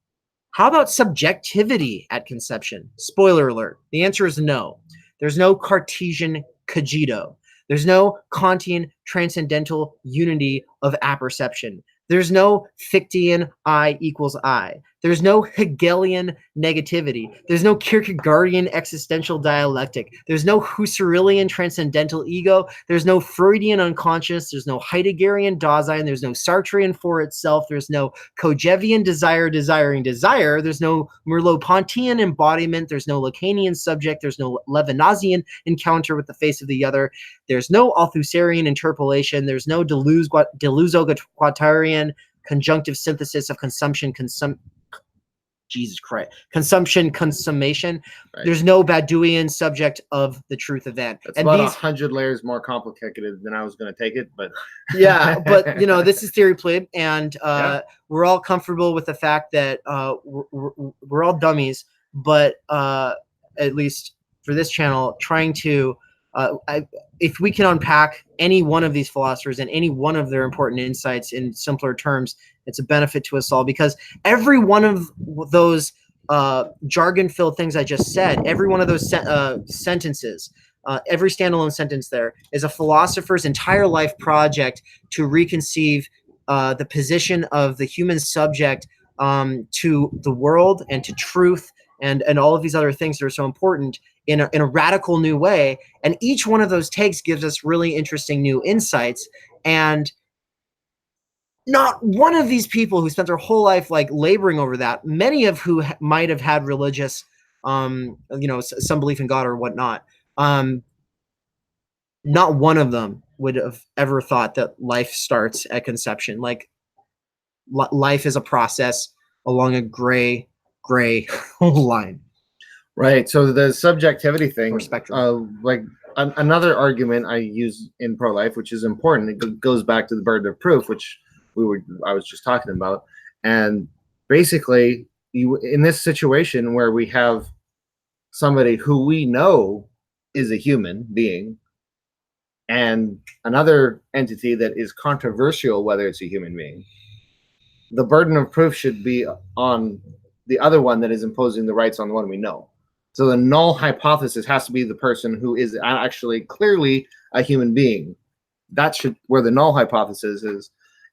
How about subjectivity at conception? Spoiler alert. The answer is no. There's no Cartesian cogito. There's no Kantian transcendental unity of apperception. There's no Fichtean I equals I. There's no Hegelian negativity. There's no Kierkegaardian existential dialectic. There's no Husserlian transcendental ego. There's no Freudian unconscious. There's no Heideggerian Dasein. There's no Sartrean for itself. There's no Kojevian desire desiring desire. There's no Merleau-Pontian embodiment. There's no Lacanian subject. There's no Levinasian encounter with the face of the other. There's no Althusserian interpolation. There's no Deleuze-Guattarian conjunctive synthesis of consumption, Jesus Christ, consummation. Right. There's no Baudouin subject of the truth event. It's about 100 layers more complicated than I was going to take it, but yeah, but you know, this is theory play, and we're all comfortable with the fact that we're all dummies, but at least for this channel, trying to if we can unpack any one of these philosophers and any one of their important insights in simpler terms, it's a benefit to us all, because every one of those jargon-filled things I just said, every one of those sentences, every standalone sentence there is a philosopher's entire life project to reconceive the position of the human subject to the world and to truth and all of these other things that are so important in a radical new way. And each one of those takes gives us really interesting new insights. And not one of these people who spent their whole life like laboring over that, many of who might have had religious, you know, some belief in God or whatnot, not one of them would have ever thought that life starts at conception. Like life is a process along a gray line. Right. So the subjectivity thing, or spectrum. Like another argument I use in pro-life, which is important, it goes back to the burden of proof, which I was just talking about. And basically, in this situation where we have somebody who we know is a human being and another entity that is controversial whether it's a human being, the burden of proof should be on the other one that is imposing the rights on the one we know. So the null hypothesis has to be the person who is actually clearly a human being. That's where the null hypothesis is.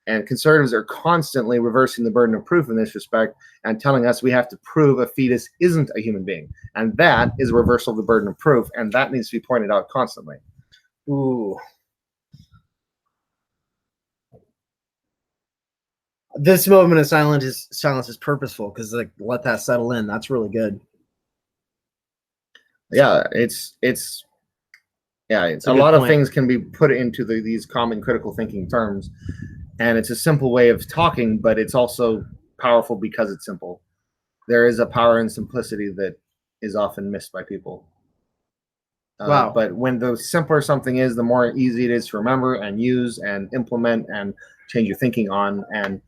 And conservatives are constantly reversing the burden of proof in this respect and telling us we have to prove a fetus isn't a human being. And that is a reversal of the burden of proof. And that needs to be pointed out constantly. Ooh. This moment of silence is purposeful, because like let that settle in. That's really good. Yeah, it's a a good lot of point. things can be put into these common critical thinking terms, and it's a simple way of talking, but it's also powerful because it's simple. There is a power in simplicity that is often missed by people. Wow. But when the simpler something is, the more easy it is to remember and use and implement and change your thinking on. And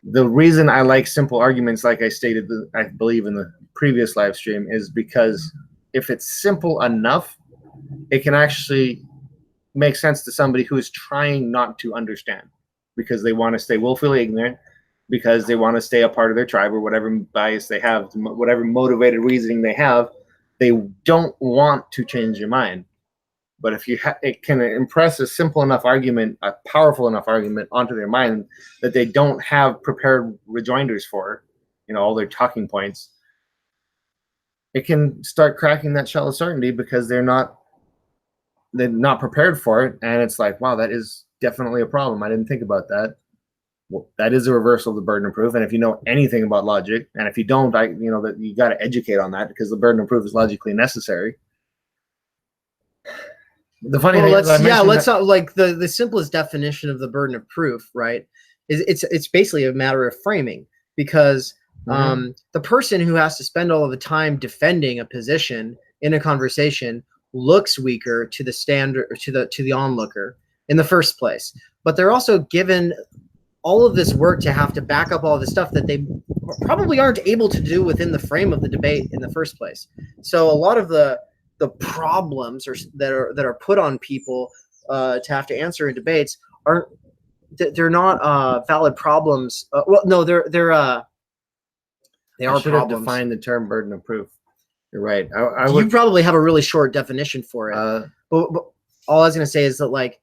the reason I like simple arguments, like I stated, I believe in the previous live stream, is because if it's simple enough, it can actually make sense to somebody who is trying not to understand, because they want to stay willfully ignorant, because they want to stay a part of their tribe, or whatever bias they have, whatever motivated reasoning they have. They don't want to change your mind. But if it can impress a simple enough argument, a powerful enough argument onto their mind that they don't have prepared rejoinders for, all their talking points, it can start cracking that shell of certainty, because they're not prepared for it. And it's like, wow, that is definitely a problem. I didn't think about that. Well, that is a reversal of the burden of proof. And if you know anything about logic, and if you don't, that you got to educate on that, because the burden of proof is logically necessary. The funny thing is, let's not, like, the simplest definition of the burden of proof, right? Is it's basically a matter of framing, because the person who has to spend all of the time defending a position in a conversation looks weaker to the standard, or to the onlooker in the first place. But they're also given all of this work to have to back up all this stuff that they probably aren't able to do within the frame of the debate in the first place. So a lot of the problems that are put on people to have to answer in debates they're not valid problems. Well, no, they are should have problems. defined the term burden of proof. You're right. You probably have a really short definition for it. But all I was going to say is that, like,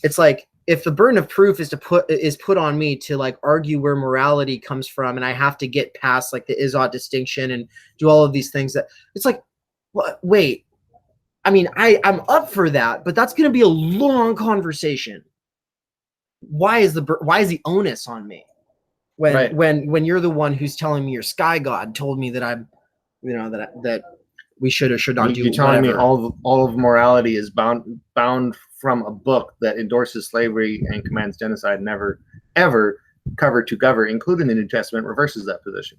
it's like, if the burden of proof is put on me to, like, argue where morality comes from, and I have to get past, like, the is-ought distinction and do all of these things, that it's like, wait, I mean, I'm up for that, but that's going to be a long conversation. Why is the onus on me when you're the one who's telling me your sky god told me that I'm, that we should or should not do? You're telling me all of morality is bound from a book that endorses slavery and commands genocide, never ever cover to cover, including the New Testament, reverses that position.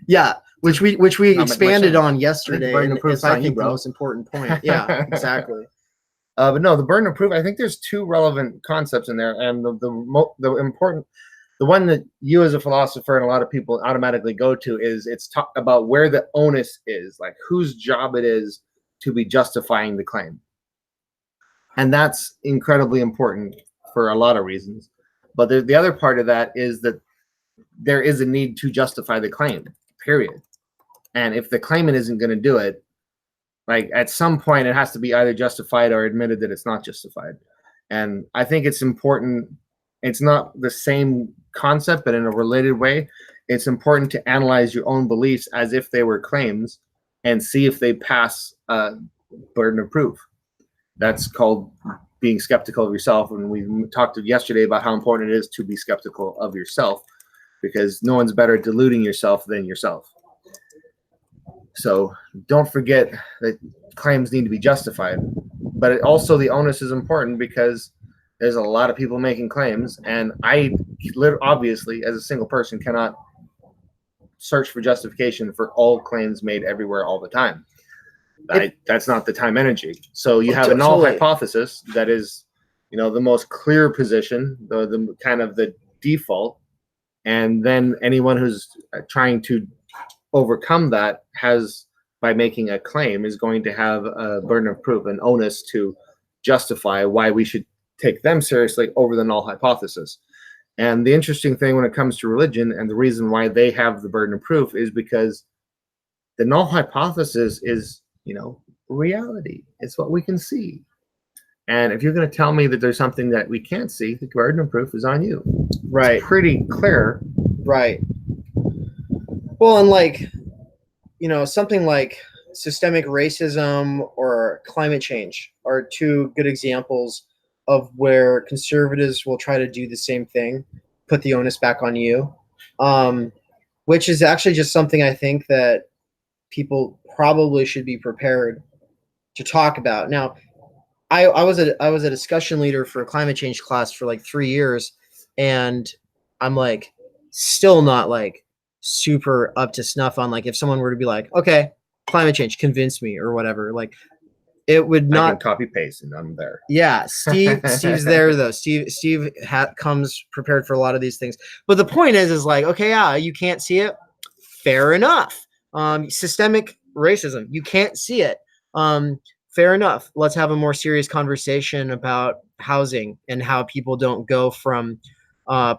yeah, which we expanded on yesterday, and it's, I think, the most important point. Yeah, exactly. But no, the burden of proof, I think there's two relevant concepts in there, and the important, the one that you as a philosopher and a lot of people automatically go to is it's about where the onus is, like whose job it is to be justifying the claim. And that's incredibly important for a lot of reasons. But the other part of that is that there is a need to justify the claim, period. And if the claimant isn't going to do it, like, at some point it has to be either justified or admitted that it's not justified. And I think it's important. It's not the same concept, but in a related way, it's important to analyze your own beliefs as if they were claims and see if they pass a burden of proof. That's called being skeptical of yourself. And we talked yesterday about how important it is to be skeptical of yourself, because no one's better at deluding yourself than yourself. So don't forget that claims need to be justified. But also the onus is important, because there's a lot of people making claims, and I obviously, as a single person, cannot search for justification for all claims made everywhere all the time. That's not the time energy. So you have a null hypothesis that is, the most clear position, the kind of the default, and then anyone who's trying to overcome that by making a claim, is going to have a burden of proof, an onus to justify why we should take them seriously over the null hypothesis. And the interesting thing when it comes to religion, and the reason why they have the burden of proof, is because the null hypothesis is, reality. It's what we can see. And if you're going to tell me that there's something that we can't see, the burden of proof is on you. Right. It's pretty clear. Right. Well, and, like, something like systemic racism or climate change are two good examples of where conservatives will try to do the same thing, put the onus back on you, which is actually just something I think that people probably should be prepared to talk about. Now, I was a discussion leader for a climate change class for like 3 years, and I'm like still not like super up to snuff on like if someone were to be like, okay, climate change, convince me or whatever, like it would I not can copy paste and I'm there. Yeah, Steve's there though. Steve comes prepared for a lot of these things. But the point is like, okay, yeah, you can't see it. Fair enough. Systemic racism, you can't see it. Fair enough. Let's have a more serious conversation about housing and how people don't go from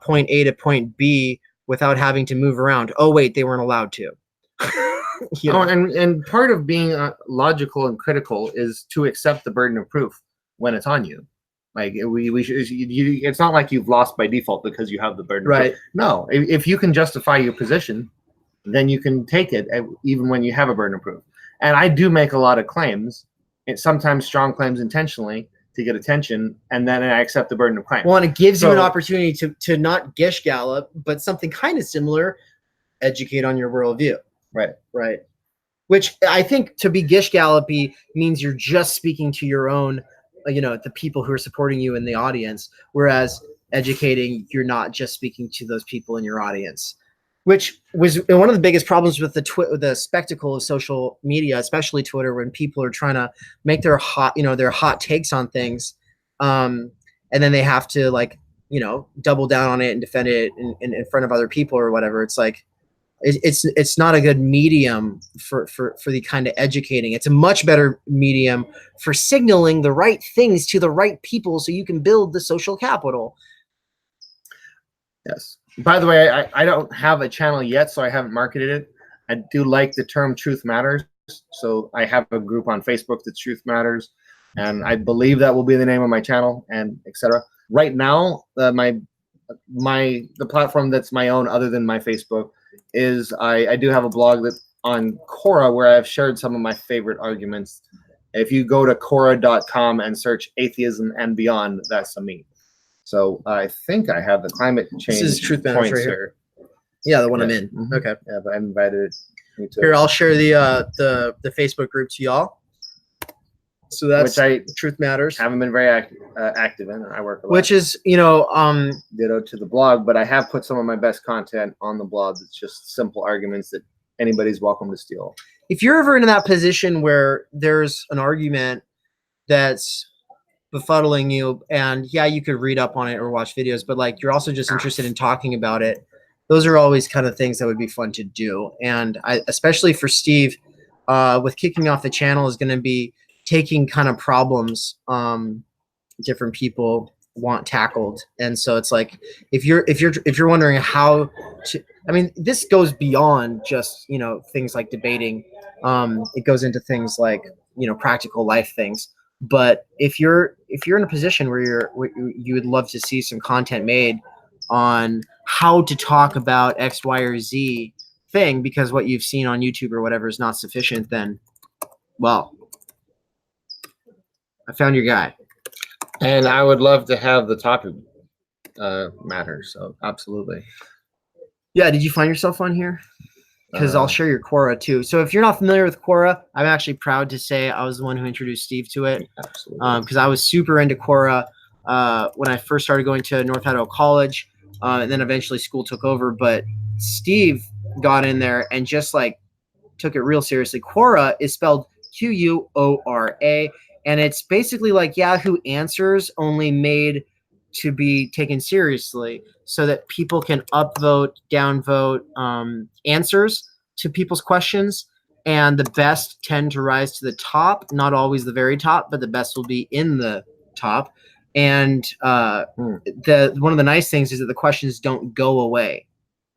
point A to point B without having to move around. Oh wait, they weren't allowed to. You know? Oh, and part of being logical and critical is to accept the burden of proof when it's on you. Like we should, it's not like you've lost by default because you have the burden. Right. Of proof. No, if you can justify your position, then you can take it even when you have a burden of proof. And I do make a lot of claims, and sometimes strong claims intentionally to get attention, and then I accept the burden of claim. Well, and it gives you an opportunity to not gish gallop, but something kind of similar, educate on your worldview. Right. Which I think to be gish gallopy means you're just speaking to your own, the people who are supporting you in the audience. Whereas educating, you're not just speaking to those people in your audience, which was one of the biggest problems with the spectacle of social media, especially Twitter, when people are trying to make their hot takes on things. And then they have to double down on it and defend it in front of other people or whatever. It's like, it's not a good medium for the kind of educating. It's a much better medium for signaling the right things to the right people so you can build the social capital. Yes. By the way, I don't have a channel yet, so I haven't marketed it. I do like the term Truth Matters. So I have a group on Facebook that's Truth Matters, and I believe that will be the name of my channel, and etc. Right now, the platform that's my own other than my Facebook is I do have a blog that on Quora where I've shared some of my favorite arguments. If you go to Quora.com and search atheism and beyond, that's a me. So I think I have the climate change. This is Truth Matters right here. Yeah, the one I'm in. Mm-hmm. Okay. Yeah, but I invited you to. Here, I'll share the Facebook group to y'all. So that's Truth Matters. Haven't been very active in. I work a lot. Which is, ditto to the blog, but I have put some of my best content on the blog. It's just simple arguments that anybody's welcome to steal. If you're ever in that position where there's an argument that's befuddling you, and yeah, you could read up on it or watch videos, but like you're also just interested in talking about it, those are always kind of things that would be fun to do. And especially for Steve, with kicking off the channel is going to be taking kind of problems different people want tackled. And so it's like if you're wondering how to, I mean, this goes beyond just things like debating. It goes into things like practical life things. But if you're in a position where you would love to see some content made on how to talk about X, Y, or Z thing because what you've seen on YouTube or whatever is not sufficient, then well, I found your guy. And I would love to have the topic matter. So absolutely. Yeah. Did you find yourself on here? Because I'll share your Quora too. So if you're not familiar with Quora, I'm actually proud to say I was the one who introduced Steve to it. Absolutely. Because I was super into Quora when I first started going to North Idaho College, and then eventually school took over. But Steve got in there and just like took it real seriously. Quora is spelled Quora, and it's basically like Yahoo Answers, only made to be taken seriously so that people can upvote, downvote answers to people's questions. And the best tend to rise to the top, not always the very top, but the best will be in the top. And one of the nice things is that the questions don't go away.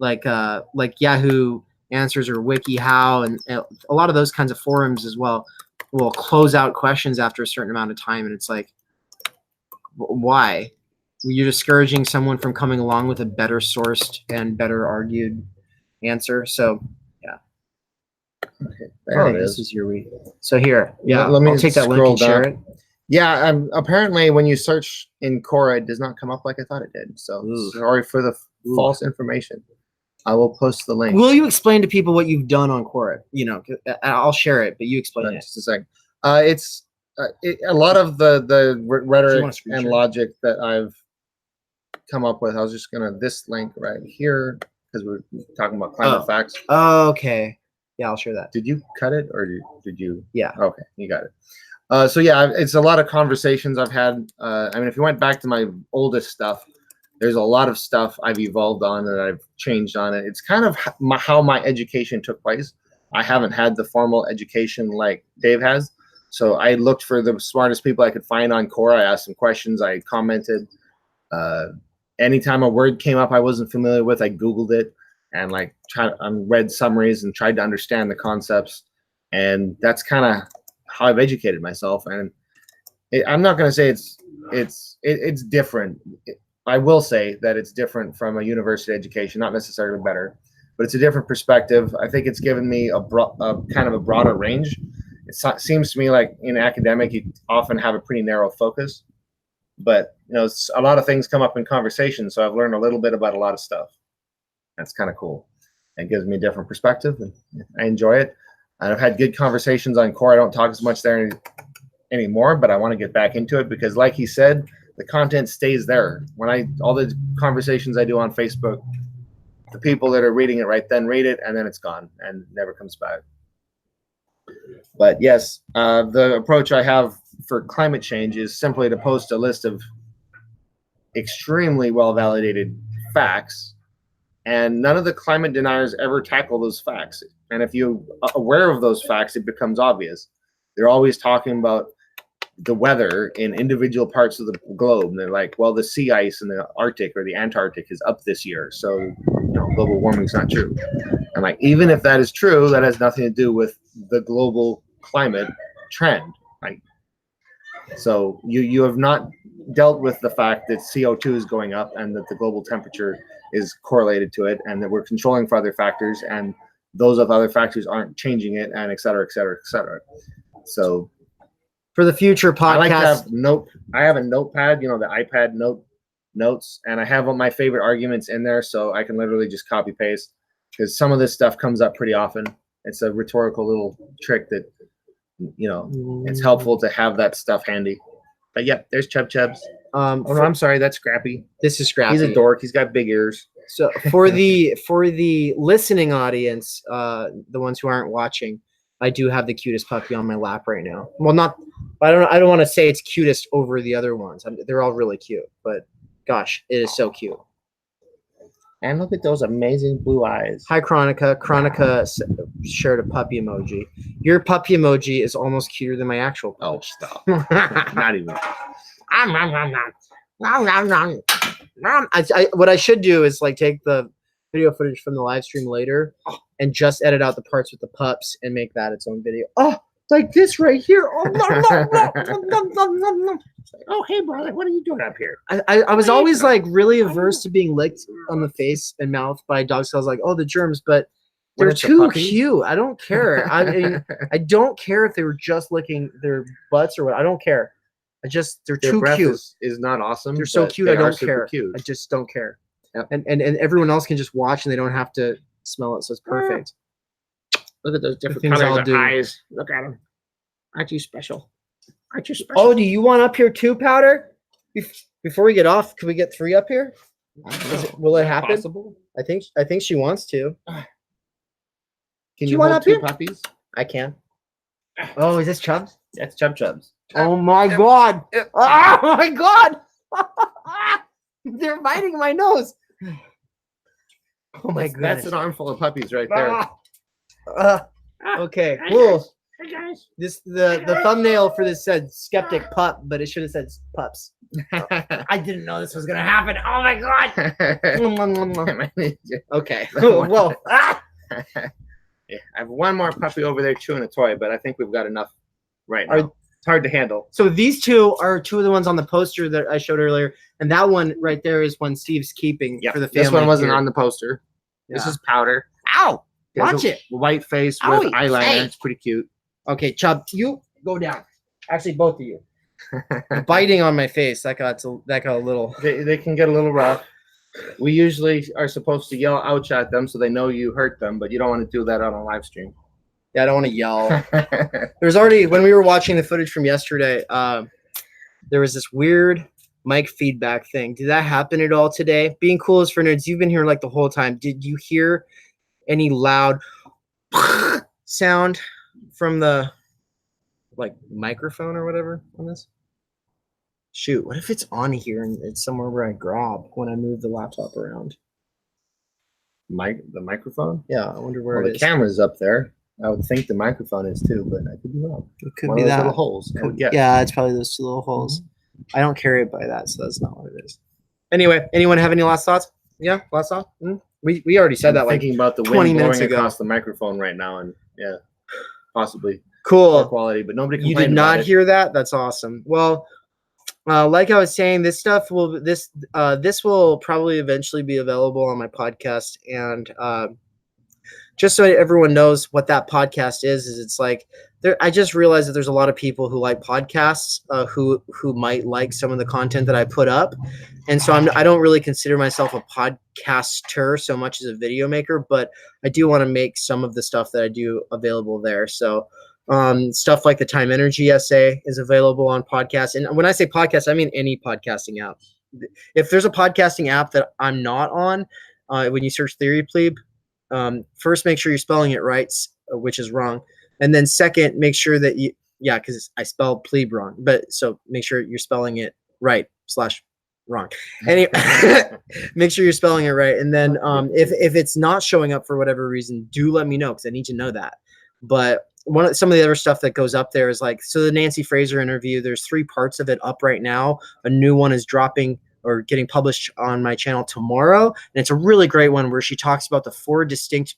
Like Yahoo Answers or WikiHow and a lot of those kinds of forums as well will close out questions after a certain amount of time. And it's like, why? You're discouraging someone from coming along with a better sourced and better argued answer. So yeah. Okay, there it is. This is your week. So here, yeah, let me I'll take that link and share it. Yeah, apparently when you search in Quora, it does not come up like I thought it did. So sorry for the false information. I will post the link. Will you explain to people what you've done on Quora? You know, I'll share it, but you explain it. Just a second. It's a lot of the rhetoric screen and share? logic that I've come up with. I was just gonna this link right here because we're talking about climate facts. Oh, okay. Yeah, I'll share that. Did you cut it or did you? Yeah. Okay, you got it. So yeah, it's a lot of conversations I've had. I mean, if you went back to my oldest stuff, there's a lot of stuff I've evolved on and I've changed on it. It's kind of how my education took place. I haven't had the formal education like Dave has. So I looked for the smartest people I could find on Quora. I asked some questions. I commented. Anytime a word came up I wasn't familiar with, I Googled it and like read summaries and tried to understand the concepts. And that's kind of how I've educated myself. And I'm not going to say it's different. I will say that it's different from a university education, not necessarily better, but it's a different perspective. I think it's given me a kind of a broader range. It seems to me like in academic, you often have a pretty narrow focus, but you know, a lot of things come up in conversation. So I've learned a little bit about a lot of stuff. That's kind of cool. It gives me a different perspective and I enjoy it. And I've had good conversations on Quora. I don't talk as much there anymore, but I want to get back into it because like he said, the content stays there. All the conversations I do on Facebook, the people that are reading it right then read it and then it's gone and never comes back. But yes, the approach I have for climate change is simply to post a list of extremely well-validated facts, and none of the climate deniers ever tackle those facts. And if you're aware of those facts, it becomes obvious. They're always talking about the weather in individual parts of the globe. And they're like, well, the sea ice in the Arctic or the Antarctic is up this year, so you know, global warming's not true. And like, even if that is true, that has nothing to do with the global climate trend. Right? So you have not dealt with the fact that CO2 is going up and that the global temperature is correlated to it, and that we're controlling for other factors, and those of other factors aren't changing it, and et cetera, et cetera, et cetera. So for the future podcast, I like to have I have a notepad, you know, the iPad notes, and I have all my favorite arguments in there, so I can literally just copy paste because some of this stuff comes up pretty often. It's a rhetorical little trick that, you know, it's helpful to have that stuff handy. But yeah, there's Chubs. Oh no, I'm sorry, that's Scrappy. This is Scrappy. He's a dork. He's got big ears. So for the listening audience, the ones who aren't watching, I do have the cutest puppy on my lap right now. Well, I don't want to say it's cutest over the other ones. They're all really cute, but gosh, it is so cute. And look at those amazing blue eyes. Hi, Chronica. Chronica shared a puppy emoji. Your puppy emoji is almost cuter than my actual puppy. Oh, stop. Not even. What I should do is like take the video footage from the live stream later and just edit out the parts with the pups and make that its own video. Oh, like this right here. Oh, no. Oh, hey, brother, what are you doing up here? I was always like really averse to being licked on the face and mouth by dogs. So I was like, oh, the germs, but they're too cute. I don't care. I mean, I don't care if they were just licking their butts or what. I don't care. They're too cute. Is not awesome. They're so cute. I don't care. Cute. I just don't care. Yep. And everyone else can just watch and they don't have to smell it. So it's perfect. Look at those different things colors I'll of do. eyes. Look at them. Aren't you special? Aren't you special? Oh, do you want up here too, Powder? Before we get off, can we get 3 up here? Will it happen? Possible? I think she wants to. Can you want hold up 2 here? puppies? I can. Oh, is this Chubbs? That's Chubs. Oh my god! Oh my god! They're biting my nose. Oh my god! That's an armful of puppies right there. Okay. Hi, Cool. guys. Hey guys. The thumbnail for this said skeptic pup, but it should have said pups. I didn't know this was gonna happen. Oh my god! Okay. Well. Yeah, I have one more puppy over there chewing a toy, but I think we've got enough right now. It's hard to handle. So these 2 are 2 of the ones on the poster that I showed earlier, and that one right there is one Steve's keeping for the family. This one wasn't here. on the poster. Yeah. This is Powder. Ow! Watch it. White face Owie. with eyeliner. Hey. It's pretty cute. Okay, Chubb, you go down. Actually, both of you. Biting on my face. That got a little. They can get a little rough. We usually are supposed to yell ouch at them so they know you hurt them, but you don't want to do that on a live stream. Yeah, I don't want to yell. There's already, when we were watching the footage from yesterday, there was this weird mic feedback thing. Did that happen at all today? Being cool as for nerds, you've been here like the whole time. Did you hear any loud sound from the like microphone or whatever on this? Shoot, what if it's on here and it's somewhere where I grab when I move the laptop around? The microphone? Yeah, I wonder where Well, it the is. camera's up there. I would think the microphone is too, but I could be wrong. It could One be of those that. little holes. Yeah, it's probably those two little holes. I don't carry it by that, so that's not what it is. Anyway, anyone have any last thoughts? Yeah, last thought? We already said I'm that like thinking about the 20 wind minutes blowing ago. across the microphone right now, and yeah, possibly Cool. poor quality, but nobody You complained did not about it. hear that? That's awesome. Well, like I was saying, this stuff will this will probably eventually be available on my podcast, and just so everyone knows what that podcast is it's like there. I just realized that there's a lot of people who like podcasts, who might like some of the content that I put up, and so I don't really consider myself a podcaster so much as a video maker, but I do want to make some of the stuff that I do available there. So stuff like the time energy essay is available on podcasts, and when I say podcast, I mean any podcasting app. If there's a podcasting app that I'm not on, when you search Theory Plebe, first make sure you're spelling it right, which is wrong, and then second, make sure that because I spelled plebe wrong, but so make sure you're spelling it right / wrong. Anyway, make sure you're spelling it right, and then if it's not showing up for whatever reason, do let me know because I need to know that. But some of the other stuff that goes up there is like, so the Nancy Fraser interview, there's 3 parts of it up right now. A new one is dropping or getting published on my channel tomorrow, and it's a really great one where she talks about the four distinct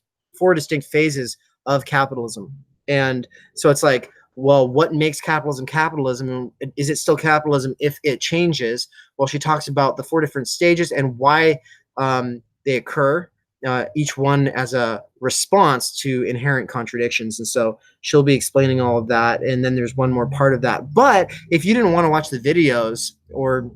phases of capitalism. And so it's like, well, what makes capitalism capitalism? Is it still capitalism if it changes? Well, she talks about the 4 different stages and why they occur, each one as a response to inherent contradictions. And so she'll be explaining all of that. And then there's one more part of that. But if you didn't want to watch the videos, or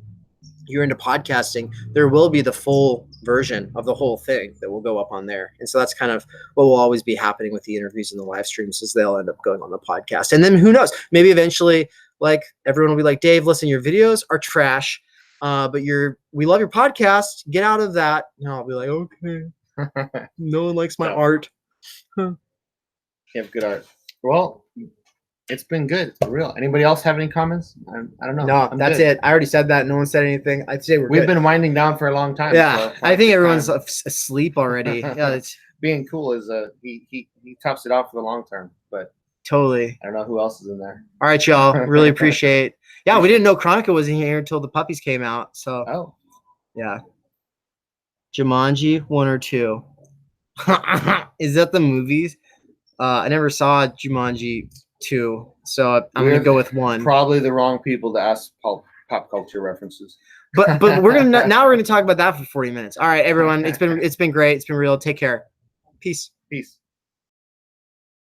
you're into podcasting, there will be the full version of the whole thing that will go up on there. And so that's kind of what will always be happening with the interviews and the live streams, is they'll end up going on the podcast. And then who knows, maybe eventually, like, everyone will be like, Dave, listen, your videos are trash, but we love your podcast. Get out of that. And I'll be like, okay. No one likes my art. You have good art. Well, it's been good, for real. Anybody else have any comments? I don't know. No, that's it. I already said that. No one said anything. I'd say We've been winding down for a long time. Yeah, so I think everyone's asleep already. Yeah, it's being cool is he tops it off for the long term. But totally. I don't know who else is in there. All right, y'all. Really appreciate. Yeah, we didn't know Chronica was in here until the Puppies came out. So yeah. Jumanji 1 or 2. Is that the movies? I never saw Jumanji 2, so I'm gonna go with 1. Probably the wrong people to ask pop culture references. But we're gonna talk about that for 40 minutes. All right, everyone. It's been great. It's been real. Take care. Peace. Peace.